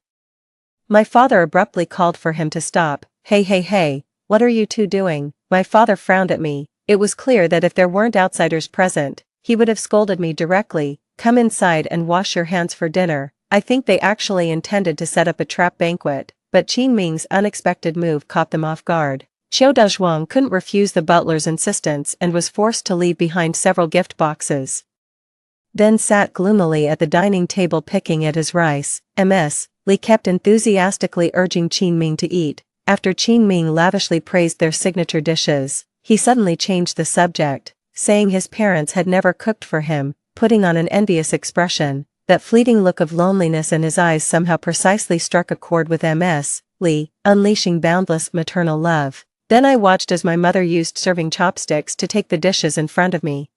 My father abruptly called for him to stop. Hey, what are you two doing?" My father frowned at me. It was clear that if there weren't outsiders present, he would have scolded me directly. "Come inside and wash your hands for dinner." I think they actually intended to set up a trap banquet, but Qin Ming's unexpected move caught them off guard. Qiu Dezhuang couldn't refuse the butler's insistence and was forced to leave behind several gift boxes. Then sat gloomily at the dining table picking at his rice. Li kept enthusiastically urging Qin Ming to eat. After Qin Ming lavishly praised their signature dishes, he suddenly changed the subject, saying his parents had never cooked for him, putting on an envious expression. That fleeting look of loneliness in his eyes somehow precisely struck a chord with Li, unleashing boundless maternal love. Then I watched as my mother used serving chopsticks to take the dishes in front of me,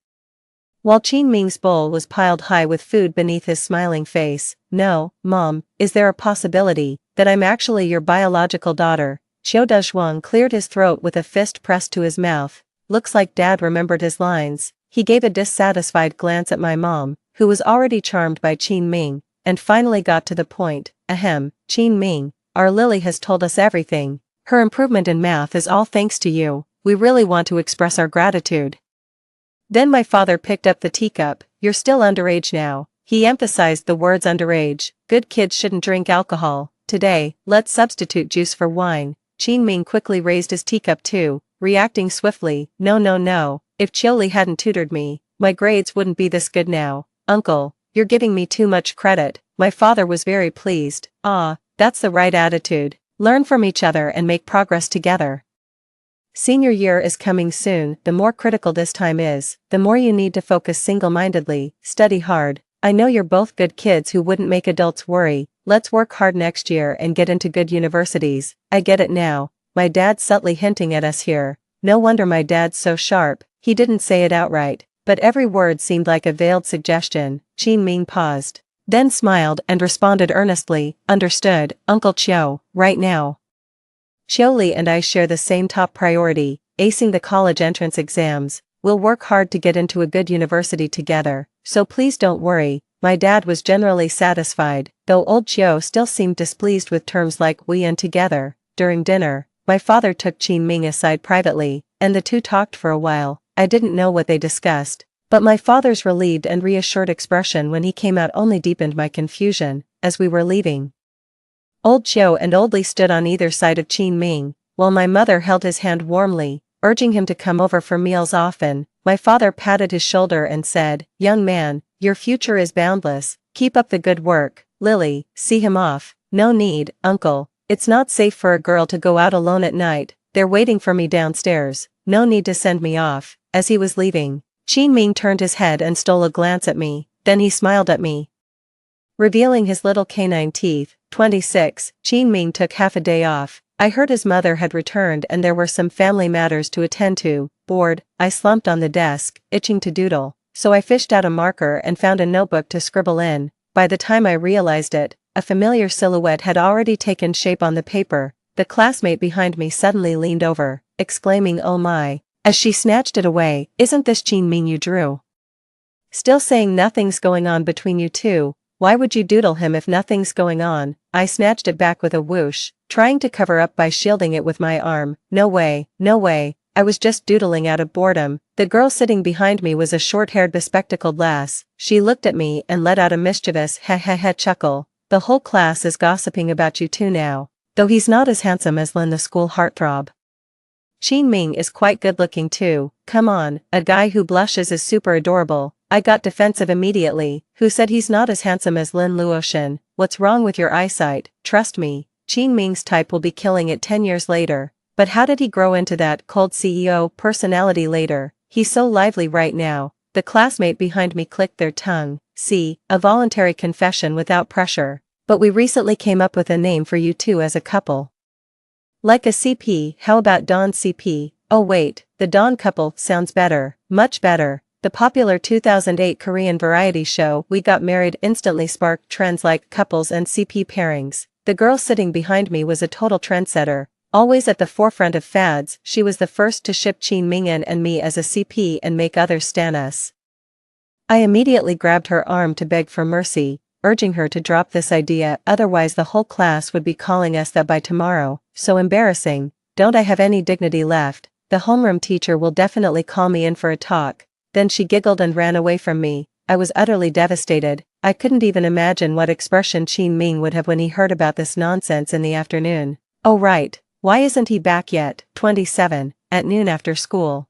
while Qin Ming's bowl was piled high with food beneath his smiling face. "No, Mom, is there a possibility that I'm actually your biological daughter?" Qiu Dezhuang cleared his throat with a fist pressed to his mouth. Looks like Dad remembered his lines. He gave a dissatisfied glance at my mom, who was already charmed by Qin Ming, and finally got to the point. "Qin Ming, our Lily has told us everything. Her improvement in math is all thanks to you. We really want to express our gratitude." Then my father picked up the teacup. "You're still underage now." He emphasized the words underage. "Good kids shouldn't drink alcohol. Today, let's substitute juice for wine." Qin Ming quickly raised his teacup too, reacting swiftly. No. If Qiuli hadn't tutored me, my grades wouldn't be this good now." "Uncle, you're giving me too much credit." My father was very pleased. That's the right attitude. Learn from each other and make progress together. Senior year is coming soon. The more critical this time is, the more you need to focus single-mindedly, study hard. I know you're both good kids who wouldn't make adults worry. Let's work hard next year and get into good universities. I get it now. My dad's subtly hinting at us here. No wonder my dad's so sharp. He didn't say it outright, but every word seemed like a veiled suggestion. Qin Ming paused, then smiled and responded earnestly. "Understood, Uncle Qiu, right now. Qiuli and I share the same top priority, acing the college entrance exams. We'll work hard to get into a good university together, so please don't worry." My dad was generally satisfied, though old Qiu still seemed displeased with terms like "we" and "together." During dinner, my father took Qin Ming aside privately, and the two talked for a while. I didn't know what they discussed, but my father's relieved and reassured expression when he came out only deepened my confusion. As we were leaving, old Qiu and old Li stood on either side of Qin Ming, while my mother held his hand warmly, urging him to come over for meals often. My father patted his shoulder and said, "Young man, your future is boundless. Keep up the good work." "Lily, see him off." "No need, Uncle. It's not safe for a girl to go out alone at night. They're waiting for me downstairs. No need to send me off." As he was leaving, Qin Ming turned his head and stole a glance at me, then he smiled at me, revealing his little canine teeth. 26. Qin Ming took half a day off. I heard his mother had returned and there were some family matters to attend to. Bored, I slumped on the desk, itching to doodle, so I fished out a marker and found a notebook to scribble in. By the time I realized it, a familiar silhouette had already taken shape on the paper. The classmate behind me suddenly leaned over, exclaiming "Oh my," as she snatched it away. "Isn't this Jean Ming you drew?" "Still saying nothing's going on between you two. Why would you doodle him if nothing's going on?" I snatched it back with a whoosh, trying to cover up by shielding it with my arm. "No way, no way. I was just doodling out of boredom." The girl sitting behind me was a short-haired bespectacled lass. She looked at me and let out a mischievous "heh chuckle. "The whole class is gossiping about you two now. Though he's not as handsome as Lin, the school heartthrob. Jean Ming is quite good-looking too. Come on, a guy who blushes is super adorable." I got defensive immediately. "Who said he's not as handsome as Lin Luoshan? What's wrong with your eyesight? Trust me, Jean Ming's type will be killing it 10 years later." "But how did he grow into that cold CEO personality later? He's so lively right now." The classmate behind me clicked their tongue. "See, a voluntary confession without pressure. But we recently came up with a name for you two as a couple. Like a CP, how about Dawn CP? Oh wait, the Dawn couple sounds better, much better." The popular 2008 Korean variety show We Got Married instantly sparked trends like couples and CP pairings. The girl sitting behind me was a total trendsetter, always at the forefront of fads. She was the first to ship Jean Mingyan and me as a CP and make others stan us. I immediately grabbed her arm to beg for mercy, urging her to drop this idea, otherwise the whole class would be calling us that by tomorrow. So embarrassing. Don't I have any dignity left? The homeroom teacher will definitely call me in for a talk. Then she giggled and ran away from me. I was utterly devastated. I couldn't even imagine what expression Jean Ming would have when he heard about this nonsense in the afternoon. Oh right, why isn't he back yet? 27, at noon after school.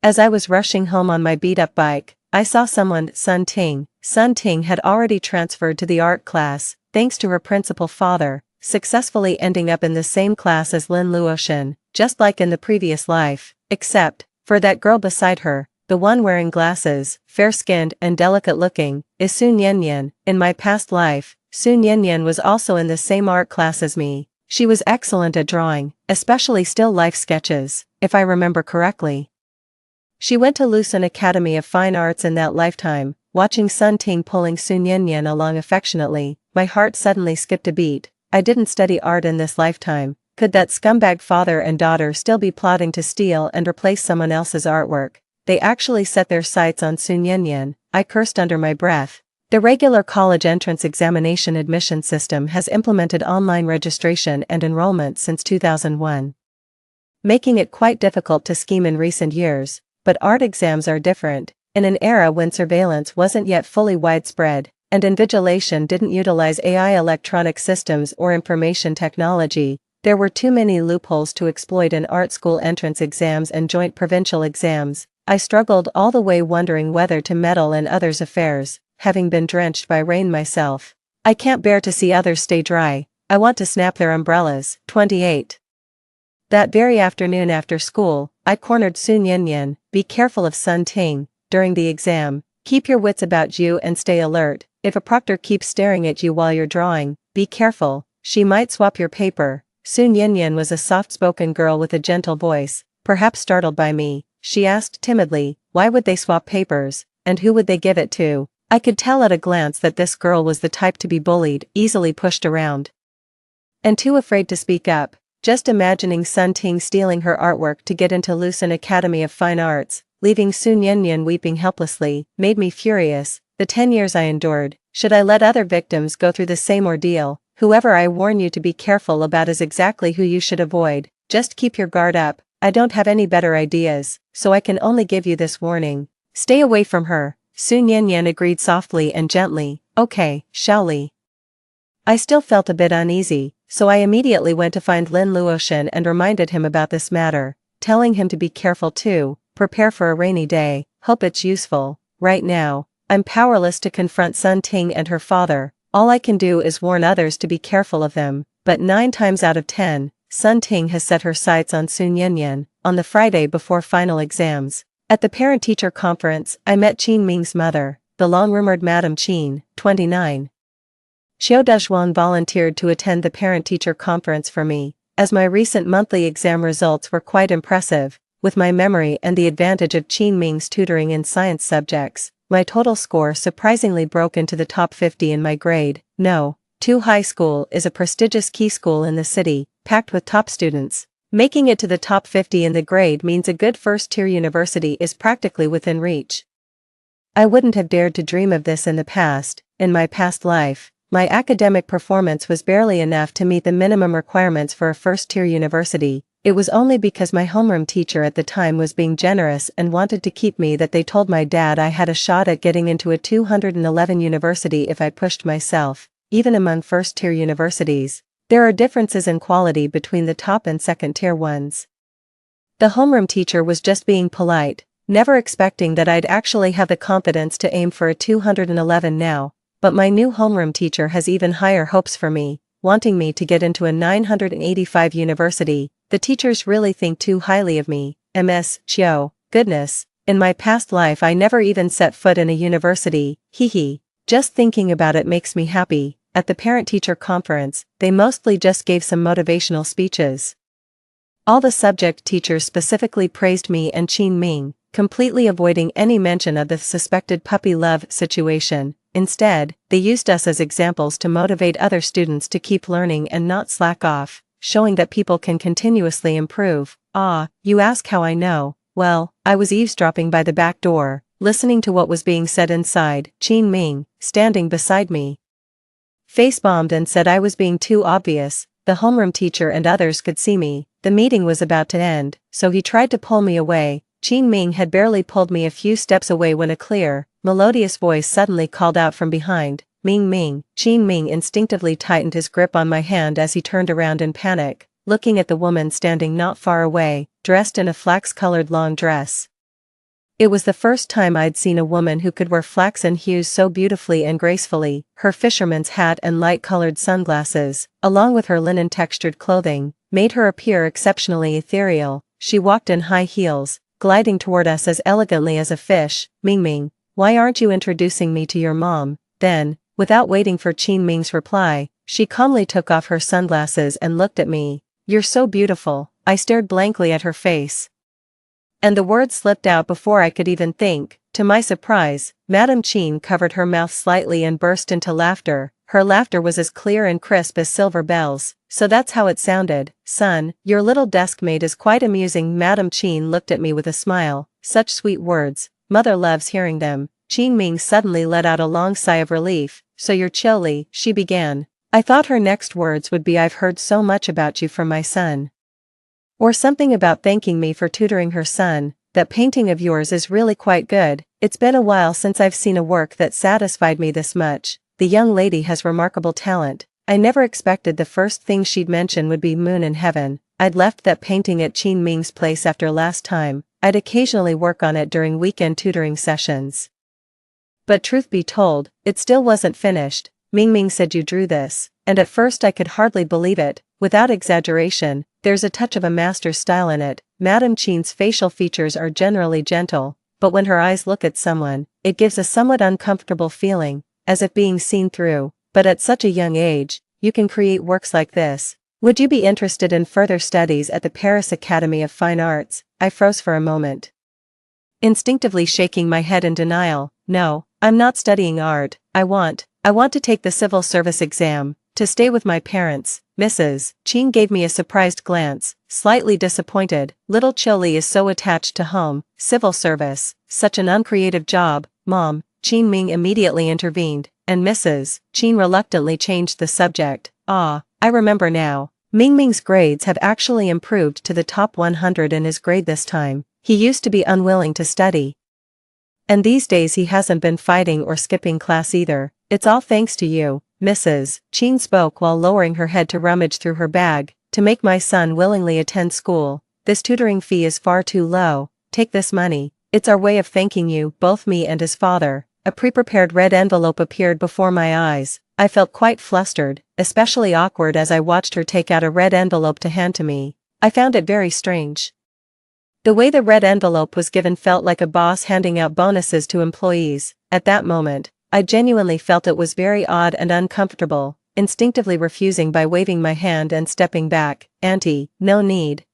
As I was rushing home on my beat-up bike, I saw someone. Sun Ting. Sun Ting had already transferred to the art class, thanks to her principal father, successfully ending up in the same class as Lin Luoshan, just like in the previous life, except for that girl beside her. The one wearing glasses, fair-skinned and delicate-looking, is Sun Yanyan. In my past life, Sun Yanyan was also in the same art class as me. She was excellent at drawing, especially still life sketches, if I remember correctly. She went to Lucerne Academy of Fine Arts in that lifetime. Watching Sun Ting pulling Sun Yanyan along affectionately, my heart suddenly skipped a beat. I didn't study art in this lifetime. Could that scumbag father and daughter still be plotting to steal and replace someone else's artwork? They actually set their sights on Sun Yanyan. I cursed under my breath. The regular college entrance examination admission system has implemented online registration and enrollment since 2001, making it quite difficult to scheme in recent years, but art exams are different. In an era when surveillance wasn't yet fully widespread, and invigilation didn't utilize AI electronic systems or information technology, there were too many loopholes to exploit in art school entrance exams and joint provincial exams. I struggled all the way wondering whether to meddle in others' affairs, having been drenched by rain myself. I can't bear to see others stay dry. I want to snap their umbrellas. 28. That very afternoon after school, I cornered Sun Yanyan. "Be careful of Sun Ting during the exam. Keep your wits about you and stay alert. If a proctor keeps staring at you while you're drawing, be careful. She might swap your paper." Sun Yanyan was a soft-spoken girl with a gentle voice. Perhaps startled by me, she asked timidly, "Why would they swap papers, and who would they give it to?" I could tell at a glance that this girl was the type to be bullied, easily pushed around, and too afraid to speak up. Just imagining Sun Ting stealing her artwork to get into Lucerne Academy of Fine Arts, leaving Sun Yanyan weeping helplessly, made me furious. The 10 years I endured, should I let other victims go through the same ordeal? Whoever I warn you to be careful about is exactly who you should avoid. Just keep your guard up. I don't have any better ideas, so I can only give you this warning. Stay away from her. Sun Yanyan agreed softly and gently. Okay, shall we? I still felt a bit uneasy, so I immediately went to find Lin Luoshan and reminded him about this matter, telling him to be careful too, prepare for a rainy day, hope it's useful. Right now, I'm powerless to confront Sun Ting and her father. All I can do is warn others to be careful of them, but 9 times out of 10, Sun Ting has set her sights on Sun Yanyan. On the Friday before final exams, at the parent-teacher conference, I met Jean Ming's mother, the long-rumored Madame Jean, 29. Xiao Dezhuang volunteered to attend the parent-teacher conference for me, as my recent monthly exam results were quite impressive. with my memory and the advantage of Qin Ming's tutoring in science subjects, my total score surprisingly broke into the top 50 in my grade. No. 2 High School is a prestigious key school in the city, packed with top students. Making it to the top 50 in the grade means a good first-tier university is practically within reach. I wouldn't have dared to dream of this in the past. In my past life, my academic performance was barely enough to meet the minimum requirements for a first-tier university. It was only because my homeroom teacher at the time was being generous and wanted to keep me that they told my dad I had a shot at getting into a 211 university if I pushed myself. Even among first-tier universities, there are differences in quality between the top and second-tier ones. The homeroom teacher was just being polite, never expecting that I'd actually have the confidence to aim for a 211 now, but my new homeroom teacher has even higher hopes for me, wanting me to get into a 985 university. The teachers really think too highly of me. Ms. Chiu, goodness, in my past life I never even set foot in a university, hee. Just thinking about it makes me happy. At the parent-teacher conference, they mostly just gave some motivational speeches. All the subject teachers specifically praised me and Qin Ming, completely avoiding any mention of the suspected puppy love situation. Instead, they used us as examples to motivate other students to keep learning and not slack off, showing that people can continuously improve. You ask how I know? Well, I was eavesdropping by the back door, listening to what was being said inside. Qin Ming, standing beside me, face-bombed and said I was being too obvious. The homeroom teacher and others could see me. The meeting was about to end, so he tried to pull me away. Qin Ming had barely pulled me a few steps away when a clear, melodious voice suddenly called out from behind, Ming Ming. Qin Ming instinctively tightened his grip on my hand as he turned around in panic, looking at the woman standing not far away, dressed in a flax-colored long dress. It was the first time I'd seen a woman who could wear flaxen hues so beautifully and gracefully. Her fisherman's hat and light-colored sunglasses, along with her linen-textured clothing, made her appear exceptionally ethereal. She walked in high heels, gliding toward us as elegantly as a fish. Ming Ming, why aren't you introducing me to your mom? Then, without waiting for Qin Ming's reply, she calmly took off her sunglasses and looked at me. You're so beautiful. I stared blankly at her face, and the words slipped out before I could even think. To my surprise, Madame Qin covered her mouth slightly and burst into laughter. Her laughter was as clear and crisp as silver bells. So that's how it sounded. Son, your little deskmate is quite amusing. Madame Qin looked at me with a smile. Such sweet words. Mother loves hearing them. Qin Ming suddenly let out a long sigh of relief. So you're Chili, she began. I thought her next words would be I've heard so much about you from my son. Or something about thanking me for tutoring her son. That painting of yours is really quite good. It's been a while since I've seen a work that satisfied me this much. The young lady has remarkable talent. I never expected the first thing she'd mention would be moon in heaven. I'd left that painting at Qin Ming's place after last time. I'd occasionally work on it during weekend tutoring sessions. But truth be told, it still wasn't finished. Ming Ming said you drew this, and at first I could hardly believe it. Without exaggeration, there's a touch of a master's style in it. Madame Qin's facial features are generally gentle, but when her eyes look at someone, it gives a somewhat uncomfortable feeling, as if being seen through. But at such a young age, you can create works like this. Would you be interested in further studies at the Paris Academy of Fine Arts? I froze for a moment, instinctively shaking my head in denial. No, I'm not studying art. I want to take the civil service exam, to stay with my parents. Mrs. Qin gave me a surprised glance, slightly disappointed. Little Chili is so attached to home. Civil service, such an uncreative job. Mom, Qin Ming immediately intervened, and Mrs. Qin reluctantly changed the subject. I remember now. Ming Ming's grades have actually improved to the top 100 in his grade this time. He used to be unwilling to study, and these days he hasn't been fighting or skipping class either. It's all thanks to you. Mrs. Qin spoke while lowering her head to rummage through her bag. To make my son willingly attend school, this tutoring fee is far too low. Take this money. It's our way of thanking you, both me and his father. A pre-prepared red envelope appeared before my eyes. I felt quite flustered, especially awkward as I watched her take out a red envelope to hand to me. I found it very strange. The way the red envelope was given felt like a boss handing out bonuses to employees. At that moment, I genuinely felt it was very odd and uncomfortable, instinctively refusing by waving my hand and stepping back. Auntie, no need.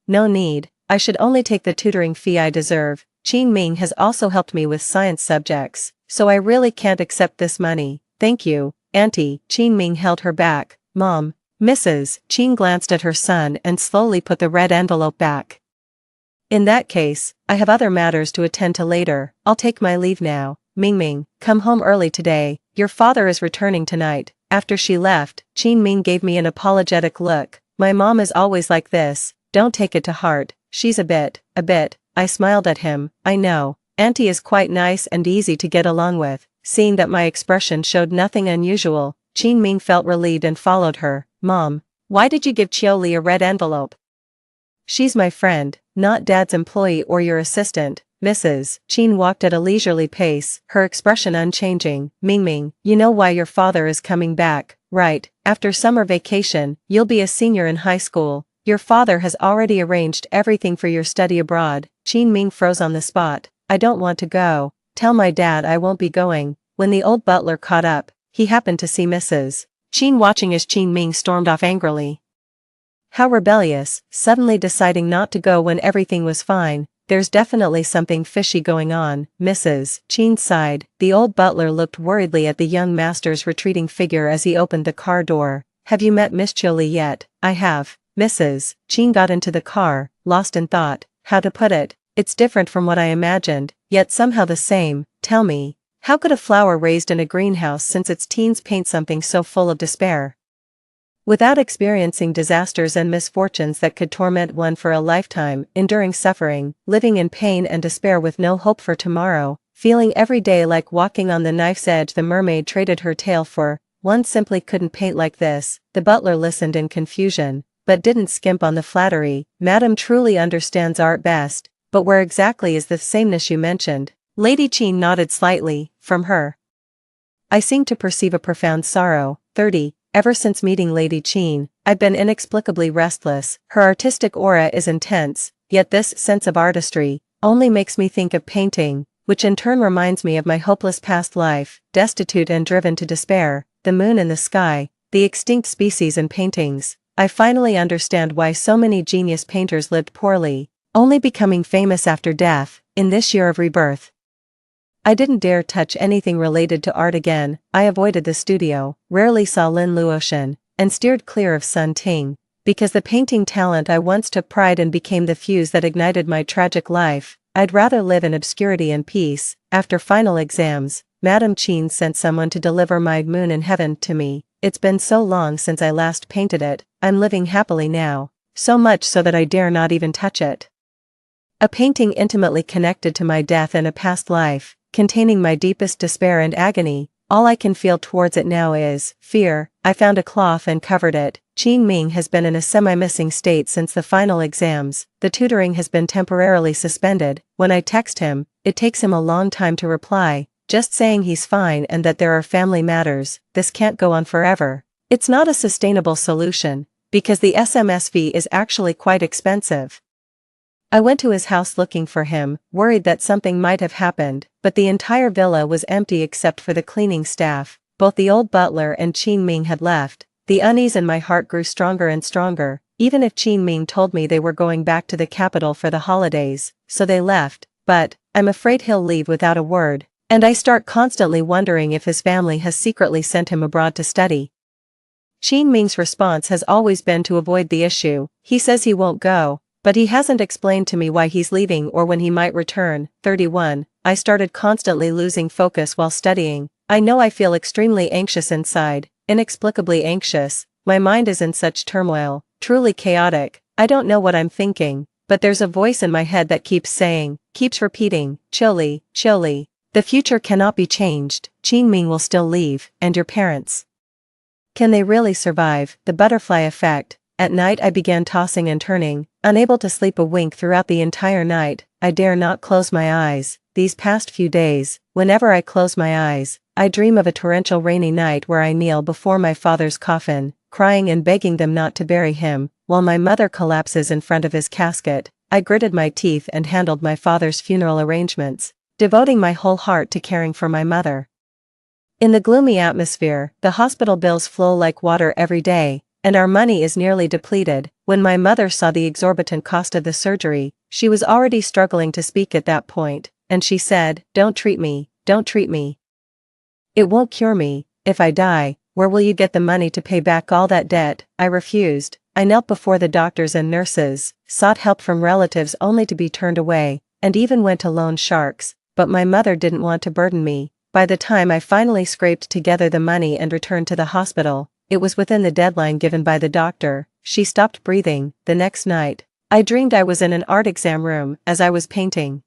I should only take the tutoring fee I deserve. Qin Ming has also helped me with science subjects, so I really can't accept this money. Thank you, Auntie. Qin Ming held her back. Mom. Mrs. Qin glanced at her son and slowly put the red envelope back. In that case, I have other matters to attend to later. I'll take my leave now. Ming, come home early today. Your father is returning tonight. After she left, Qin Ming gave me an apologetic look. My mom is always like this. Don't take it to heart. She's a bit. I smiled at him. I know. Auntie is quite nice and easy to get along with. Seeing that my expression showed nothing unusual, Qin Ming felt relieved and followed her. Mom, why did you give Chioli a red envelope? She's my friend, not Dad's employee or your assistant. Mrs. Qin walked at a leisurely pace, her expression unchanging. Ming, you know why your father is coming back, right? After summer vacation, you'll be a senior in high school. Your father has already arranged everything for your study abroad. Qin Ming froze on the spot. I don't want to go. Tell my dad I won't be going. When the old butler caught up, he happened to see Mrs. Qin watching as Qin Ming stormed off angrily. How rebellious, suddenly deciding not to go when everything was fine. There's definitely something fishy going on. Mrs. Qin sighed. The old butler looked worriedly at the young master's retreating figure as he opened the car door. Have you met Miss Chioli yet? I have. Mrs. Qin got into the car, lost in thought. How to put it? It's different from what I imagined, yet somehow the same. Tell me, how could a flower raised in a greenhouse since its teens paint something so full of despair? Without experiencing disasters and misfortunes that could torment one for a lifetime, enduring suffering, living in pain and despair with no hope for tomorrow, feeling every day like walking on the knife's edge, the mermaid traded her tale for. One simply couldn't paint like this. The butler listened in confusion, but didn't skimp on the flattery. Madam truly understands art best, but where exactly is the sameness you mentioned? Lady Qin nodded slightly. From her, I seem to perceive a profound sorrow. 30. Ever since meeting Lady Qin, I've been inexplicably restless. Her artistic aura is intense, yet this sense of artistry only makes me think of painting, which in turn reminds me of my hopeless past life, destitute and driven to despair. The moon in the sky, the extinct species in paintings. I finally understand why so many genius painters lived poorly, only becoming famous after death, in this year of rebirth. I didn't dare touch anything related to art again. I avoided the studio, rarely saw Lin Luoshan, and steered clear of Sun Ting, because the painting talent I once took pride in became the fuse that ignited my tragic life. I'd rather live in obscurity and peace. After final exams, Madam Qin sent someone to deliver my moon in heaven to me. It's been so long since I last painted it. I'm living happily now, so much so that I dare not even touch it. A painting intimately connected to my death and a past life, containing my deepest despair and agony. All I can feel towards it now is fear. I found a cloth and covered it. Qin Ming has been in a semi-missing state since the final exams. The tutoring has been temporarily suspended. When I text him, it takes him a long time to reply, just saying he's fine and that there are family matters. This can't go on forever. It's not a sustainable solution, because the SMS fee is actually quite expensive. I went to his house looking for him, worried that something might have happened, but the entire villa was empty except for the cleaning staff. Both the old butler and Qin Ming had left. The unease in my heart grew stronger and stronger, even if Qin Ming told me they were going back to the capital for the holidays, so they left. But I'm afraid he'll leave without a word, and I start constantly wondering if his family has secretly sent him abroad to study. Qin Ming's response has always been to avoid the issue. He says he won't go, but he hasn't explained to me why he's leaving or when he might return. 31. I started constantly losing focus while studying. I know I feel extremely anxious inside, inexplicably anxious. My mind is in such turmoil, truly chaotic. I don't know what I'm thinking, but there's a voice in my head that keeps repeating, Chioli, Chioli. The future cannot be changed. Qin Ming will still leave, and your parents. Can they really survive? The butterfly effect. At night I began tossing and turning, unable to sleep a wink throughout the entire night. I dare not close my eyes. These past few days, whenever I close my eyes, I dream of a torrential rainy night where I kneel before my father's coffin, crying and begging them not to bury him, while my mother collapses in front of his casket. I gritted my teeth and handled my father's funeral arrangements, devoting my whole heart to caring for my mother. In the gloomy atmosphere, the hospital bills flow like water every day. and our money is nearly depleted. When my mother saw the exorbitant cost of the surgery, she was already struggling to speak at that point, and she said, "Don't treat me, don't treat me. It won't cure me. If I die, where will you get the money to pay back all that debt?" I refused. I knelt before the doctors and nurses, sought help from relatives only to be turned away, and even went to loan sharks, but my mother didn't want to burden me. By the time I finally scraped together the money and returned to the hospital, it was within the deadline given by the doctor. She stopped breathing. The next night, I dreamed I was in an art exam room as I was painting.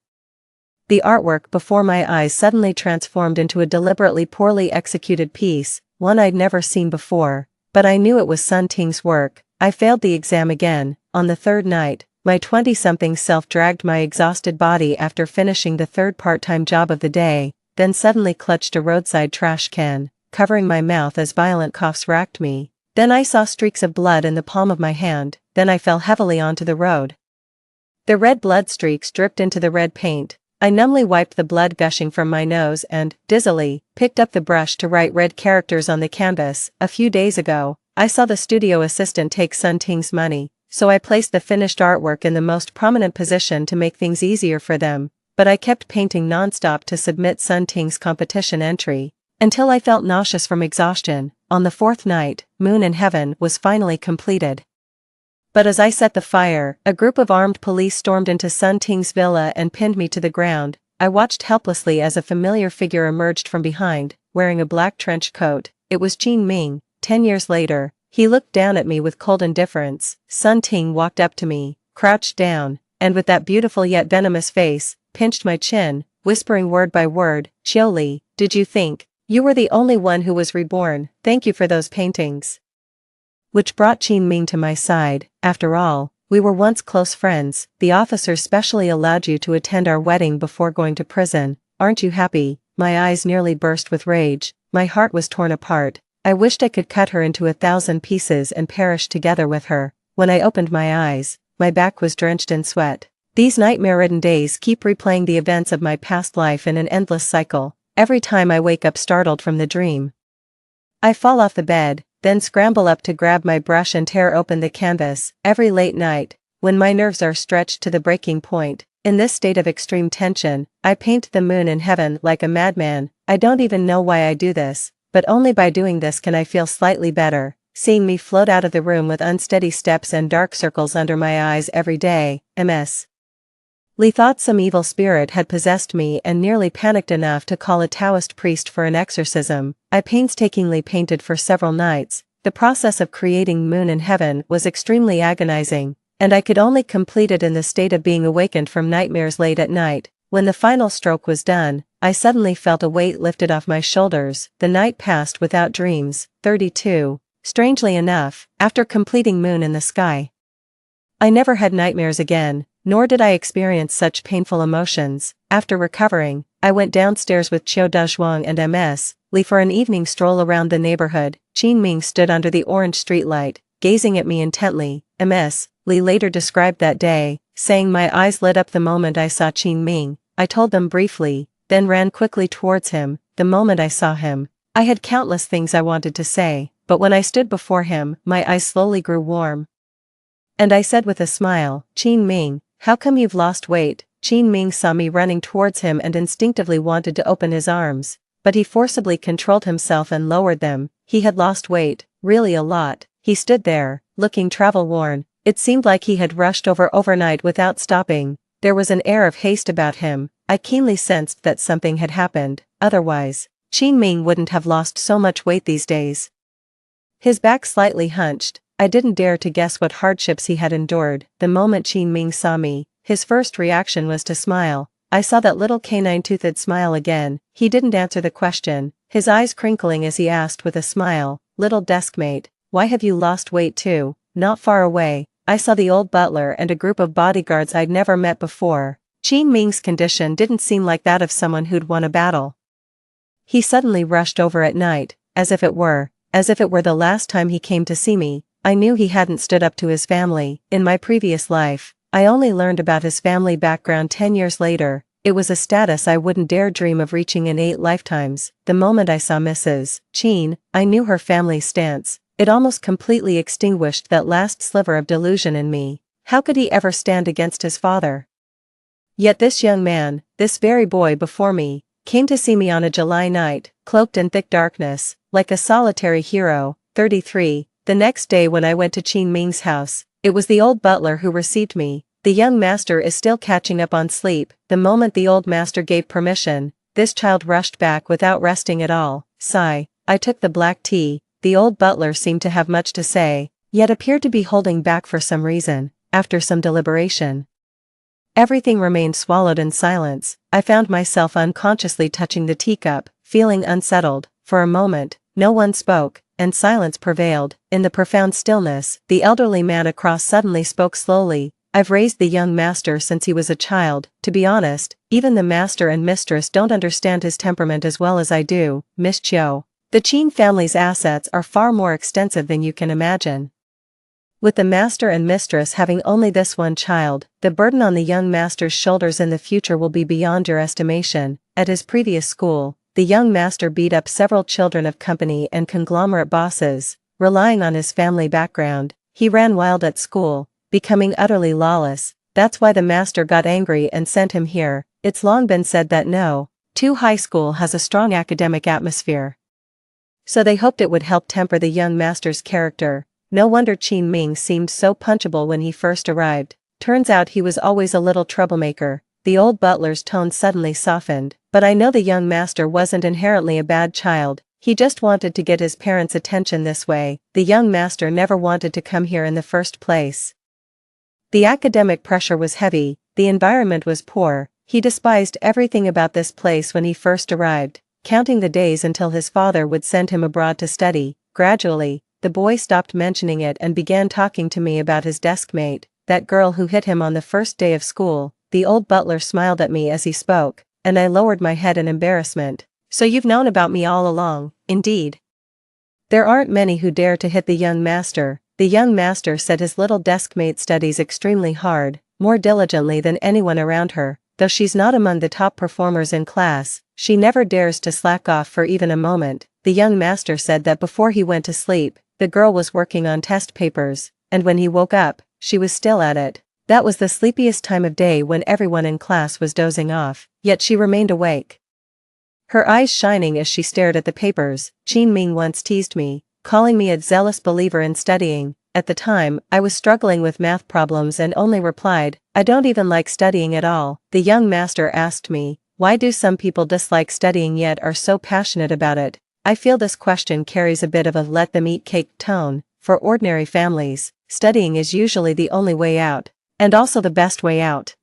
The artwork before my eyes suddenly transformed into a deliberately poorly executed piece, one I'd never seen before, but I knew it was Sun Ting's work. I failed the exam again. On the third night, my 20-something self dragged my exhausted body after finishing the third part-time job of the day, then suddenly clutched a roadside trash can, covering my mouth as violent coughs racked me. Then I saw streaks of blood in the palm of my hand, then I fell heavily onto the road. The red blood streaks dripped into the red paint. I numbly wiped the blood gushing from my nose and, dizzily, picked up the brush to write red characters on the canvas. A few days ago, I saw the studio assistant take Sun Ting's money, so I placed the finished artwork in the most prominent position to make things easier for them, but I kept painting non-stop to submit Sun Ting's competition entry, until I felt nauseous from exhaustion. On the fourth night, Moon in Heaven was finally completed. But as I set the fire, a group of armed police stormed into Sun Ting's villa and pinned me to the ground. I watched helplessly as a familiar figure emerged from behind, wearing a black trench coat. It was Qin Ming. 10 years later, he looked down at me with cold indifference. Sun Ting walked up to me, crouched down, and with that beautiful yet venomous face, pinched my chin, whispering word by word, "Qiu Li, did you think you were the only one who was reborn? Thank you for those paintings." Which brought Qin Ming to my side. "After all, we were once close friends. The officers specially allowed you to attend our wedding before going to prison. Aren't you happy?" My eyes nearly burst with rage. My heart was torn apart. I wished I could cut her into 1,000 pieces and perish together with her. When I opened my eyes, my back was drenched in sweat. These nightmare-ridden days keep replaying the events of my past life in an endless cycle. Every time I wake up startled from the dream, I fall off the bed, then scramble up to grab my brush and tear open the canvas. Every late night, when my nerves are stretched to the breaking point, in this state of extreme tension, I paint the moon in heaven like a madman. I don't even know why I do this, but only by doing this can I feel slightly better. Seeing me float out of the room with unsteady steps and dark circles under my eyes every day, Ms. Li thought some evil spirit had possessed me and nearly panicked enough to call a Taoist priest for an exorcism. I painstakingly painted for several nights. The process of creating Moon in Heaven was extremely agonizing, and I could only complete it in the state of being awakened from nightmares late at night. When the final stroke was done, I suddenly felt a weight lifted off my shoulders. The night passed without dreams. 32. Strangely enough, after completing Moon in the Sky, I never had nightmares again, nor did I experience such painful emotions. After recovering, I went downstairs with Qiu Dazhuang and Ms. Li for an evening stroll around the neighborhood. Qin Ming stood under the orange streetlight, gazing at me intently. Ms. Li later described that day, saying my eyes lit up the moment I saw Qin Ming. I told them briefly, then ran quickly towards him. The moment I saw him, I had countless things I wanted to say, but when I stood before him, my eyes slowly grew warm. And I said with a smile, "Qin Ming, how come you've lost weight?" Qin Ming saw me running towards him and instinctively wanted to open his arms, but he forcibly controlled himself and lowered them. He had lost weight, really a lot. He stood there, looking travel-worn. It seemed like he had rushed overnight without stopping. There was an air of haste about him. I keenly sensed that something had happened. Otherwise, Qin Ming wouldn't have lost so much weight these days. His back slightly hunched. I didn't dare to guess what hardships he had endured. The moment Qin Ming saw me, his first reaction was to smile. I saw that little canine-toothed smile again. He didn't answer the question, his eyes crinkling as he asked with a smile, "Little deskmate, why have you lost weight too?" Not far away, I saw the old butler and a group of bodyguards I'd never met before. Qin Ming's condition didn't seem like that of someone who'd won a battle. He suddenly rushed over at night, as if it were the last time he came to see me. I knew he hadn't stood up to his family. In my previous life, I only learned about his family background 10 years later. It was a status I wouldn't dare dream of reaching in 8 lifetimes. The moment I saw Mrs. Qin, I knew her family's stance. It almost completely extinguished that last sliver of delusion in me. How could he ever stand against his father? Yet this young man, this very boy before me, came to see me on a July night, cloaked in thick darkness, like a solitary hero. 33. The next day when I went to Qin Ming's house, it was the old butler who received me. The young master is still catching up on sleep. The moment the old master gave permission, this child rushed back without resting at all. Sigh. I took the black tea. The old butler seemed to have much to say, yet appeared to be holding back for some reason. After some deliberation, everything remained swallowed in silence. I found myself unconsciously touching the teacup, feeling unsettled. For a moment, no one spoke, and silence prevailed. In the profound stillness, the elderly man across suddenly spoke slowly. I've raised the young master since he was a child. To be honest, even the master and mistress don't understand his temperament as well as I do, Miss Chiu. The Qin family's assets are far more extensive than you can imagine. With the master and mistress having only this one child, the burden on the young master's shoulders in the future will be beyond your estimation. At his previous school, the young master beat up several children of company and conglomerate bosses. Relying on his family background, he ran wild at school, becoming utterly lawless. That's why the master got angry and sent him here. It's long been said that No. 2 high school has a strong academic atmosphere, so they hoped it would help temper the young master's character. No wonder Qin Ming seemed so punchable when he first arrived. Turns out he was always a little troublemaker. The old butler's tone suddenly softened. But I know the young master wasn't inherently a bad child. He just wanted to get his parents' attention this way. The young master never wanted to come here in the first place. The academic pressure was heavy, the environment was poor. He despised everything about this place when he first arrived, counting the days until his father would send him abroad to study. Gradually, the boy stopped mentioning it and began talking to me about his deskmate, that girl who hit him on the first day of school. The old butler smiled at me as he spoke, and I lowered my head in embarrassment. So you've known about me all along, indeed. There aren't many who dare to hit the young master. The young master said his little deskmate studies extremely hard, more diligently than anyone around her. Though she's not among the top performers in class, she never dares to slack off for even a moment. The young master said that before he went to sleep, the girl was working on test papers, and when he woke up, she was still at it. That was the sleepiest time of day when everyone in class was dozing off, yet she remained awake, her eyes shining as she stared at the papers. Qin Ming once teased me, calling me a zealous believer in studying. At the time, I was struggling with math problems and only replied, I don't even like studying at all. The young master asked me, why do some people dislike studying yet are so passionate about it? I feel this question carries a bit of a let them eat cake tone. For ordinary families, studying is usually the only way out, and also the best way out.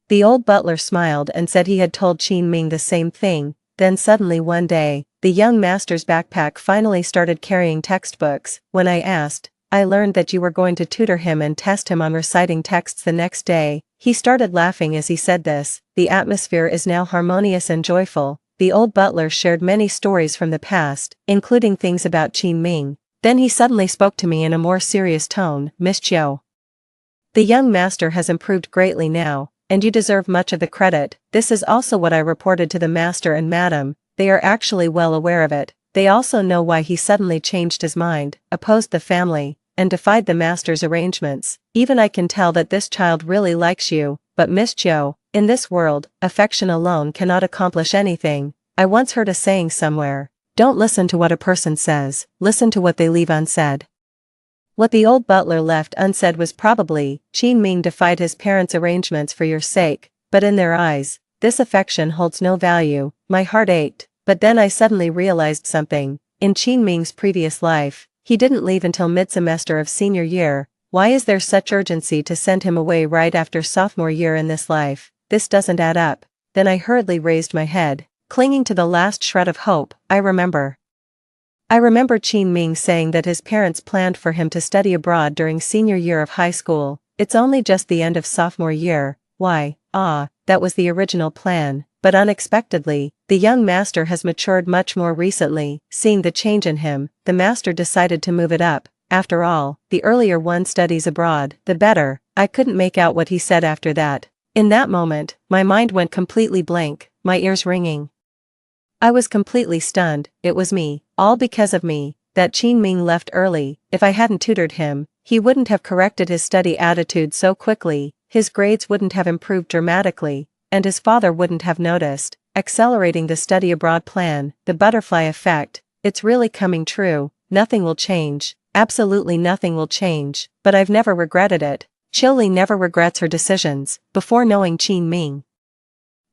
The old butler smiled and said he had told Qin Ming the same thing. Then suddenly one day, the young master's backpack finally started carrying textbooks. When I asked, I learned that you were going to tutor him and test him on reciting texts the next day. He started laughing as he said this. The atmosphere is now harmonious and joyful. The old butler shared many stories from the past, including things about Qin Ming. Then he suddenly spoke to me in a more serious tone, Miss Chiu. The young master has improved greatly now, and you deserve much of the credit. This is also what I reported to the master and madam. They are actually well aware of it. They also know why he suddenly changed his mind, opposed the family, and defied the master's arrangements. Even I can tell that this child really likes you. But Miss Chiu, in this world, affection alone cannot accomplish anything. I once heard a saying somewhere, don't listen to what a person says, listen to what they leave unsaid. What the old butler left unsaid was probably, Qin Ming defied his parents' arrangements for your sake, but in their eyes, this affection holds no value. My heart ached, but then I suddenly realized something. In Qin Ming's previous life, he didn't leave until mid-semester of senior year. Why is there such urgency to send him away right after sophomore year in this life? This doesn't add up. Then I hurriedly raised my head, clinging to the last shred of hope. I remember Qin Ming saying that his parents planned for him to study abroad during senior year of high school. It's only just the end of sophomore year. Why, that was the original plan. But unexpectedly, the young master has matured much more recently. Seeing the change in him, the master decided to move it up. After all, the earlier one studies abroad, the better. I couldn't make out what he said after that. In that moment, my mind went completely blank, my ears ringing. I was completely stunned. It was me, all because of me. that Qin Ming left early. If I hadn't tutored him, he wouldn't have corrected his study attitude so quickly, his grades wouldn't have improved dramatically, and his father wouldn't have noticed. Accelerating the study abroad plan, the butterfly effect, it's really coming true. Nothing will change, absolutely nothing will change, but I've never regretted it. Chili never regrets her decisions. Before knowing Qin Ming,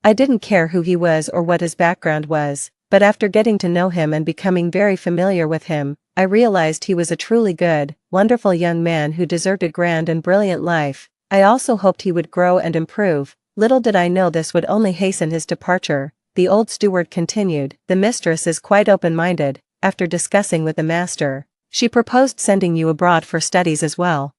I didn't care who he was or what his background was, but after getting to know him and becoming very familiar with him, I realized he was a truly good, wonderful young man who deserved a grand and brilliant life. I also hoped he would grow and improve. Little did I know this would only hasten his departure. The old steward continued. The mistress is quite open-minded. After discussing with the master, she proposed sending you abroad for studies as well.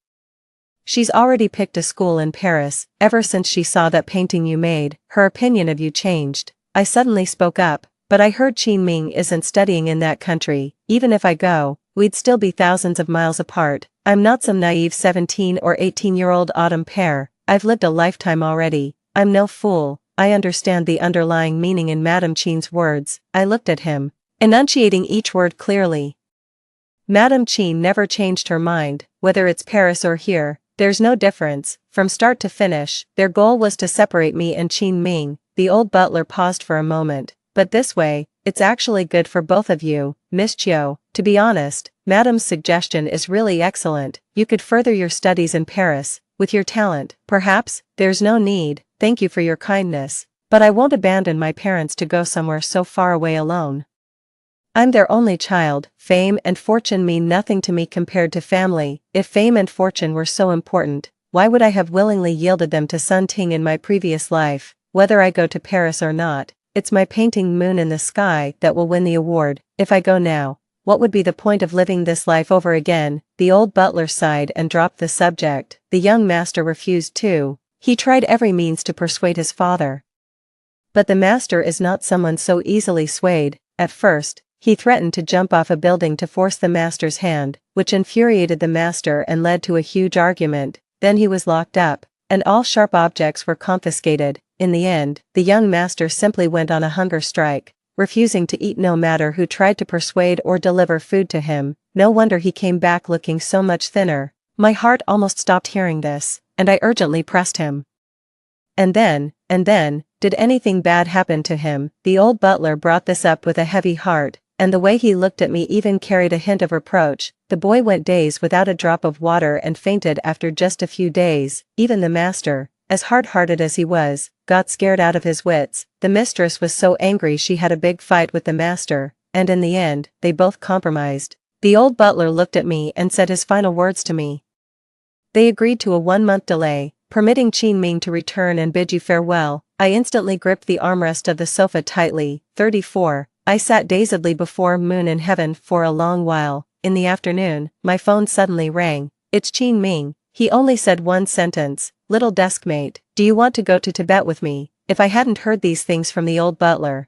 She's already picked a school in Paris. Ever since she saw that painting you made, her opinion of you changed. I suddenly spoke up, but I heard Qin Ming isn't studying in that country. Even if I go, we'd still be thousands of miles apart. I'm not some naive 17 or 18-year-old autumn pear. I've lived a lifetime already. I'm no fool. I understand the underlying meaning in Madame Qin's words. I looked at him, enunciating each word clearly. Madame Qin never changed her mind, whether it's Paris or here, there's no difference. From start to finish, their goal was to separate me and Qin Ming. The old butler paused for a moment. But this way, it's actually good for both of you, Miss Chiu. To be honest, Madame's suggestion is really excellent. You could further your studies in Paris, with your talent. Perhaps, there's no need. Thank you for your kindness, but I won't abandon my parents to go somewhere so far away alone. I'm their only child. Fame and fortune mean nothing to me compared to family. If fame and fortune were so important, why would I have willingly yielded them to Sun Ting in my previous life? Whether I go to Paris or not, it's my painting Moon in the Sky that will win the award. If I go now, what would be the point of living this life over again? The old butler sighed and dropped the subject. The young master refused too. He tried every means to persuade his father. But the master is not someone so easily swayed. At first, he threatened to jump off a building to force the master's hand, which infuriated the master and led to a huge argument. Then he was locked up, and all sharp objects were confiscated. In the end, the young master simply went on a hunger strike, refusing to eat no matter who tried to persuade or deliver food to him. No wonder he came back looking so much thinner. My heart almost stopped hearing this, and I urgently pressed him. And then, did anything bad happen to him? The old butler brought this up with a heavy heart, and the way he looked at me even carried a hint of reproach. The boy went days without a drop of water and fainted after just a few days. Even the master, as hard-hearted as he was, got scared out of his wits. The mistress was so angry she had a big fight with the master, and in the end, they both compromised. The old butler looked at me and said his final words to me. They agreed to a 1-month delay, permitting Qin Ming to return and bid you farewell. I instantly gripped the armrest of the sofa tightly. 34. I sat dazedly before Moon in heaven for a long while. In the afternoon, my phone suddenly rang. It's Qin Ming. He only said one sentence. Little deskmate, do you want to go to Tibet with me? If I hadn't heard these things from the old butler,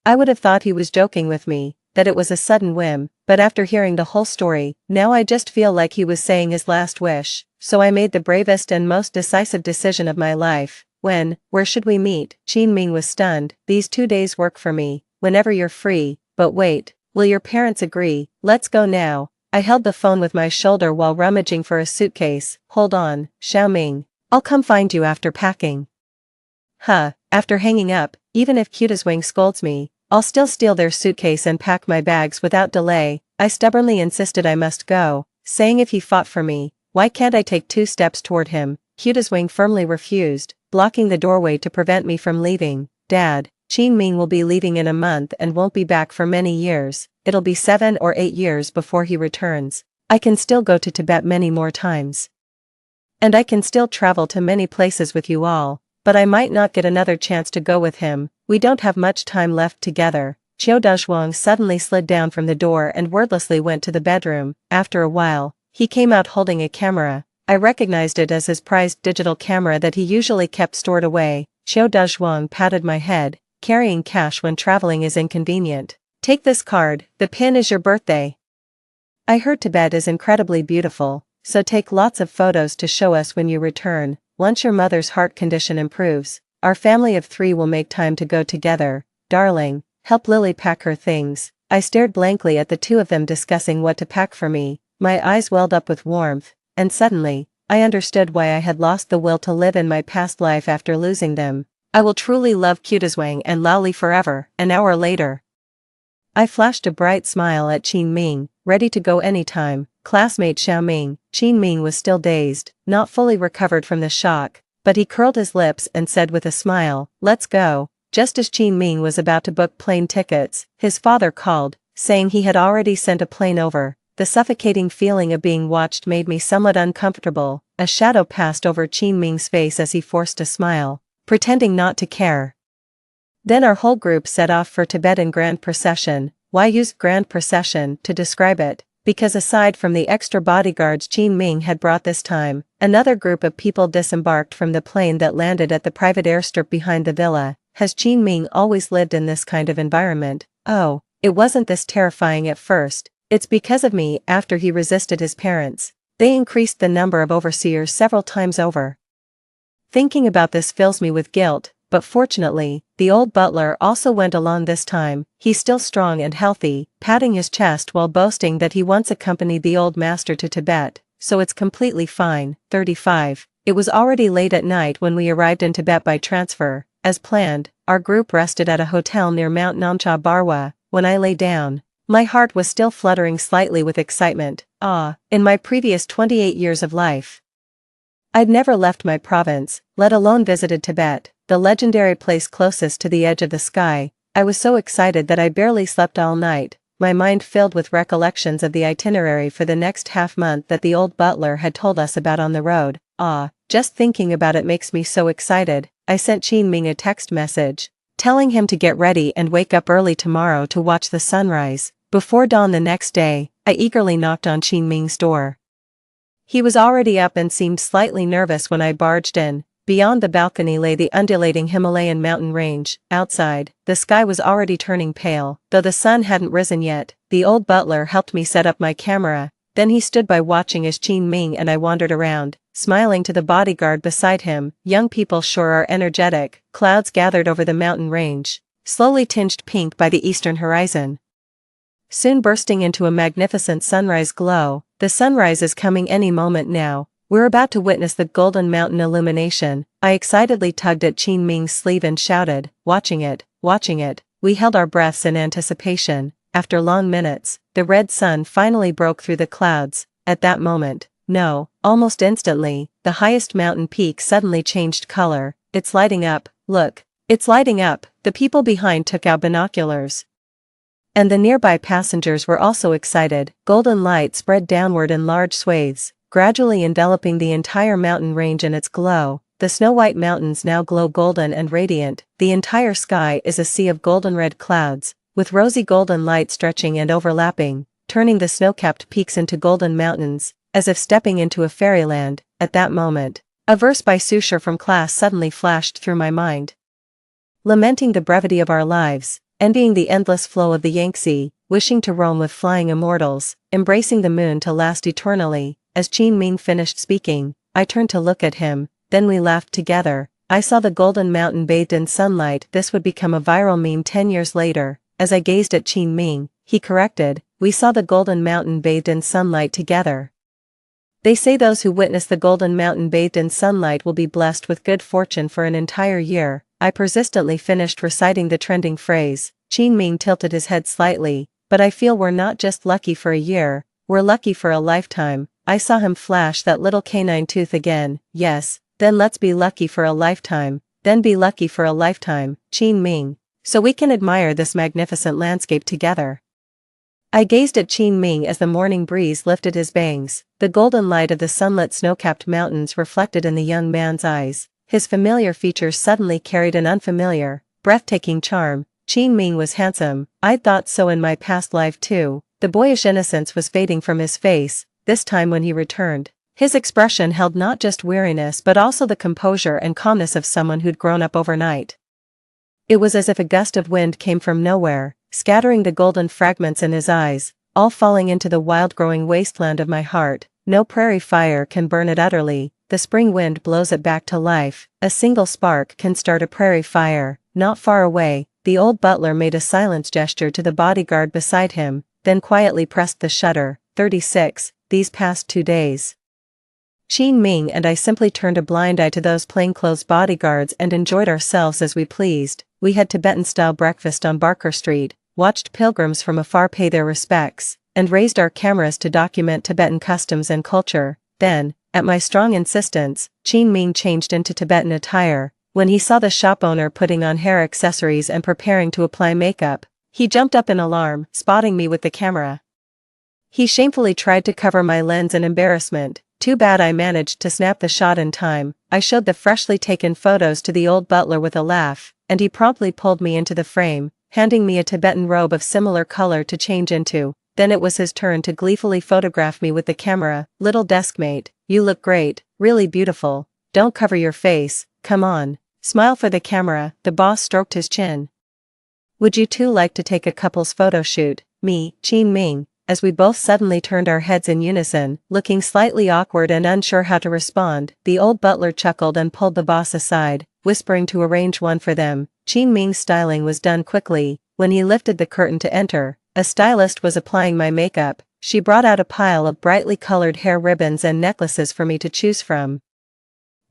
I would have thought he was joking with me, that it was a sudden whim, but after hearing the whole story, now I just feel like he was saying his last wish. So I made the bravest and most decisive decision of my life. Where should we meet? Qin Ming was stunned. These 2 days work for me, whenever you're free. But wait, will your parents agree? Let's go now. I held the phone with my shoulder while rummaging for a suitcase. Hold on, Xiaoming. I'll come find you after packing. After hanging up, even if Cuteswing scolds me, I'll still steal their suitcase and pack my bags without delay. I stubbornly insisted I must go, saying if he fought for me, why can't I take 2 steps toward him? Cuteswing firmly refused, blocking the doorway to prevent me from leaving. Dad, Qin Ming will be leaving in a month and won't be back for many years. It'll be 7 or 8 years before he returns. I can still go to Tibet many more times. And I can still travel to many places with you all, but I might not get another chance to go with him. We don't have much time left together. Qiu Dazhuang suddenly slid down from the door and wordlessly went to the bedroom. After a while, he came out holding a camera. I recognized it as his prized digital camera that he usually kept stored away. Qiu Dazhuang patted my head. Carrying cash when traveling is inconvenient. Take this card, the pin is your birthday. I heard Tibet is incredibly beautiful, so take lots of photos to show us when you return. Once your mother's heart condition improves, our family of 3 will make time to go together. Darling, help Lily pack her things. I stared blankly at the two of them discussing what to pack for me, my eyes welled up with warmth, and suddenly, I understood why I had lost the will to live in my past life after losing them. I will truly love Cutazwang and Laoli forever. An hour later, I flashed a bright smile at Qin Ming, ready to go anytime. Classmate Xiaoming. Qin Ming was still dazed, not fully recovered from the shock, but he curled his lips and said with a smile, "Let's go." Just as Qin Ming was about to book plane tickets, his father called, saying he had already sent a plane over. The suffocating feeling of being watched made me somewhat uncomfortable. A shadow passed over Qin Ming's face as he forced a smile, pretending not to care. Then our whole group set off for Tibet in grand procession. Why use grand procession to describe it? Because aside from the extra bodyguards Qin Ming had brought this time, another group of people disembarked from the plane that landed at the private airstrip behind the villa. Has Qin Ming always lived in this kind of environment? Oh, it wasn't this terrifying at first. It's because of me. After he resisted his parents, they increased the number of overseers several times over. Thinking about this fills me with guilt, but fortunately, the old butler also went along this time. He's still strong and healthy, patting his chest while boasting that he once accompanied the old master to Tibet, so it's completely fine. 35. It was already late at night when we arrived in Tibet by transfer. As planned, our group rested at a hotel near Mount Namcha Barwa. When I lay down, my heart was still fluttering slightly with excitement. In my previous 28 years of life, I'd never left my province, let alone visited Tibet, the legendary place closest to the edge of the sky. I was so excited that I barely slept all night, my mind filled with recollections of the itinerary for the next half-month that the old butler had told us about on the road. Just thinking about it makes me so excited. I sent Qin Ming a text message, telling him to get ready and wake up early tomorrow to watch the sunrise. Before dawn the next day, I eagerly knocked on Qin Ming's door. He was already up and seemed slightly nervous when I barged in. Beyond the balcony lay the undulating Himalayan mountain range. Outside, the sky was already turning pale, though the sun hadn't risen yet. The old butler helped me set up my camera, then he stood by watching as Qin Ming and I wandered around, smiling to the bodyguard beside him. Young people sure are energetic. Clouds gathered over the mountain range, slowly tinged pink by the eastern horizon, soon bursting into a magnificent sunrise glow. The sunrise is coming any moment now. We're about to witness the golden mountain illumination. I excitedly tugged at Qin Ming's sleeve and shouted, watching it, watching it. We held our breaths in anticipation. After long minutes, the red sun finally broke through the clouds. At that moment, no, almost instantly, the highest mountain peak suddenly changed color. It's lighting up, look, it's lighting up. The people behind took out binoculars, and the nearby passengers were also excited. Golden light spread downward in large swathes, gradually enveloping the entire mountain range in its glow. The snow-white mountains now glow golden and radiant. The entire sky is a sea of golden-red clouds, with rosy golden light stretching and overlapping, turning the snow-capped peaks into golden mountains, as if stepping into a fairyland. At that moment, a verse by Sushar from class suddenly flashed through my mind. Lamenting the brevity of our lives, envying the endless flow of the Yangtze, wishing to roam with flying immortals, embracing the moon to last eternally. As Qin Ming finished speaking, I turned to look at him, then we laughed together. I saw the golden mountain bathed in sunlight. This would become a viral meme 10 years later. As I gazed at Qin Ming, he corrected, we saw the golden mountain bathed in sunlight together. They say those who witness the golden mountain bathed in sunlight will be blessed with good fortune for an entire year. I persistently finished reciting the trending phrase. Qin Ming tilted his head slightly, but I feel we're not just lucky for a year, we're lucky for a lifetime. I saw him flash that little canine tooth again. Yes, then let's be lucky for a lifetime, then be lucky for a lifetime, Qin Ming, so we can admire this magnificent landscape together. I gazed at Qin Ming as the morning breeze lifted his bangs, the golden light of the sunlit snow-capped mountains reflected in the young man's eyes. His familiar features suddenly carried an unfamiliar, breathtaking charm. Qin Ming was handsome. I'd thought so in my past life too. The boyish innocence was fading from his face. This time when he returned, his expression held not just weariness but also the composure and calmness of someone who'd grown up overnight. It was as if a gust of wind came from nowhere, scattering the golden fragments in his eyes, all falling into the wild-growing wasteland of my heart. No prairie fire can burn it utterly, the spring wind blows it back to life. A single spark can start a prairie fire. Not far away, the old butler made a silence gesture to the bodyguard beside him, then quietly pressed the shutter. 36, these past 2 days. Qin Ming and I simply turned a blind eye to those plainclothes bodyguards and enjoyed ourselves as we pleased. We had Tibetan-style breakfast on Barker Street, watched pilgrims from afar pay their respects, and raised our cameras to document Tibetan customs and culture. Then, at my strong insistence, Qin Ming changed into Tibetan attire. When he saw the shop owner putting on hair accessories and preparing to apply makeup, he jumped up in alarm, spotting me with the camera. He shamefully tried to cover my lens in embarrassment. Too bad I managed to snap the shot in time. I showed the freshly taken photos to the old butler with a laugh, and he promptly pulled me into the frame, handing me a Tibetan robe of similar color to change into. Then it was his turn to gleefully photograph me with the camera. Little deskmate, you look great, really beautiful. Don't cover your face, come on. Smile for the camera. The boss stroked his chin. Would you two like to take a couple's photo shoot? Me, Qin Ming, as we both suddenly turned our heads in unison, looking slightly awkward and unsure how to respond. The old butler chuckled and pulled the boss aside, whispering to arrange one for them. Qin Ming's styling was done quickly. When he lifted the curtain to enter, a stylist was applying my makeup. She brought out a pile of brightly colored hair ribbons and necklaces for me to choose from.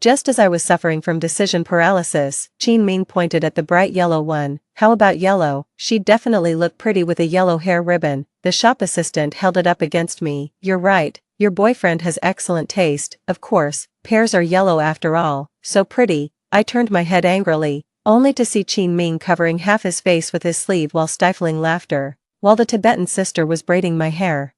Just as I was suffering from decision paralysis, Qin Ming pointed at the bright yellow one. How about yellow? She'd definitely look pretty with a yellow hair ribbon. The shop assistant held it up against me. You're right, your boyfriend has excellent taste. Of course, pears are yellow after all. So pretty. I turned my head angrily, only to see Qin Ming covering half his face with his sleeve while stifling laughter, while the Tibetan sister was braiding my hair.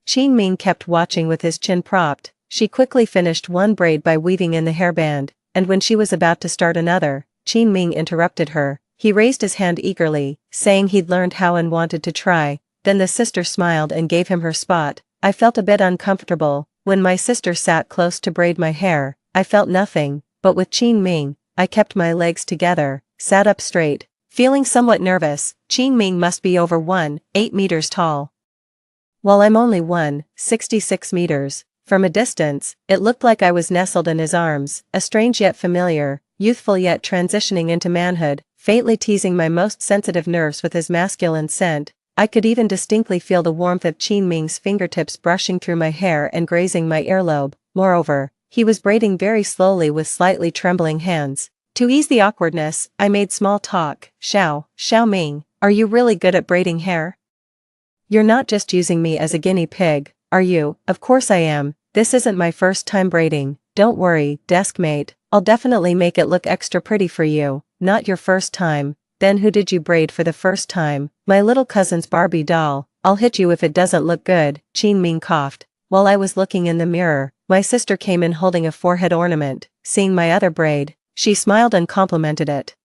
Qin Ming kept watching with his chin propped. She quickly finished one braid by weaving in the hairband, and when she was about to start another, Qin Ming interrupted her. He raised his hand eagerly, saying he'd learned how and wanted to try. Then the sister smiled and gave him her spot. I felt a bit uncomfortable. When my sister sat close to braid my hair, I felt nothing, but with Qin Ming, I kept my legs together, sat up straight, feeling somewhat nervous. Qin Ming must be over 1.8 meters tall, while I'm only 1.66 meters. From a distance, it looked like I was nestled in his arms, a strange yet familiar, youthful yet transitioning into manhood, faintly teasing my most sensitive nerves with his masculine scent. I could even distinctly feel the warmth of Qin Ming's fingertips brushing through my hair and grazing my earlobe. Moreover, he was braiding very slowly with slightly trembling hands. To ease the awkwardness, I made small talk. Xiao Ming, are you really good at braiding hair? You're not just using me as a guinea pig, are you? Of course I am. This isn't my first time braiding. Don't worry, deskmate, I'll definitely make it look extra pretty for you. Not your first time. Then who did you braid for the first time? My little cousin's Barbie doll. I'll hit you if it doesn't look good. Qin Ming coughed. While I was looking in the mirror, my sister came in holding a forehead ornament. Seeing my other braid, she smiled and complimented it,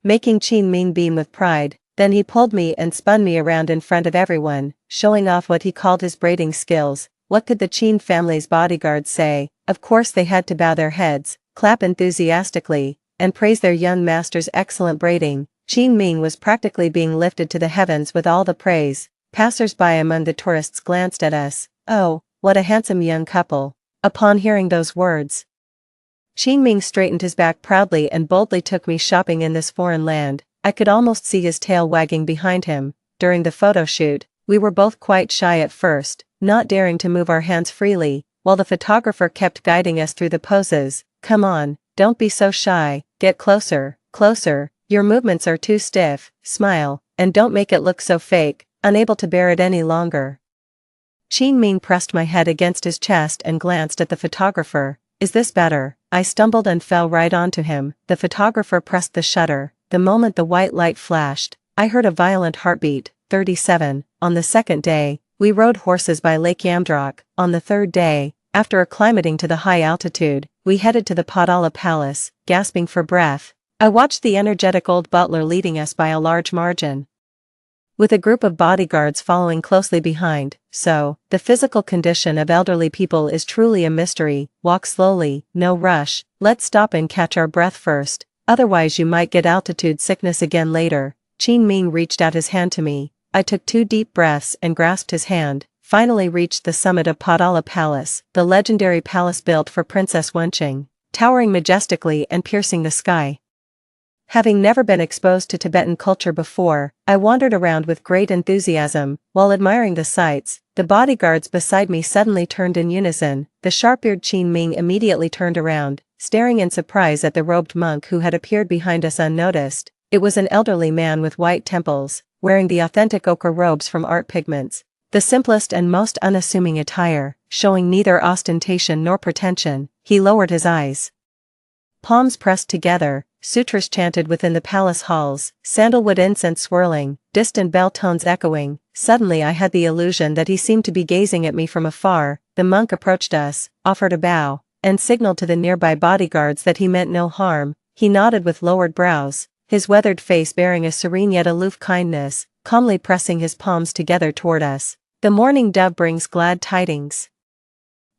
making Qin Ming beam with pride. Then he pulled me and spun me around in front of everyone, showing off what he called his braiding skills. What could the Qin family's bodyguards say? Of course they had to bow their heads, clap enthusiastically, and praise their young master's excellent braiding. Qin Ming was practically being lifted to the heavens with all the praise. Passers-by among the tourists glanced at us. Oh, what a handsome young couple. Upon hearing those words, Qin Ming straightened his back proudly and boldly took me shopping in this foreign land. I could almost see his tail wagging behind him. During the photo shoot, we were both quite shy at first, not daring to move our hands freely, while the photographer kept guiding us through the poses. Come on, don't be so shy, get closer, closer, your movements are too stiff, smile, and don't make it look so fake. Unable to bear it any longer, Qin Ming pressed my head against his chest and glanced at the photographer. Is this better? I stumbled and fell right onto him. The photographer pressed the shutter. The moment the white light flashed, I heard a violent heartbeat. 37. On the second day, we rode horses by Lake Yamdrok. On the third day, after acclimating to the high altitude, we headed to the Potala Palace. Gasping for breath, I watched the energetic old butler leading us by a large margin, with a group of bodyguards following closely behind. So, the physical condition of elderly people is truly a mystery. Walk slowly, no rush, let's stop and catch our breath first. Otherwise you might get altitude sickness again later. Qin Ming reached out his hand to me. I took 2 deep breaths and grasped his hand. Finally reached the summit of Potala Palace, the legendary palace built for Princess Wenqing, towering majestically and piercing the sky. Having never been exposed to Tibetan culture before, I wandered around with great enthusiasm. While admiring the sights, the bodyguards beside me suddenly turned in unison. The sharp-eared Qin Ming immediately turned around, staring in surprise at the robed monk who had appeared behind us unnoticed. It was an elderly man with white temples, wearing the authentic ochre robes from art pigments. The simplest and most unassuming attire, showing neither ostentation nor pretension. He lowered his eyes. Palms pressed together, sutras chanted within the palace halls, sandalwood incense swirling, distant bell tones echoing. Suddenly I had the illusion that he seemed to be gazing at me from afar. The monk approached us, offered a bow, and signaled to the nearby bodyguards that he meant no harm. He nodded with lowered brows, his weathered face bearing a serene yet aloof kindness, calmly pressing his palms together toward us. The morning dove brings glad tidings.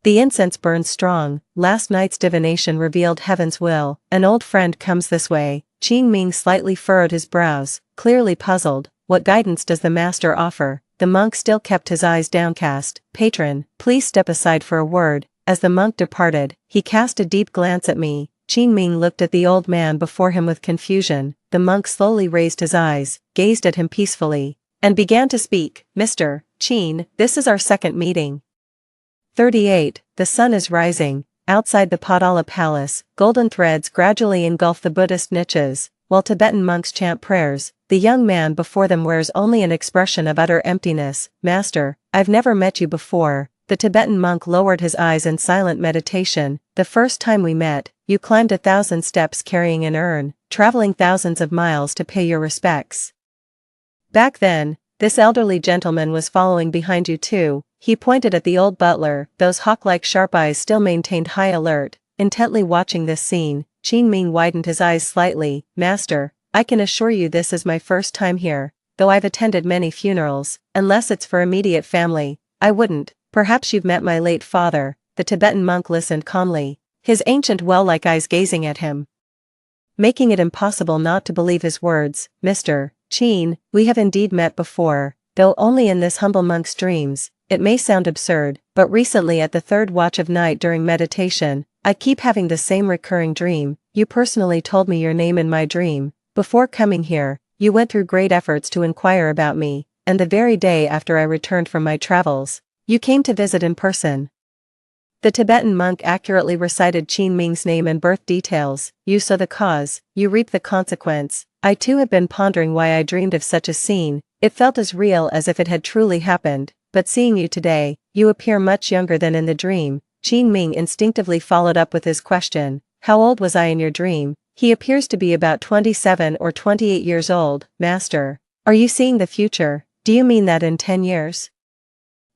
The incense burns strong, last night's divination revealed heaven's will. An old friend comes this way. Qin Ming slightly furrowed his brows, clearly puzzled. What guidance does the master offer? The monk still kept his eyes downcast. Patron, please step aside for a word. As the monk departed, he cast a deep glance at me. Qin Ming looked at the old man before him with confusion. The monk slowly raised his eyes, gazed at him peacefully, and began to speak. Mr. Qin, this is our second meeting. 38. The sun is rising. Outside the Padala palace, golden threads gradually engulf the Buddhist niches, while Tibetan monks chant prayers. The young man before them wears only an expression of utter emptiness. Master, I've never met you before. The Tibetan monk lowered his eyes in silent meditation. The first time we met, you climbed 1,000 steps carrying an urn, traveling thousands of miles to pay your respects. Back then, this elderly gentleman was following behind you too. He pointed at the old butler. Those hawk-like sharp eyes still maintained high alert. Intently watching this scene, Qin Ming widened his eyes slightly. Master, I can assure you this is my first time here, though I've attended many funerals. Unless it's for immediate family, I wouldn't. Perhaps you've met my late father. The Tibetan monk listened calmly, his ancient well-like eyes gazing at him, making it impossible not to believe his words. Mr. Qin, we have indeed met before, though only in this humble monk's dreams. It may sound absurd, but recently at the third watch of night during meditation, I keep having the same recurring dream. You personally told me your name in my dream. Before coming here, you went through great efforts to inquire about me, and the very day after I returned from my travels, you came to visit in person. The Tibetan monk accurately recited Qin Ming's name and birth details. You sow the cause, you reap the consequence. I too have been pondering why I dreamed of such a scene. It felt as real as if it had truly happened. But seeing you today, you appear much younger than in the dream. Qin Ming instinctively followed up with his question. How old was I in your dream? He appears to be about 27 or 28 years old. Master, are you seeing the future? Do you mean that in 10 years?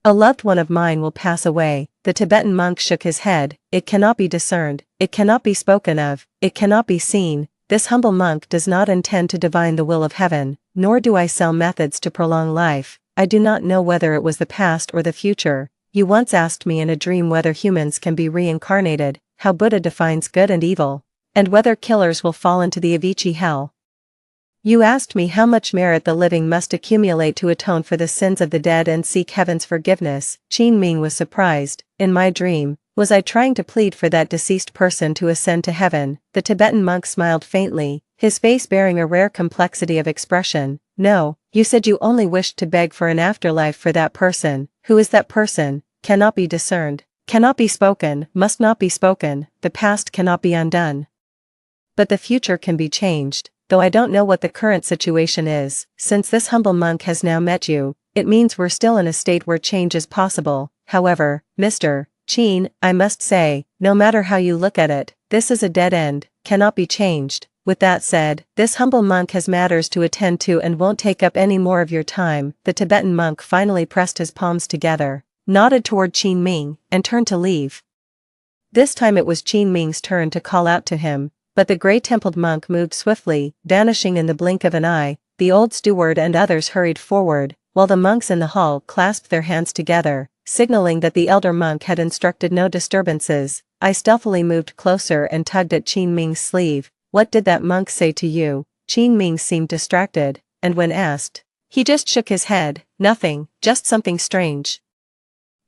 A loved one of mine will pass away. The Tibetan monk shook his head. It cannot be discerned. It cannot be spoken of. It cannot be seen. This humble monk does not intend to divine the will of heaven, nor do I sell methods to prolong life. I do not know whether it was the past or the future. You once asked me in a dream whether humans can be reincarnated, how Buddha defines good and evil, and whether killers will fall into the Avicii hell. You asked me how much merit the living must accumulate to atone for the sins of the dead and seek heaven's forgiveness. Qin Ming was surprised. In my dream, was I trying to plead for that deceased person to ascend to heaven? The Tibetan monk smiled faintly, his face bearing a rare complexity of expression. No, you said you only wished to beg for an afterlife for that person. Who is that person? Cannot be discerned, cannot be spoken, must not be spoken. The past cannot be undone, but the future can be changed. Though I don't know what the current situation is, since this humble monk has now met you, it means we're still in a state where change is possible. However, Mr. Qin, I must say, no matter how you look at it, this is a dead end, cannot be changed. With that said, this humble monk has matters to attend to and won't take up any more of your time. The Tibetan monk finally pressed his palms together, nodded toward Qin Ming, and turned to leave. This time it was Qin Ming's turn to call out to him, but the gray-templed monk moved swiftly, vanishing in the blink of an eye. The old steward and others hurried forward, while the monks in the hall clasped their hands together, signaling that the elder monk had instructed no disturbances. I stealthily moved closer and tugged at Qin Ming's sleeve. What did that monk say to you? Qin Ming seemed distracted, and when asked, he just shook his head. Nothing, just something strange.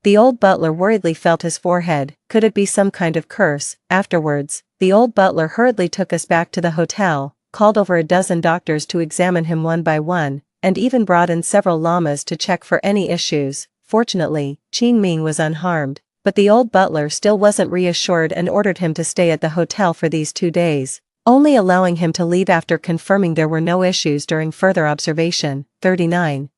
The old butler worriedly felt his forehead. Could it be some kind of curse? Afterwards, the old butler hurriedly took us back to the hotel. called over a dozen doctors to examine him one by one, and even brought in several llamas to check for any issues. Fortunately, Qin Ming was unharmed, but the old butler still wasn't reassured and ordered him to stay at the hotel for these 2 days, only allowing him to leave after confirming there were no issues during further observation. 39.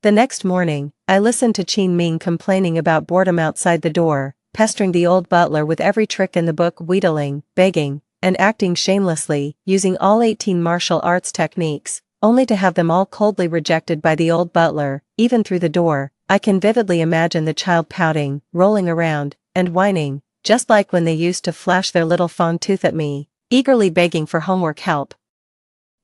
The next morning, I listened to Qin Ming complaining about boredom outside the door, pestering the old butler with every trick in the book, wheedling, begging, and acting shamelessly, using all 18 martial arts techniques, only to have them all coldly rejected by the old butler. Even through the door, I can vividly imagine the child pouting, rolling around, and whining, just like when they used to flash their little fawn tooth at me, eagerly begging for homework help.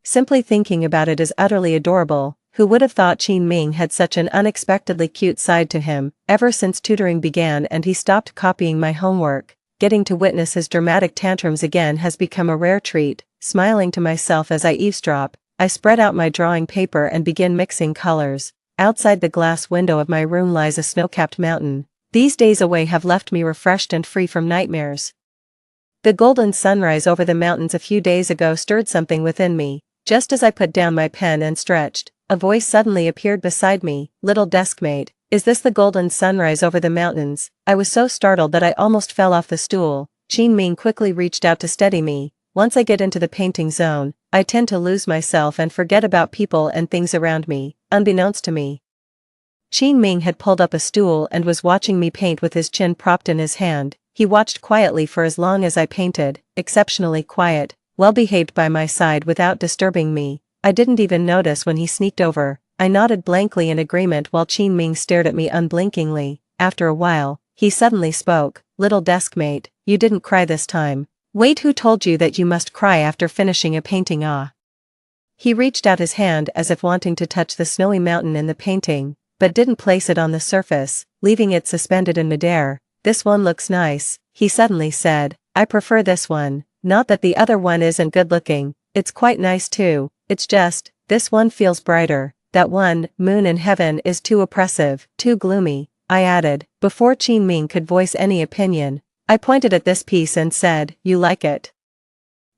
Simply thinking about it is utterly adorable. Who would have thought Qin Ming had such an unexpectedly cute side to him? Ever since tutoring began and he stopped copying my homework, getting to witness his dramatic tantrums again has become a rare treat. Smiling to myself as I eavesdrop, I spread out my drawing paper and begin mixing colors. Outside the glass window of my room lies a snow-capped mountain. These days away have left me refreshed and free from nightmares. The golden sunrise over the mountains a few days ago stirred something within me. Just as I put down my pen and stretched, a voice suddenly appeared beside me. Little deskmate, is this the golden sunrise over the mountains? I was so startled that I almost fell off the stool. Qin Ming quickly reached out to steady me. Once I get into the painting zone, I tend to lose myself and forget about people and things around me. Unbeknownst to me, Qin Ming had pulled up a stool and was watching me paint with his chin propped in his hand. He watched quietly for as long as I painted, exceptionally quiet, well-behaved by my side without disturbing me. I didn't even notice when he sneaked over. I nodded blankly in agreement while Qin Ming stared at me unblinkingly. After a while, he suddenly spoke. Little deskmate, you didn't cry this time. Wait, who told you that you must cry after finishing a painting? Ah. He reached out his hand as if wanting to touch the snowy mountain in the painting, but didn't place it on the surface, leaving it suspended in midair. This one looks nice, he suddenly said. I prefer this one. Not that the other one isn't good looking, it's quite nice too, it's just, this one feels brighter. That one, moon in heaven, is too oppressive, too gloomy, I added. Before Qin Ming could voice any opinion, I pointed at this piece and said, you like it?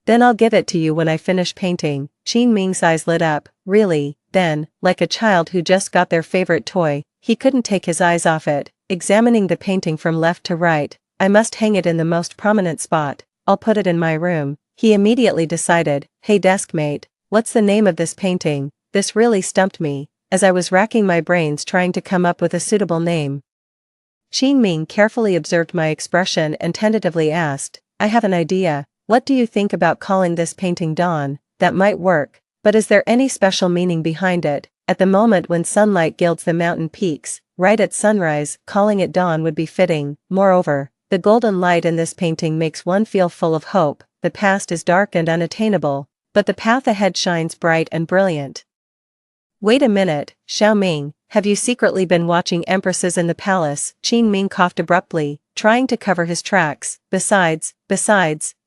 Then I'll give it to you when I finish painting. Qin Ming's eyes lit up. Really? Then, like a child who just got their favorite toy, he couldn't take his eyes off it, examining the painting from left to right. I must hang it in the most prominent spot. I'll put it in my room. He immediately decided. Hey deskmate, what's the name of this painting? This really stumped me, as I was racking my brains trying to come up with a suitable name. Qin Ming carefully observed my expression and tentatively asked, I have an idea. What do you think about calling this painting Dawn? That might work, but is there any special meaning behind it? At the moment when sunlight gilds the mountain peaks, right at sunrise, calling it dawn would be fitting. Moreover, the golden light in this painting makes one feel full of hope. The past is dark and unattainable, but the path ahead shines bright and brilliant. Wait a minute, Xiao Ming, have you secretly been watching Empresses in the Palace? Qin Ming coughed abruptly, trying to cover his tracks. Besides,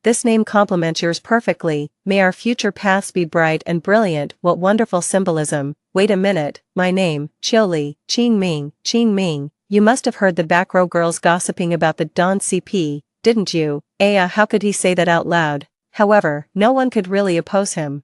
this name complements yours perfectly. May our future paths be bright and brilliant. What wonderful symbolism. Wait a minute, my name, Qiuli, Qin Ming, you must have heard the back row girls gossiping about the Dawn CP, didn't you? How could he say that out loud? However, no one could really oppose him.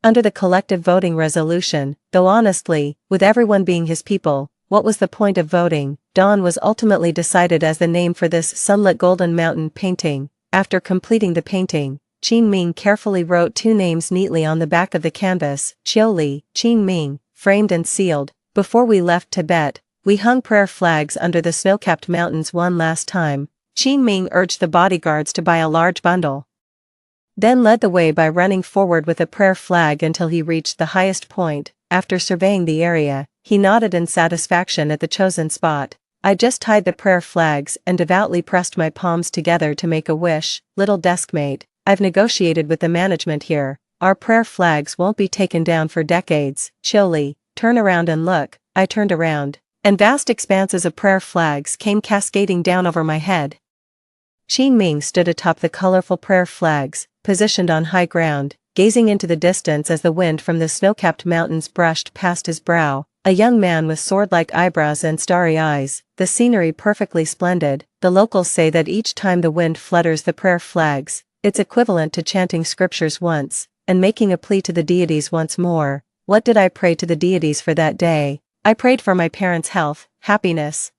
Under the collective voting resolution, though honestly, with everyone being his people, what was the point of voting? Dawn was ultimately decided as the name for this sunlit golden mountain painting. After completing the painting, Qin Ming carefully wrote 2 names neatly on the back of the canvas, Qiuli, Qin Ming, framed and sealed. Before we left Tibet, we hung prayer flags under the snow-capped mountains one last time. Qin Ming urged the bodyguards to buy a large bundle, then led the way by running forward with a prayer flag until he reached the highest point. After surveying the area, he nodded in satisfaction at the chosen spot. I just tied the prayer flags and devoutly pressed my palms together to make a wish. Little deskmate, I've negotiated with the management here. Our prayer flags won't be taken down for decades. Qiuli, turn around and look. I turned around, and vast expanses of prayer flags came cascading down over my head. Qin Ming stood atop the colorful prayer flags, positioned on high ground, gazing into the distance as the wind from the snow-capped mountains brushed past his brow. A young man with sword-like eyebrows and starry eyes, the scenery perfectly splendid. The locals say that each time the wind flutters the prayer flags, it's equivalent to chanting scriptures once. and making a plea to the deities once more. What did I pray to the deities for that day? I prayed for my parents' health, happiness,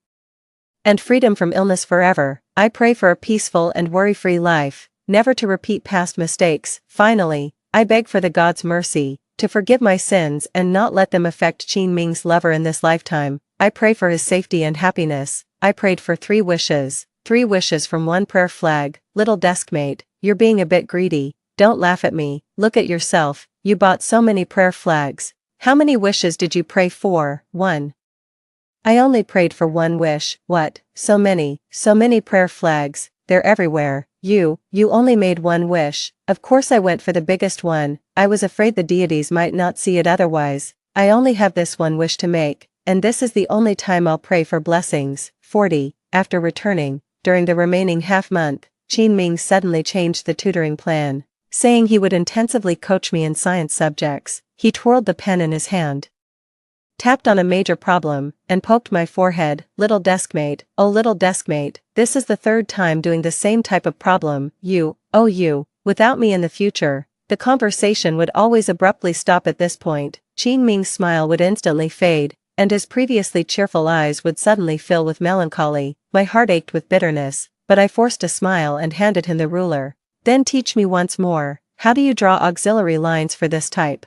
and freedom from illness forever. I pray for a peaceful and worry-free life, never to repeat past mistakes. Finally, I beg for the gods' mercy, to forgive my sins and not let them affect Qin Ming's lover in this lifetime. I pray for his safety and happiness. I prayed for 3 wishes. 3 wishes from one prayer flag. Little deskmate, you're being a bit greedy. Don't laugh at me, look at yourself, you bought so many prayer flags. How many wishes did you pray for? 1. I only prayed for 1 wish. What? So many prayer flags, they're everywhere. You only made 1 wish. Of course I went for the biggest one, I was afraid the deities might not see it otherwise. I only have this 1 wish to make, and this is the only time I'll pray for blessings. 40. After returning, during the remaining half-month, Qin Ming suddenly changed the tutoring plan, saying he would intensively coach me in science subjects. He twirled the pen in his hand, tapped on a major problem, and poked my forehead. Little deskmate, oh little deskmate, this is the 3rd time doing the same type of problem. You, without me in the future. The conversation would always abruptly stop at this point. Qin Ming's smile would instantly fade, and his previously cheerful eyes would suddenly fill with melancholy. My heart ached with bitterness, but I forced a smile and handed him the ruler. Then teach me once more, how do you draw auxiliary lines for this type?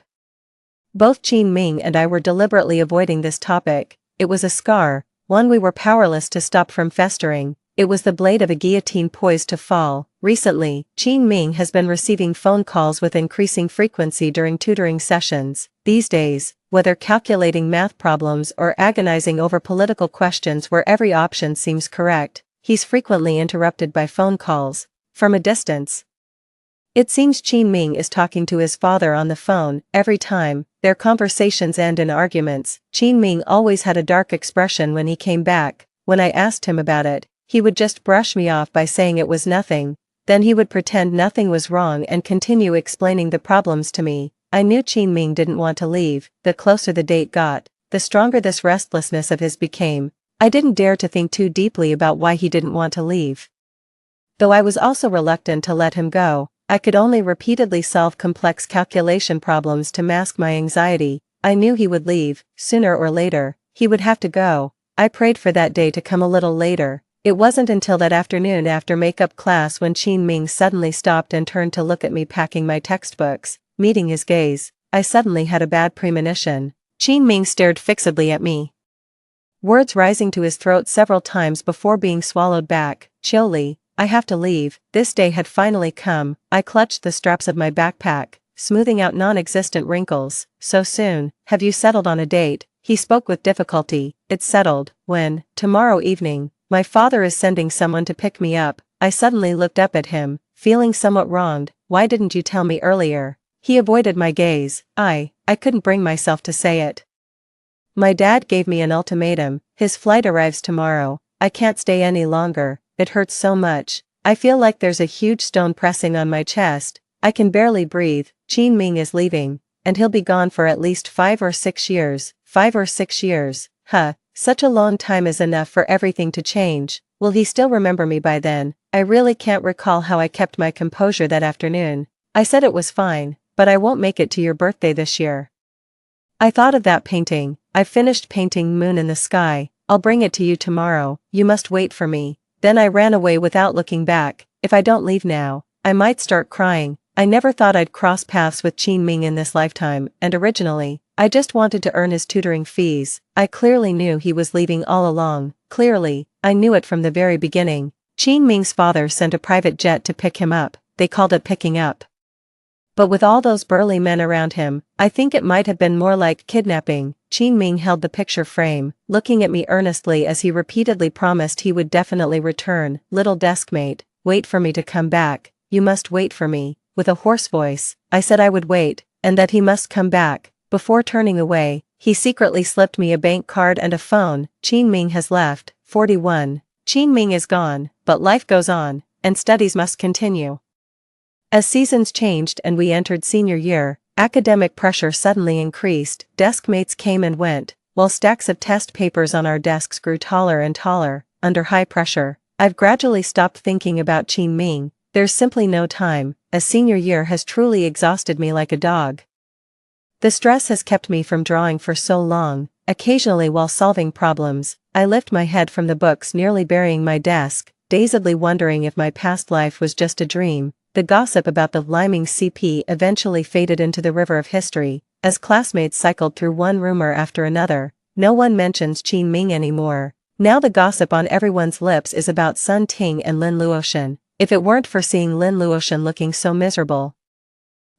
Both Qin Ming and I were deliberately avoiding this topic. It was a scar, one we were powerless to stop from festering. It was the blade of a guillotine poised to fall. Recently, Qin Ming has been receiving phone calls with increasing frequency during tutoring sessions. These days, whether calculating math problems or agonizing over political questions where every option seems correct, he's frequently interrupted by phone calls from a distance. It seems Qin Ming is talking to his father on the phone. Every time their conversations end in arguments, Qin Ming always had a dark expression when he came back. When I asked him about it, he would just brush me off by saying it was nothing. Then he would pretend nothing was wrong and continue explaining the problems to me. I knew Qin Ming didn't want to leave. The closer the date got, the stronger this restlessness of his became. I didn't dare to think too deeply about why he didn't want to leave, though I was also reluctant to let him go. I could only repeatedly solve complex calculation problems to mask my anxiety. I knew he would leave, sooner or later. He would have to go. I prayed for that day to come a little later. It wasn't until that afternoon after makeup class when Qin Ming suddenly stopped and turned to look at me packing my textbooks. Meeting his gaze, I suddenly had a bad premonition. Qin Ming stared fixedly at me, words rising to his throat several times before being swallowed back. Chilly. I have to leave. This day had finally come. I clutched the straps of my backpack, smoothing out non-existent wrinkles. So soon? Have you settled on a date? He spoke with difficulty. It's settled. When? Tomorrow evening. My father is sending someone to pick me up. I suddenly looked up at him, feeling somewhat wronged. Why didn't you tell me earlier? He avoided my gaze. I couldn't bring myself to say it. My dad gave me an ultimatum. His flight arrives tomorrow. I can't stay any longer. It hurts so much. I feel like there's a huge stone pressing on my chest. I can barely breathe. Qin Ming is leaving, and he'll be gone for at least 5 or 6 years. 5 or 6 years. Such a long time is enough for everything to change. Will he still remember me by then? I really can't recall how I kept my composure that afternoon. I said it was fine, but I won't make it to your birthday this year. I thought of that painting. I finished painting moon in the sky. I'll bring it to you tomorrow. You must wait for me. Then I ran away without looking back. If I don't leave now, I might start crying. I never thought I'd cross paths with Qin Ming in this lifetime, and originally, I just wanted to earn his tutoring fees. I clearly knew he was leaving all along. Clearly, I knew it from the very beginning. Qin Ming's father sent a private jet to pick him up. They called it picking up. But with all those burly men around him, I think it might have been more like kidnapping. Qin Ming held the picture frame, looking at me earnestly as he repeatedly promised he would definitely return. Little deskmate, wait for me to come back. You must wait for me. With a hoarse voice, I said I would wait, and that he must come back. Before turning away, he secretly slipped me a bank card and a phone. Qin Ming has left. 41. Qin Ming is gone, but life goes on, and studies must continue. As seasons changed and we entered senior year, academic pressure suddenly increased. Deskmates came and went, while stacks of test papers on our desks grew taller and taller. Under high pressure, I've gradually stopped thinking about Qin Ming. There's simply no time. A senior year has truly exhausted me like a dog. The stress has kept me from drawing for so long. Occasionally while solving problems, I lift my head from the books nearly burying my desk, dazedly wondering if my past life was just a dream. The gossip about the liming CP eventually faded into the river of history, as classmates cycled through one rumor after another. No one mentions Qin Ming anymore. Now the gossip on everyone's lips is about Sun Ting and Lin Luoshan. If it weren't for seeing Lin Luoshan looking so miserable,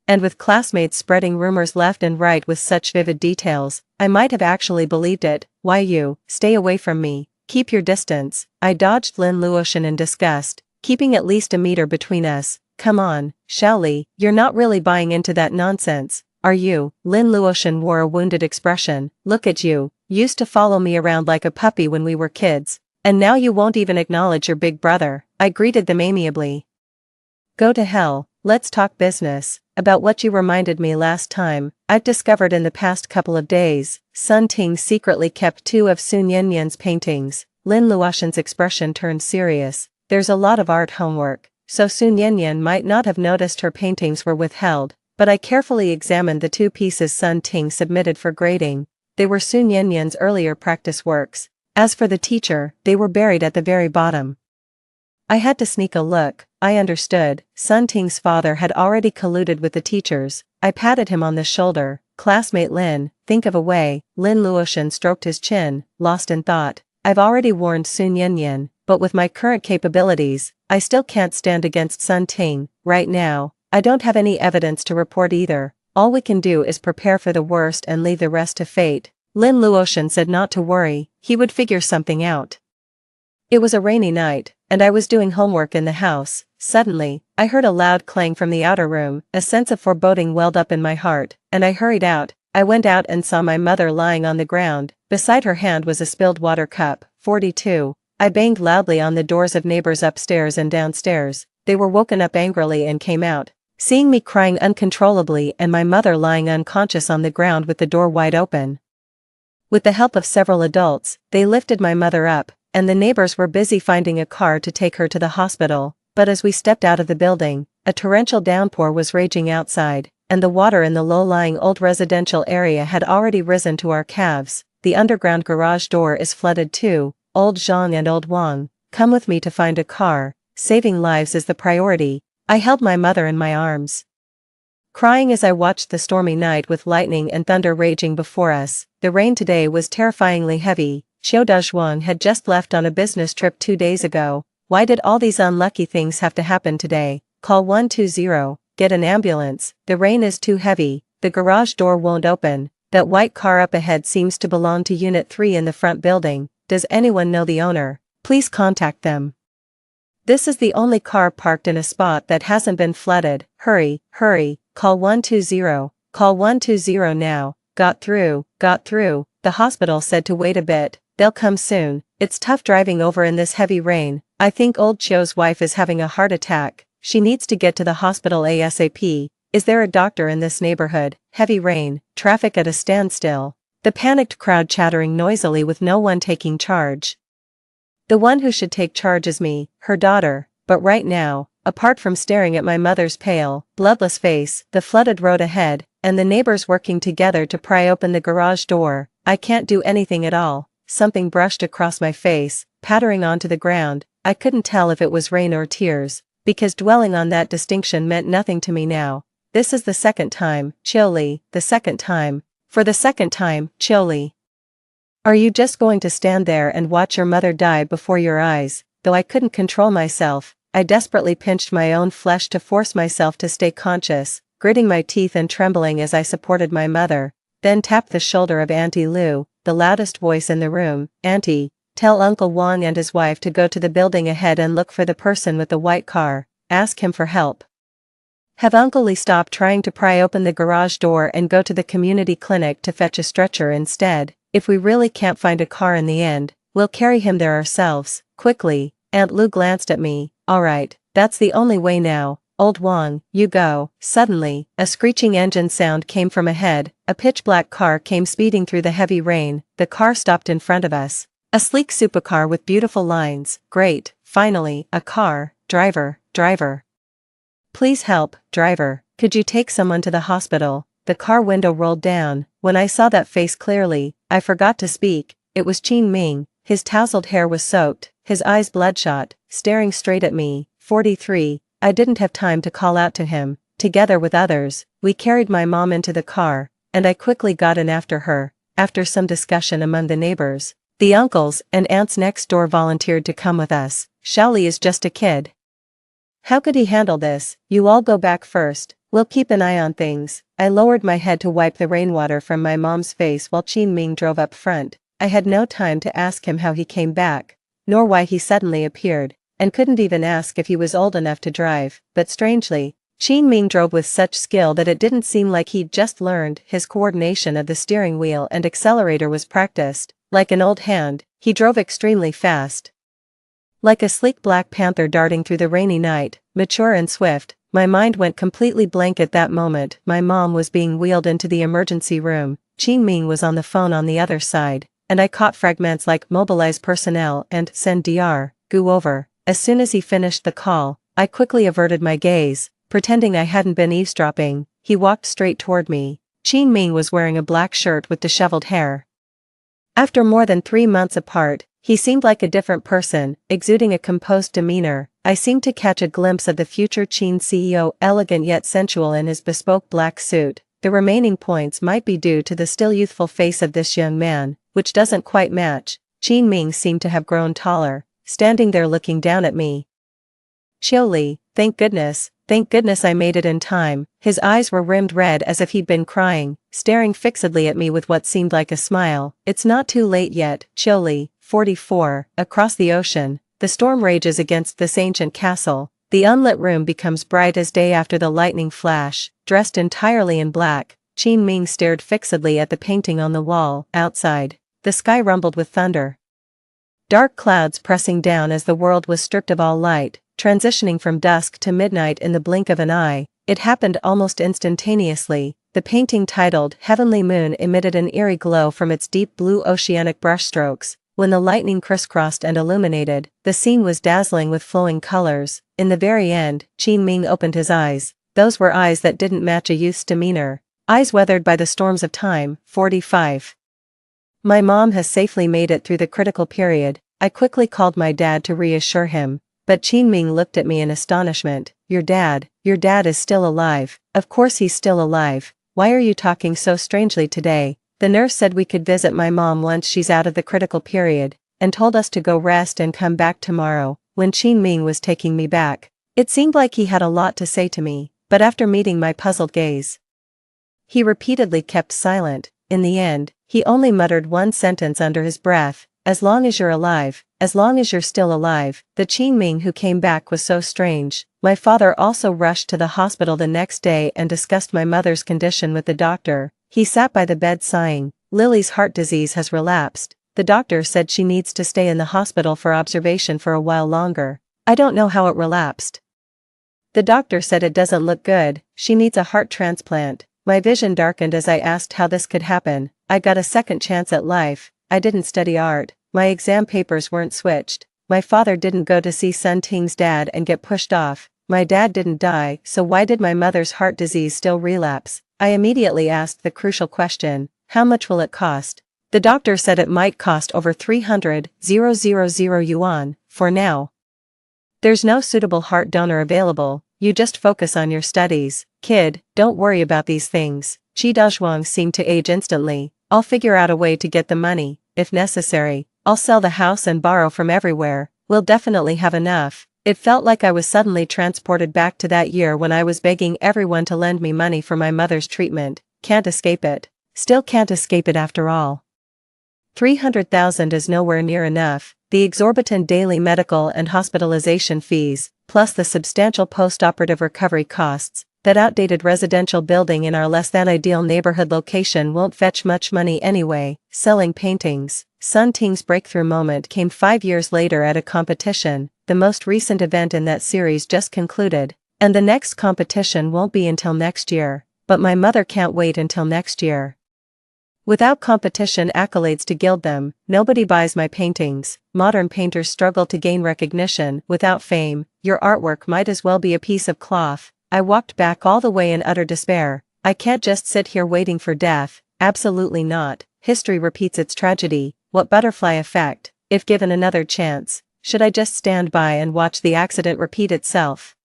and with classmates spreading rumors left and right with such vivid details, I might have actually believed it. Why you? Stay away from me. Keep your distance. I dodged Lin Luoshan in disgust, keeping at least a meter between us. Come on, Xiaoli, you're not really buying into that nonsense, are you? Lin Luoshan wore a wounded expression. Look at you. Used to follow me around like a puppy when we were kids, and now you won't even acknowledge your big brother. I greeted them amiably. Go to hell. Let's talk business. About what you reminded me last time. I've discovered in the past couple of days, Sun Ting secretly kept 2 of Sun Yanyan's paintings. Lin Luoshan's expression turned serious. There's a lot of art homework, so Sun Yanyan might not have noticed her paintings were withheld, but I carefully examined the 2 pieces Sun Ting submitted for grading. They were Sun Yanyan's earlier practice works. As for the teacher, they were buried at the very bottom. I had to sneak a look. I understood. Sun Ting's father had already colluded with the teachers. I patted him on the shoulder. Classmate Lin, think of a way. Lin Luoshan stroked his chin, lost in thought. I've already warned Sun Yanyan, but with my current capabilities, I still can't stand against Sun Ting. Right now, I don't have any evidence to report either. All we can do is prepare for the worst and leave the rest to fate. Lin Luoshan said not to worry, he would figure something out. It was a rainy night, and I was doing homework in the house. Suddenly, I heard a loud clang from the outer room. A sense of foreboding welled up in my heart, and I hurried out. I went out and saw my mother lying on the ground. Beside her hand was a spilled water cup. 42. I banged loudly on the doors of neighbors upstairs and downstairs. They were woken up angrily and came out, seeing me crying uncontrollably and my mother lying unconscious on the ground with the door wide open. With the help of several adults, they lifted my mother up, and the neighbors were busy finding a car to take her to the hospital. But as we stepped out of the building, a torrential downpour was raging outside, and the water in the low-lying old residential area had already risen to our calves. The underground garage door is flooded too. Old Zhang and old Wang, come with me to find a car. Saving lives is the priority. I held my mother in my arms, crying as I watched the stormy night with lightning and thunder raging before us. The rain today was terrifyingly heavy. Xiao Dazhuang had just left on a business trip 2 days ago. Why did all these unlucky things have to happen today? Call 120, get an ambulance. The rain is too heavy, the garage door won't open. That white car up ahead seems to belong to Unit 3 in the front building. Does anyone know the owner? Please contact them. This is the only car parked in a spot that hasn't been flooded. Hurry, hurry, call 120, call 120 now. Got through. The hospital said to wait a bit, they'll come soon. It's tough driving over in this heavy rain. I think old Chio's wife is having a heart attack. She needs to get to the hospital ASAP. Is there a doctor in this neighborhood? Heavy rain, traffic at a standstill. The panicked crowd chattering noisily with no one taking charge. The one who should take charge is me, her daughter, but right now, apart from staring at my mother's pale, bloodless face, the flooded road ahead, and the neighbors working together to pry open the garage door, I can't do anything at all. Something brushed across my face, pattering onto the ground. I couldn't tell if it was rain or tears, because dwelling on that distinction meant nothing to me now. This is the second time, Qiuli, the second time. For the second time, Qiuli. Are you just going to stand there and watch your mother die before your eyes? Though I couldn't control myself, I desperately pinched my own flesh to force myself to stay conscious, gritting my teeth and trembling as I supported my mother, then tapped the shoulder of Auntie Lu, the loudest voice in the room. Auntie, tell Uncle Wang and his wife to go to the building ahead and look for the person with the white car. Ask him for help. Have Uncle Li stop trying to pry open the garage door and go to the community clinic to fetch a stretcher instead. If we really can't find a car in the end, we'll carry him there ourselves, quickly. Aunt Lu glanced at me. Alright, that's the only way now. Old Wang, you go. Suddenly, a screeching engine sound came from ahead. A pitch-black car came speeding through the heavy rain. The car stopped in front of us. A sleek supercar with beautiful lines. Great, finally, a car. Driver. Please help, driver, could you take someone to the hospital? The car window rolled down. When I saw that face clearly, I forgot to speak. It was Qin Ming. His tousled hair was soaked, his eyes bloodshot, staring straight at me. 43. I didn't have time to call out to him. Together with others, we carried my mom into the car, and I quickly got in after her. After some discussion among the neighbors, the uncles and aunts next door volunteered to come with us. Shaoli is just a kid. How could he handle this? You all go back first. We'll keep an eye on things. I lowered my head to wipe the rainwater from my mom's face while Qin Ming drove up front. I had no time to ask him how he came back, nor why he suddenly appeared, and couldn't even ask if he was old enough to drive, but strangely, Qin Ming drove with such skill that it didn't seem like he'd just learned. His coordination of the steering wheel and accelerator was practiced. Like an old hand, he drove extremely fast. Like a sleek black panther darting through the rainy night, mature and swift. My mind went completely blank at that moment. My mom was being wheeled into the emergency room. Qin Ming was on the phone on the other side, and I caught fragments like mobilize personnel and send DR, go over. As soon as he finished the call, I quickly averted my gaze, pretending I hadn't been eavesdropping. He walked straight toward me. Qin Ming was wearing a black shirt with disheveled hair. After more than 3 months apart, he seemed like a different person, exuding a composed demeanor. I seemed to catch a glimpse of the future Qin CEO, elegant yet sensual in his bespoke black suit. The remaining points might be due to the still youthful face of this young man, which doesn't quite match. Qin Ming seemed to have grown taller, standing there looking down at me. Shaoli, thank goodness I made it in time. His eyes were rimmed red as if he'd been crying, staring fixedly at me with what seemed like a smile. It's not too late yet, Shaoli. 44. Across the ocean, the storm rages against this ancient castle. The unlit room becomes bright as day after the lightning flash. Dressed entirely in black, Qin Ming stared fixedly at the painting on the wall. Outside, the sky rumbled with thunder. Dark clouds pressing down as the world was stripped of all light, transitioning from dusk to midnight in the blink of an eye. It happened almost instantaneously. The painting titled Heavenly Moon emitted an eerie glow from its deep blue oceanic brushstrokes. When the lightning crisscrossed and illuminated, the scene was dazzling with flowing colors. In the very end, Qin Ming opened his eyes. Those were eyes that didn't match a youth's demeanor. Eyes weathered by the storms of time. 45. My mom has safely made it through the critical period. I quickly called my dad to reassure him, but Qin Ming looked at me in astonishment. Your dad is still alive. Of course he's still alive. Why are you talking so strangely today? The nurse said we could visit my mom once she's out of the critical period, and told us to go rest and come back tomorrow. When Qin Ming was taking me back, it seemed like he had a lot to say to me, but after meeting my puzzled gaze, he repeatedly kept silent. In the end, he only muttered one sentence under his breath, as long as you're alive, as long as you're still alive. The Qin Ming who came back was so strange. My father also rushed to the hospital the next day and discussed my mother's condition with the doctor. He sat by the bed sighing. Lily's heart disease has relapsed. The doctor said she needs to stay in the hospital for observation for a while longer. I don't know how it relapsed. The doctor said it doesn't look good. She needs a heart transplant. My vision darkened as I asked how this could happen. I got a second chance at life. I didn't study art. My exam papers weren't switched. My father didn't go to see Sun Ting's dad and get pushed off. My dad didn't die, so why did my mother's heart disease still relapse? I immediately asked the crucial question, how much will it cost? The doctor said it might cost over 300,000 yuan, for now. There's no suitable heart donor available, you just focus on your studies. Kid, don't worry about these things. Qi Dazhuang seemed to age instantly. I'll figure out a way to get the money, if necessary. I'll sell the house and borrow from everywhere. We'll definitely have enough. It felt like I was suddenly transported back to that year when I was begging everyone to lend me money for my mother's treatment. Can't escape it. Still can't escape it after all. 300,000 is nowhere near enough. The exorbitant daily medical and hospitalization fees, plus the substantial post-operative recovery costs, that outdated residential building in our less-than-ideal neighborhood location won't fetch much money anyway. Selling paintings. Sun Ting's breakthrough moment came 5 years later at a competition. The most recent event in that series just concluded, and the next competition won't be until next year. But my mother can't wait until next year. Without competition accolades to gild them, nobody buys my paintings. Modern painters struggle to gain recognition. Without fame, your artwork might as well be a piece of cloth. I walked back all the way in utter despair. I can't just sit here waiting for death, absolutely not. History repeats its tragedy. What butterfly effect? If given another chance, should I just stand by and watch the accident repeat itself?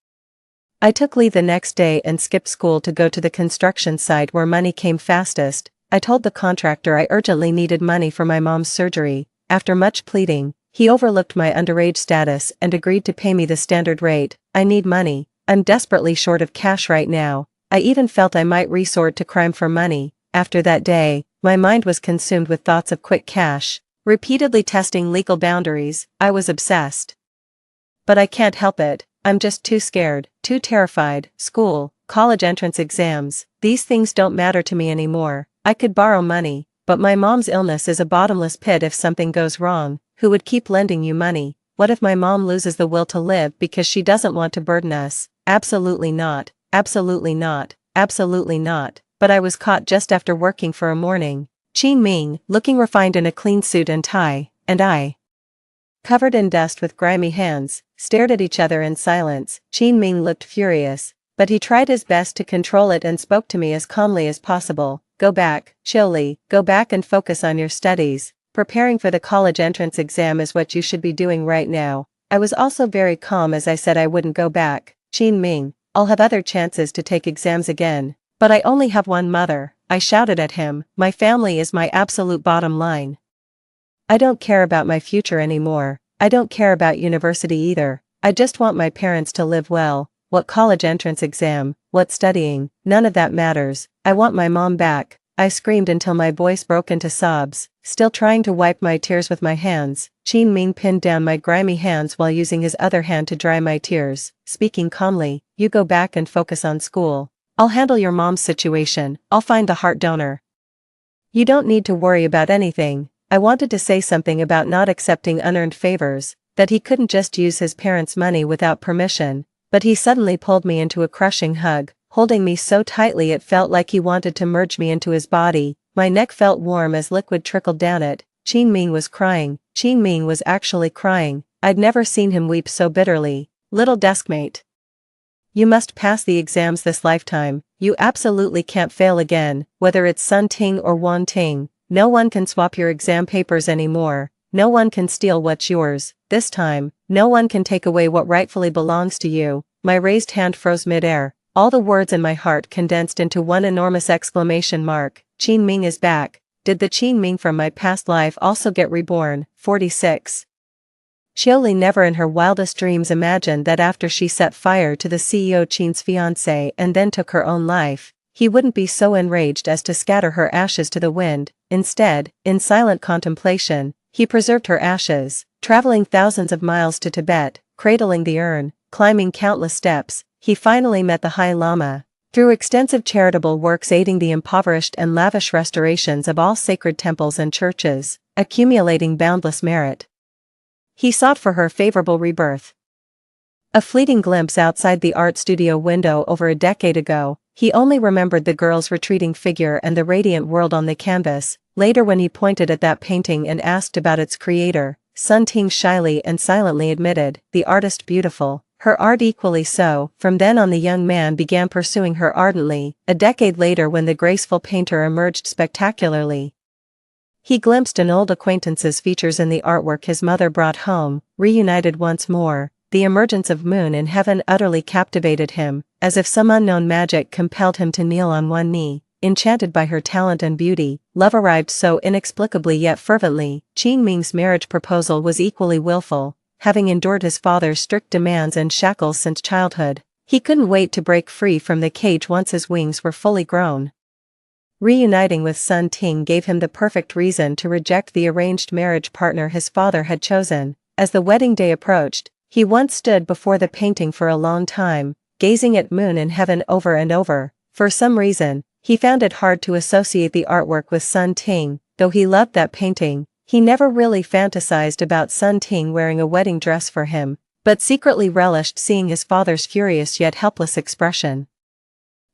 I took leave the next day and skipped school to go to the construction site where money came fastest. I told the contractor I urgently needed money for my mom's surgery. After much pleading, he overlooked my underage status and agreed to pay me the standard rate. I need money. I'm desperately short of cash right now. I even felt I might resort to crime for money. After that day, my mind was consumed with thoughts of quick cash. Repeatedly testing legal boundaries, I was obsessed. But I can't help it. I'm just too scared, too terrified. School, college entrance exams, these things don't matter to me anymore. I could borrow money, but my mom's illness is a bottomless pit. If something goes wrong, who would keep lending you money? What if my mom loses the will to live because she doesn't want to burden us? Absolutely not, absolutely not, absolutely not. But I was caught just after working for a morning. Qin Ming, looking refined in a clean suit and tie, and I, covered in dust with grimy hands, stared at each other in silence. Qin Ming looked furious, but he tried his best to control it and spoke to me as calmly as possible. Go back, Chili, go back and focus on your studies. Preparing for the college entrance exam is what you should be doing right now. I was also very calm as I said I wouldn't go back. Qin Ming, I'll have other chances to take exams again. But I only have one mother, I shouted at him. My family is my absolute bottom line. I don't care about my future anymore. I don't care about university either. I just want my parents to live well. What college entrance exam, what studying, none of that matters. I want my mom back. I screamed until my voice broke into sobs, still trying to wipe my tears with my hands. Qin Ming pinned down my grimy hands while using his other hand to dry my tears, speaking calmly. You go back and focus on school. I'll handle your mom's situation. I'll find the heart donor. You don't need to worry about anything. I wanted to say something about not accepting unearned favors, that he couldn't just use his parents' money without permission, but he suddenly pulled me into a crushing hug, holding me so tightly it felt like he wanted to merge me into his body. My neck felt warm as liquid trickled down it. Qin Ming was crying. Qin Ming was actually crying. I'd never seen him weep so bitterly. Little deskmate, you must pass the exams this lifetime. You absolutely can't fail again, whether it's Sun Ting or Wan Ting. No one can swap your exam papers anymore. No one can steal what's yours. This time, no one can take away what rightfully belongs to you. My raised hand froze midair. All the words in my heart condensed into one enormous exclamation mark. Qin Ming is back. Did the Qin Ming from my past life also get reborn? 46. Xiaoli never in her wildest dreams imagined that after she set fire to the CEO Qin's fiancé and then took her own life, he wouldn't be so enraged as to scatter her ashes to the wind. Instead, in silent contemplation, he preserved her ashes, traveling thousands of miles to Tibet, cradling the urn, climbing countless steps. He finally met the High Lama, through extensive charitable works aiding the impoverished and lavish restorations of all sacred temples and churches, accumulating boundless merit. He sought for her favorable rebirth. A fleeting glimpse outside the art studio window over a decade ago, he only remembered the girl's retreating figure and the radiant world on the canvas. Later when he pointed at that painting and asked about its creator, Sun Ting shyly and silently admitted, the artist beautiful, her art equally so. From then on the young man began pursuing her ardently. A decade later when the graceful painter emerged spectacularly, he glimpsed an old acquaintance's features in the artwork his mother brought home. Reunited once more, the emergence of Moon in heaven utterly captivated him, as if some unknown magic compelled him to kneel on one knee. Enchanted by her talent and beauty, love arrived so inexplicably yet fervently. Qin Ming's marriage proposal was equally willful. Having endured his father's strict demands and shackles since childhood, he couldn't wait to break free from the cage once his wings were fully grown. Reuniting with Sun Ting gave him the perfect reason to reject the arranged marriage partner his father had chosen. As the wedding day approached, he once stood before the painting for a long time, gazing at Moon in heaven over and over. For some reason, he found it hard to associate the artwork with Sun Ting. Though he loved that painting, he never really fantasized about Sun Ting wearing a wedding dress for him, but secretly relished seeing his father's furious yet helpless expression.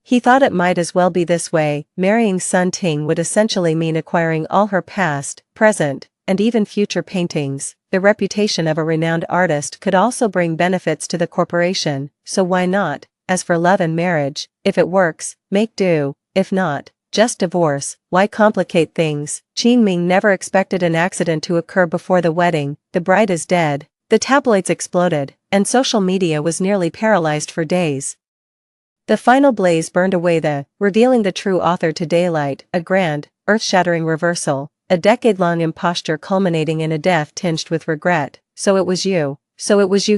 He thought it might as well be this way. Marrying Sun Ting would essentially mean acquiring all her past, present, and even future paintings. The reputation of a renowned artist could also bring benefits to the corporation, so why not? as for love and marriage, if it works, make do, if not, just divorce, why complicate things? Qin Ming never expected an accident to occur before the wedding, the bride is dead, the tabloids exploded, and social media was nearly paralyzed for days. The final blaze burned away revealing the true author to daylight, a grand, earth-shattering reversal, a decade-long imposture culminating in a death tinged with regret. So it was you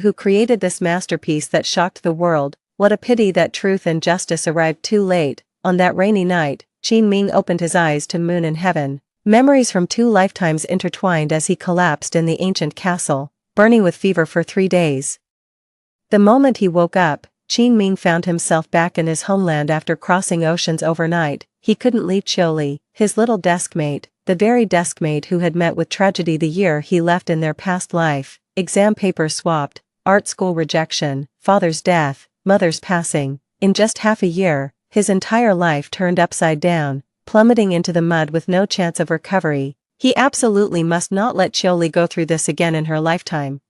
who created this masterpiece that shocked the world. What a pity that truth and justice arrived too late. On that rainy night, Qin Ming opened his eyes to moon and heaven. Memories from 2 lifetimes intertwined as he collapsed in the ancient castle, burning with fever for 3 days. The moment he woke up, Qin Ming found himself back in his homeland after crossing oceans overnight. He couldn't leave Chioli, his little deskmate, the very deskmate who had met with tragedy the year he left in their past life. Exam papers swapped, art school rejection, father's death, mother's passing. In just half a year, his entire life turned upside down, plummeting into the mud with no chance of recovery. He absolutely must not let Chioli go through this again in her lifetime.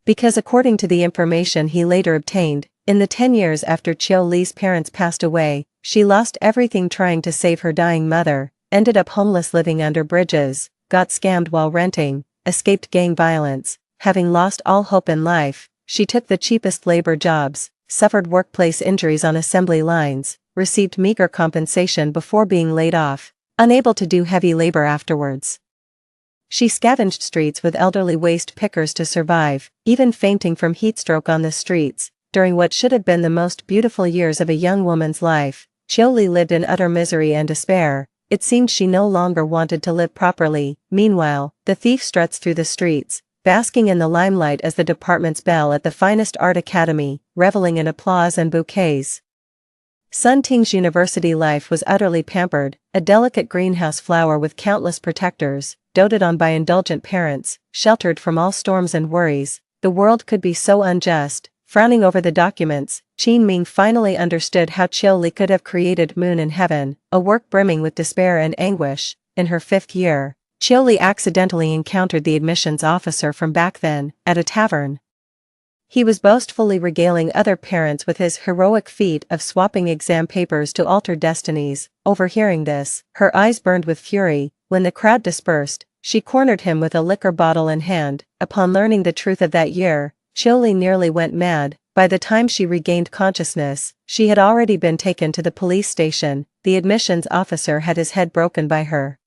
Because according to the information he later obtained, in the 10 years after Chioli's parents passed away, she lost everything trying to save her dying mother, ended up homeless living under bridges, got scammed while renting, escaped gang violence. Having lost all hope in life, she took the cheapest labor jobs, suffered workplace injuries on assembly lines, received meager compensation before being laid off, unable to do heavy labor afterwards. She scavenged streets with elderly waste pickers to survive, even fainting from heatstroke on the streets. During what should have been the most beautiful years of a young woman's life, Chioli lived in utter misery and despair. It seemed she no longer wanted to live properly. Meanwhile, the thief struts through the streets, basking in the limelight as the department's belle at the finest art academy, reveling in applause and bouquets. Sun Ting's university life was utterly pampered, a delicate greenhouse flower with countless protectors, doted on by indulgent parents, sheltered from all storms and worries. The world could be so unjust. Frowning over the documents, Qin Ming finally understood how Chioli could have created Moon and Heaven, a work brimming with despair and anguish. In her 5th year, Chioli accidentally encountered the admissions officer from back then, at a tavern. He was boastfully regaling other parents with his heroic feat of swapping exam papers to alter destinies. Overhearing this, her eyes burned with fury. When the crowd dispersed, she cornered him with a liquor bottle in hand. Upon learning the truth of that year, Chioli nearly went mad. By the time she regained consciousness, she had already been taken to the police station. The admissions officer had his head broken by her.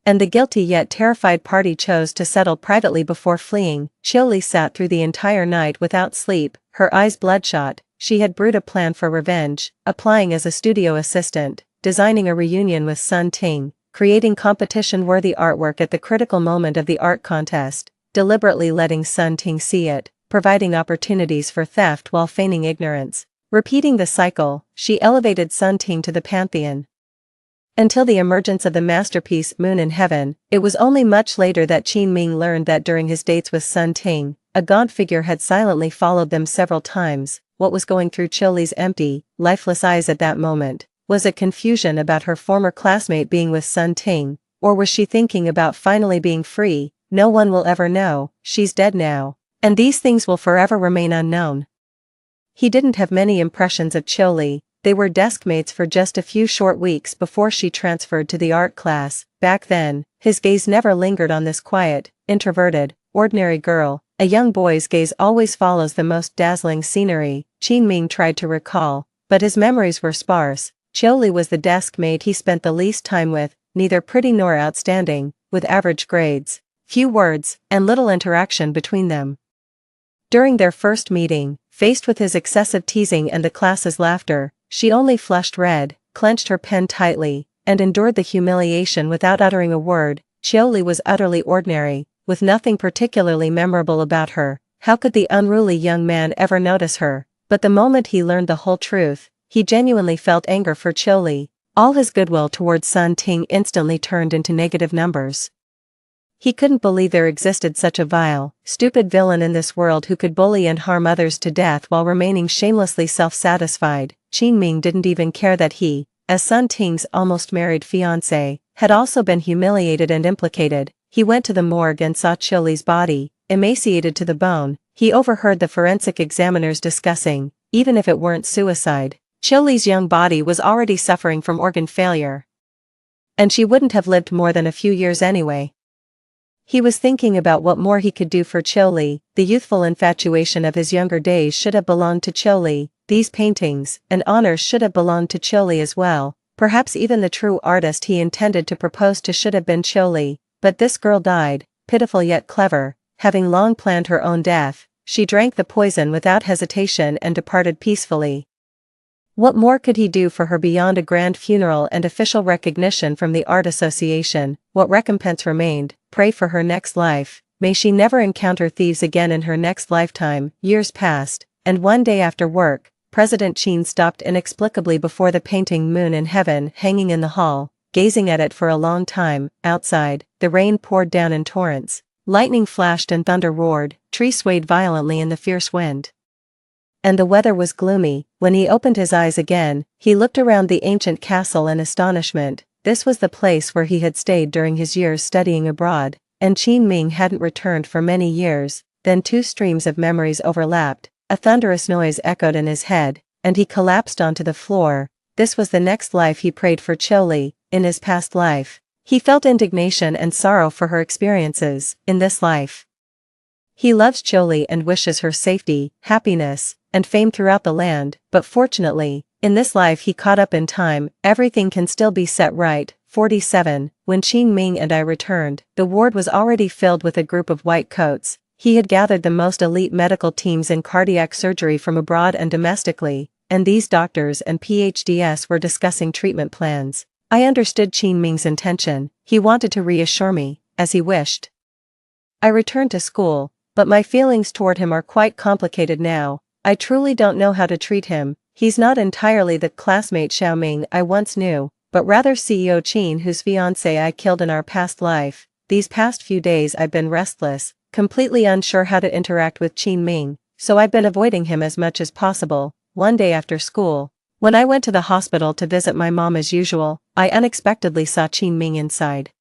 And the guilty yet terrified party chose to settle privately before fleeing. Chioli sat through the entire night without sleep, her eyes bloodshot. She had brewed a plan for revenge, applying as a studio assistant, designing a reunion with Sun Ting, creating competition-worthy artwork at the critical moment of the art contest, deliberately letting Sun Ting see it, providing opportunities for theft while feigning ignorance. Repeating the cycle, she elevated Sun Ting to the pantheon. Until the emergence of the masterpiece Moon and Heaven, it was only much later that Qin Ming learned that during his dates with Sun Ting, a gaunt figure had silently followed them several times. What was going through Chioli's empty, lifeless eyes at that moment? Was it confusion about her former classmate being with Sun Ting, or was she thinking about finally being free? No one will ever know. She's dead now. And these things will forever remain unknown. He didn't have many impressions of Chioli. They were deskmates for just a few short weeks before she transferred to the art class. Back then, his gaze never lingered on this quiet, introverted, ordinary girl. A young boy's gaze always follows the most dazzling scenery. Qin Ming tried to recall, but his memories were sparse. Chioli was the deskmate he spent the least time with, neither pretty nor outstanding, with average grades, few words, and little interaction between them. During their first meeting, faced with his excessive teasing and the class's laughter, she only flushed red, clenched her pen tightly, and endured the humiliation without uttering a word. Chioli was utterly ordinary, with nothing particularly memorable about her. How could the unruly young man ever notice her? But the moment he learned the whole truth, he genuinely felt anger for Chioli. All his goodwill towards Sun Ting instantly turned into negative numbers. He couldn't believe there existed such a vile, stupid villain in this world who could bully and harm others to death while remaining shamelessly self-satisfied. Qin Ming didn't even care that he, as Sun Ting's almost married fiancé, had also been humiliated and implicated. He went to the morgue and saw Chioli's body, emaciated to the bone. He overheard the forensic examiners discussing, even if it weren't suicide. Chiuli's young body was already suffering from organ failure. And she wouldn't have lived more than a few years anyway. He was thinking about what more he could do for Chiuli. The youthful infatuation of his younger days should have belonged to Chiuli. These paintings and honors should have belonged to Chiuli as well. Perhaps even the true artist he intended to propose to should have been Chiuli. But this girl died, pitiful yet clever, having long planned her own death. She drank the poison without hesitation and departed peacefully. What more could he do for her beyond a grand funeral and official recognition from the Art Association? What recompense remained? Pray for her next life. May she never encounter thieves again in her next lifetime. Years passed, and one day after work, President Chin stopped inexplicably before the painting Moon in Heaven hanging in the hall, gazing at it for a long time. Outside, the rain poured down in torrents. Lightning flashed and thunder roared, trees swayed violently in the fierce wind. And the weather was gloomy. When he opened his eyes again, he looked around the ancient castle in astonishment. This was the place where he had stayed during his years studying abroad, and Qin Ming hadn't returned for many years. Then two streams of memories overlapped, a thunderous noise echoed in his head, and he collapsed onto the floor. This was the next life he prayed for Chiuli. In his past life, he felt indignation and sorrow for her experiences. In this life, he loves Chiuli and wishes her safety, happiness, and fame throughout the land, but fortunately, in this life he caught up in time. Everything can still be set right. 47. When Qin Ming and I returned, the ward was already filled with a group of white coats. He had gathered the most elite medical teams in cardiac surgery from abroad and domestically, and these doctors and PhDs were discussing treatment plans. I understood Qin Ming's intention. He wanted to reassure me, as he wished. I returned to school, but my feelings toward him are quite complicated now. I truly don't know how to treat him. He's not entirely the classmate Xiaoming I once knew, but rather CEO Qin, whose fiancé I killed in our past life. These past few days I've been restless, completely unsure how to interact with Qin Ming, so I've been avoiding him as much as possible. One day after school, when I went to the hospital to visit my mom as usual, I unexpectedly saw Qin Ming inside,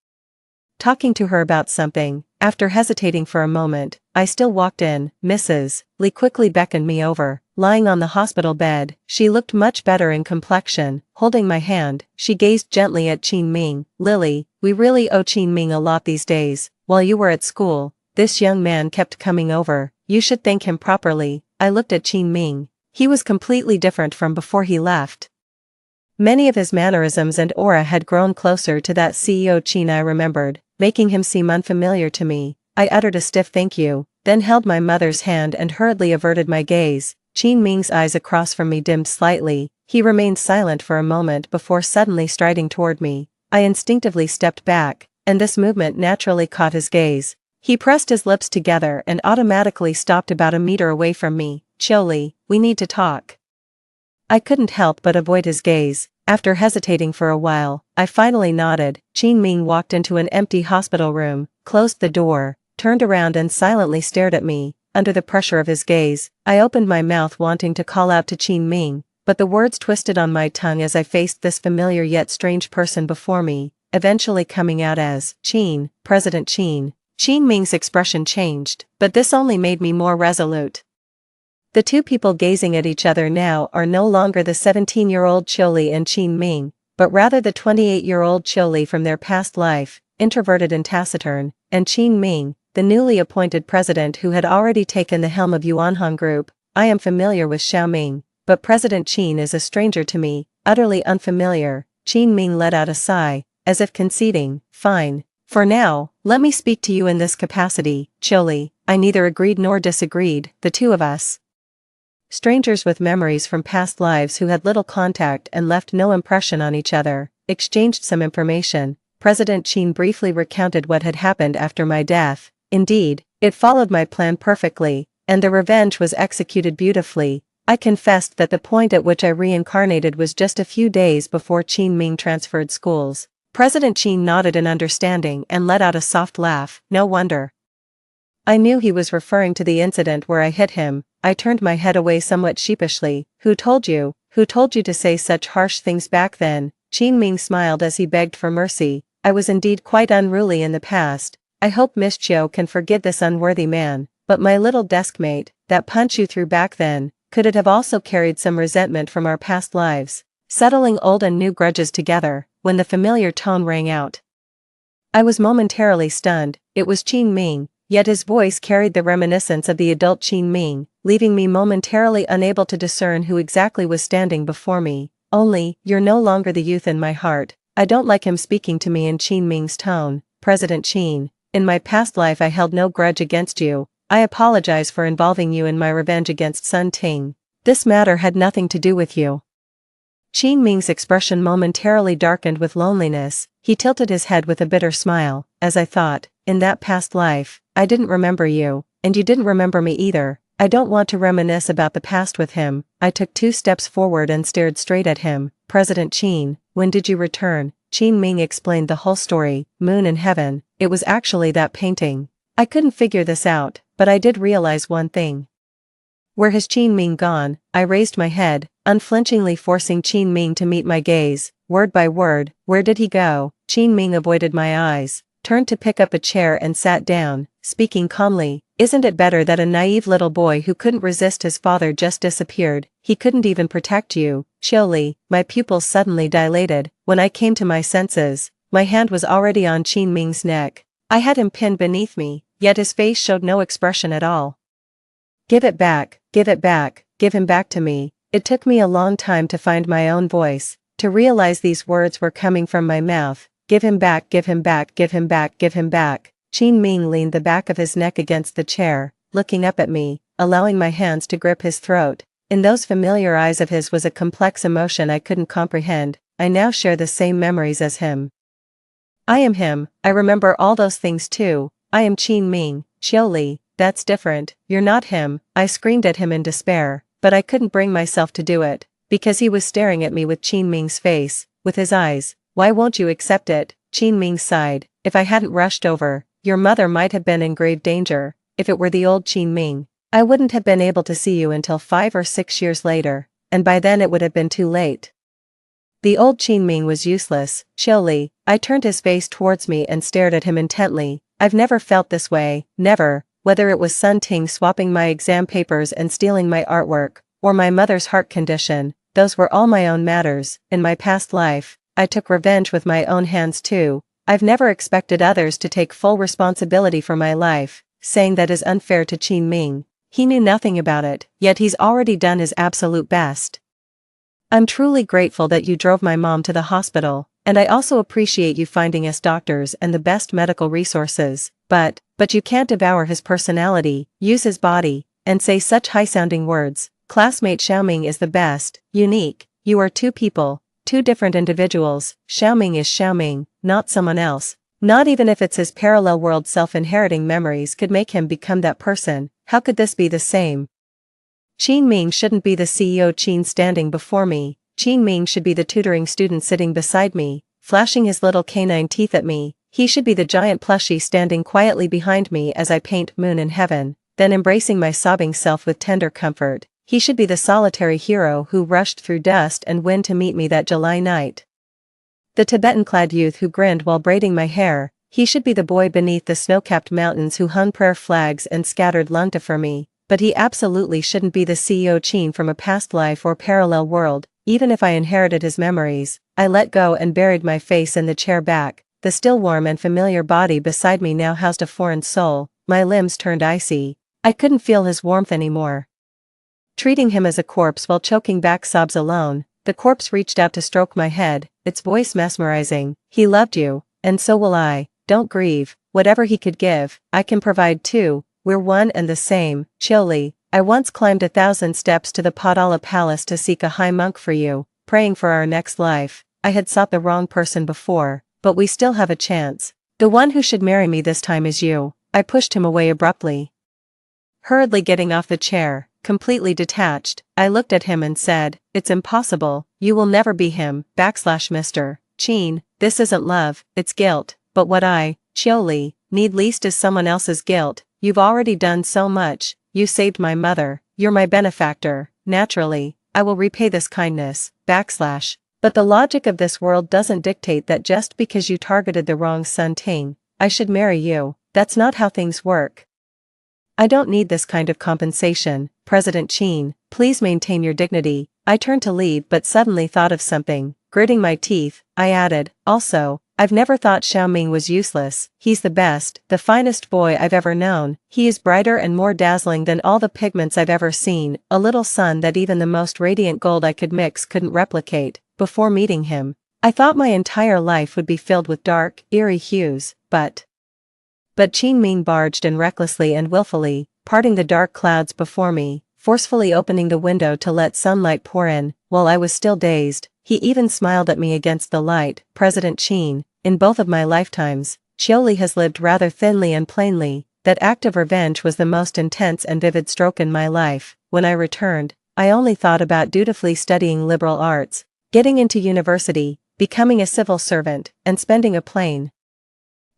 talking to her about something. After hesitating for a moment, I still walked in. Mrs. Li quickly beckoned me over. Lying on the hospital bed, she looked much better in complexion. Holding my hand, she gazed gently at Qin Ming. Lily, we really owe Qin Ming a lot these days. While you were at school, this young man kept coming over. You should thank him properly. I looked at Qin Ming. He was completely different from before he left. Many of his mannerisms and aura had grown closer to that CEO Qin I remembered, making him seem unfamiliar to me. I uttered a stiff thank you, then held my mother's hand and hurriedly averted my gaze. Qin Ming's eyes across from me dimmed slightly. He remained silent for a moment before suddenly striding toward me. I instinctively stepped back, and this movement naturally caught his gaze. He pressed his lips together and automatically stopped about a meter away from me. Chiuli, we need to talk. I couldn't help but avoid his gaze. After hesitating for a while, I finally nodded. Qin Ming walked into an empty hospital room, closed the door, turned around and silently stared at me. Under the pressure of his gaze, I opened my mouth wanting to call out to Qin Ming, but the words twisted on my tongue as I faced this familiar yet strange person before me, eventually coming out as, Qin, President Qin. Qin Ming's expression changed, but this only made me more resolute. The two people gazing at each other now are no longer the 17-year-old Chiuli and Qin Ming, but rather the 28-year-old Chiuli from their past life, introverted and taciturn, and Qin Ming, the newly appointed president who had already taken the helm of Yuanhong Group. I am familiar with Xiaoming, but President Qin is a stranger to me, utterly unfamiliar. Qin Ming let out a sigh, as if conceding, fine. For now, let me speak to you in this capacity, Chiuli. I neither agreed nor disagreed. The two of us, strangers with memories from past lives who had little contact and left no impression on each other, exchanged some information. President Qin briefly recounted what had happened after my death. Indeed, it followed my plan perfectly, and the revenge was executed beautifully. I confessed that the point at which I reincarnated was just a few days before Qin Ming transferred schools. President Qin nodded in understanding and let out a soft laugh. No wonder. I knew he was referring to the incident where I hit him. I turned my head away somewhat sheepishly. Who told you? Who told you to say such harsh things back then? Qin Ming smiled as he begged for mercy. I was indeed quite unruly in the past. I hope Miss Chiu can forgive this unworthy man, but my little deskmate, that punch you threw back then, Could it have also carried some resentment from our past lives, settling old and new grudges together, when the familiar tone rang out? I was momentarily stunned. It was Qin Ming, yet his voice carried the reminiscence of the adult Qin Ming, leaving me momentarily unable to discern who exactly was standing before me. Only, you're no longer the youth in my heart. I don't like him speaking to me in Qin Ming's tone. President Qin, in my past life I held no grudge against you. I apologize for involving you in my revenge against Sun Ting. This matter had nothing to do with you. Qin Ming's expression momentarily darkened with loneliness. He tilted his head with a bitter smile. As I thought, in that past life, I didn't remember you, and you didn't remember me either. I don't want to reminisce about the past with him. I took 2 steps forward and stared straight at him. President Qin, when did you return? Qin Ming explained the whole story. Moon in heaven. It was actually that painting. I couldn't figure this out, but I did realize one thing. Where has Qin Ming gone? I raised my head, unflinchingly forcing Qin Ming to meet my gaze. Word by word, where did he go? Qin Ming avoided my eyes, turned to pick up a chair and sat down, speaking calmly. Isn't it better that a naive little boy who couldn't resist his father just disappeared? He couldn't even protect you. Chilly, my pupils suddenly dilated. When I came to my senses, my hand was already on Qin Ming's neck. I had him pinned beneath me, yet his face showed no expression at all. Give it back, give it back, give him back to me. It took me a long time to find my own voice, to realize these words were coming from my mouth. Give him back, give him back, give him back, give him back. Qin Ming leaned the back of his neck against the chair, looking up at me, allowing my hands to grip his throat. In those familiar eyes of his was a complex emotion I couldn't comprehend. I now share the same memories as him. I am him. I remember all those things too. I am Qin Ming. Xiaoli, that's different. You're not him. I screamed at him in despair, but I couldn't bring myself to do it, because he was staring at me with Qin Ming's face, with his eyes. Why won't you accept it? Qin Ming sighed. If I hadn't rushed over, your mother might have been in grave danger. If it were the old Qin Ming, I wouldn't have been able to see you until 5 or 6 years later, and by then it would have been too late. The old Qin Ming was useless. Xiaoli, I turned his face towards me and stared at him intently. I've never felt this way, never, whether it was Sun Ting swapping my exam papers and stealing my artwork, or my mother's heart condition. Those were all my own matters. In my past life, I took revenge with my own hands too. I've never expected others to take full responsibility for my life. Saying that is unfair to Qin Ming. He knew nothing about it, yet he's already done his absolute best. I'm truly grateful that you drove my mom to the hospital, and I also appreciate you finding us doctors and the best medical resources, but you can't devour his personality, use his body, and say such high-sounding words. Classmate Xiaoming is the best, unique. You are 2 people, 2 different individuals. Xiaoming is Xiaoming, not someone else. Not even if it's his parallel world self-inheriting memories could make him become that person. How could this be the same? Qin Ming shouldn't be the CEO Qin standing before me. Qin Ming should be the tutoring student sitting beside me, flashing his little canine teeth at me. He should be the giant plushie standing quietly behind me as I paint Moon in Heaven, then embracing my sobbing self with tender comfort. He should be the solitary hero who rushed through dust and wind to meet me that July night. The Tibetan-clad youth who grinned while braiding my hair. He should be the boy beneath the snow-capped mountains who hung prayer flags and scattered lungta for me. But he absolutely shouldn't be the CEO Qin from a past life or parallel world. Even if I inherited his memories, I let go and buried my face in the chair back. The still warm and familiar body beside me now housed a foreign soul. My limbs turned icy. I couldn't feel his warmth anymore. Treating him as a corpse while choking back sobs alone, the corpse reached out to stroke my head, its voice mesmerizing. He loved you, and so will I. Don't grieve. Whatever he could give, I can provide too. We're one and the same. Chili, I once climbed 1,000 steps to the Padala Palace to seek a high monk for you, praying for our next life. I had sought the wrong person before, but we still have a chance. The one who should marry me this time is you. I pushed him away abruptly. Hurriedly getting off the chair, completely detached, I looked at him and said, it's impossible, you will never be him, Mr. Qin, this isn't love, it's guilt, but what I, Chioli, need least is someone else's guilt. You've already done so much, you saved my mother, you're my benefactor, naturally, I will repay this kindness, But the logic of this world doesn't dictate that just because you targeted the wrong Sun Ting, I should marry you. That's not how things work. I don't need this kind of compensation. President Qin, please maintain your dignity." I turned to leave but suddenly thought of something. Gritting my teeth, I added, "Also, I've never thought Xiaoming was useless. He's the best, the finest boy I've ever known. He is brighter and more dazzling than all the pigments I've ever seen, a little sun that even the most radiant gold I could mix couldn't replicate." Before meeting him, I thought my entire life would be filled with dark, eerie hues, but Qin Ming barged in recklessly and willfully, parting the dark clouds before me, forcefully opening the window to let sunlight pour in. While I was still dazed, he even smiled at me against the light. President Qin, in both of my lifetimes, Qiuli has lived rather thinly and plainly. That act of revenge was the most intense and vivid stroke in my life. When I returned, I only thought about dutifully studying liberal arts, getting into university, becoming a civil servant, and spending a plain,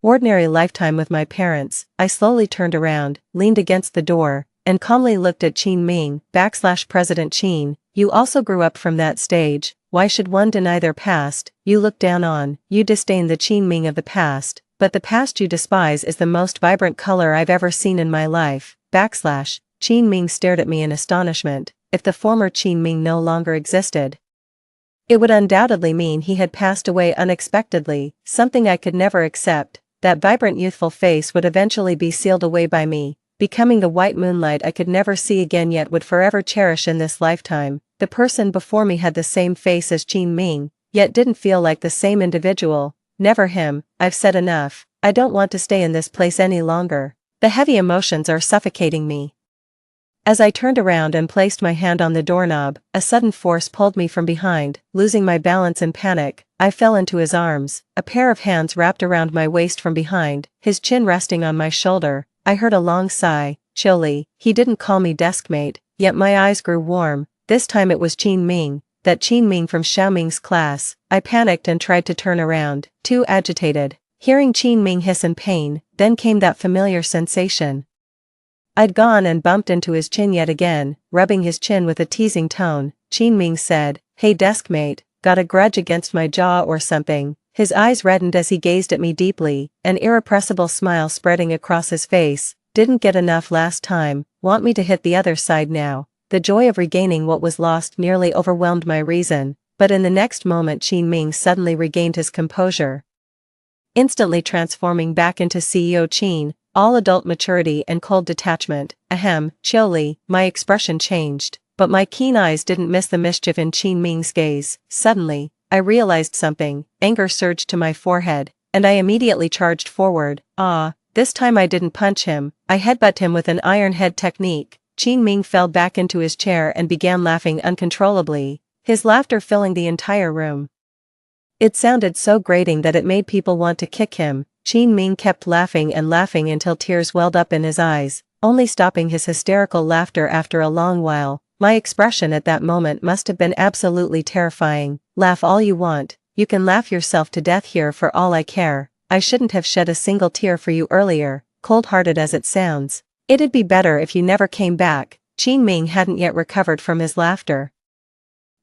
ordinary lifetime with my parents. I slowly turned around, leaned against the door, and calmly looked at Qin Ming. President Qin, you also grew up from that stage. Why should one deny their past? You look down on, you disdain the Qin Ming of the past, but the past you despise is the most vibrant color I've ever seen in my life. Qin Ming stared at me in astonishment. If the former Qin Ming no longer existed, it would undoubtedly mean he had passed away unexpectedly, something I could never accept. That vibrant youthful face would eventually be sealed away by me, becoming the white moonlight I could never see again yet would forever cherish in this lifetime. The person before me had the same face as Qin Ming, yet didn't feel like the same individual. Never him. I've said enough. I don't want to stay in this place any longer. The heavy emotions are suffocating me. As I turned around and placed my hand on the doorknob, a sudden force pulled me from behind. Losing my balance in panic, I fell into his arms. A pair of hands wrapped around my waist from behind, his chin resting on my shoulder. I heard a long sigh. Qiuli. He didn't call me deskmate, yet my eyes grew warm. This time it was Qin Ming, that Qin Ming from Xiaoming's class. I panicked and tried to turn around, too agitated. Hearing Qin Ming hiss in pain, then came that familiar sensation. I'd gone and bumped into his chin yet again, rubbing his chin with a teasing tone. Qin Ming said, "Hey deskmate, got a grudge against my jaw or something?" His eyes reddened as he gazed at me deeply, an irrepressible smile spreading across his face. "Didn't get enough last time, want me to hit the other side now?" The joy of regaining what was lost nearly overwhelmed my reason, but in the next moment Qin Ming suddenly regained his composure, instantly transforming back into CEO Qin, all adult maturity and cold detachment. "Ahem, Qiuli." My expression changed, but my keen eyes didn't miss the mischief in Qin Ming's gaze. Suddenly, I realized something. Anger surged to my forehead, and I immediately charged forward. This time I didn't punch him, I headbutt him with an iron head technique. Qin Ming fell back into his chair and began laughing uncontrollably, his laughter filling the entire room. It sounded so grating that it made people want to kick him. Qin Ming kept laughing and laughing until tears welled up in his eyes, only stopping his hysterical laughter after a long while. My expression at that moment must have been absolutely terrifying. "Laugh all you want, you can laugh yourself to death here for all I care. I shouldn't have shed a single tear for you earlier, cold-hearted as it sounds. It'd be better if you never came back." Qin Ming hadn't yet recovered from his laughter,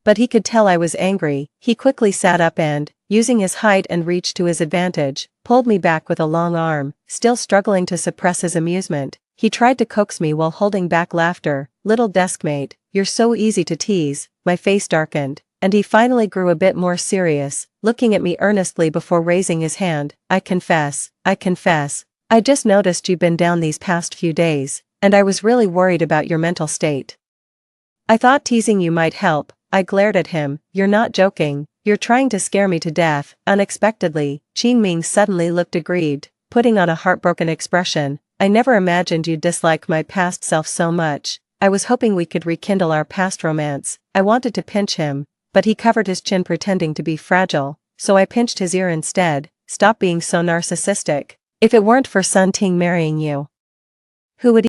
but he could tell I was angry. He quickly sat up and, using his height and reach to his advantage, pulled me back with a long arm. Still struggling to suppress his amusement, he tried to coax me while holding back laughter. "Little deskmate, you're so easy to tease." My face darkened, and he finally grew a bit more serious, looking at me earnestly before raising his hand. I confess. I just noticed you've been down these past few days, and I was really worried about your mental state. I thought teasing you might help." I glared at him. "You're not joking. You're trying to scare me to death." Unexpectedly, Qin Ming suddenly looked aggrieved, putting on a heartbroken expression. "I never imagined you'd dislike my past self so much. I was hoping we could rekindle our past romance." I wanted to pinch him, but he covered his chin pretending to be fragile, so I pinched his ear instead. "Stop being so narcissistic. If it weren't for Sun Ting marrying you, who would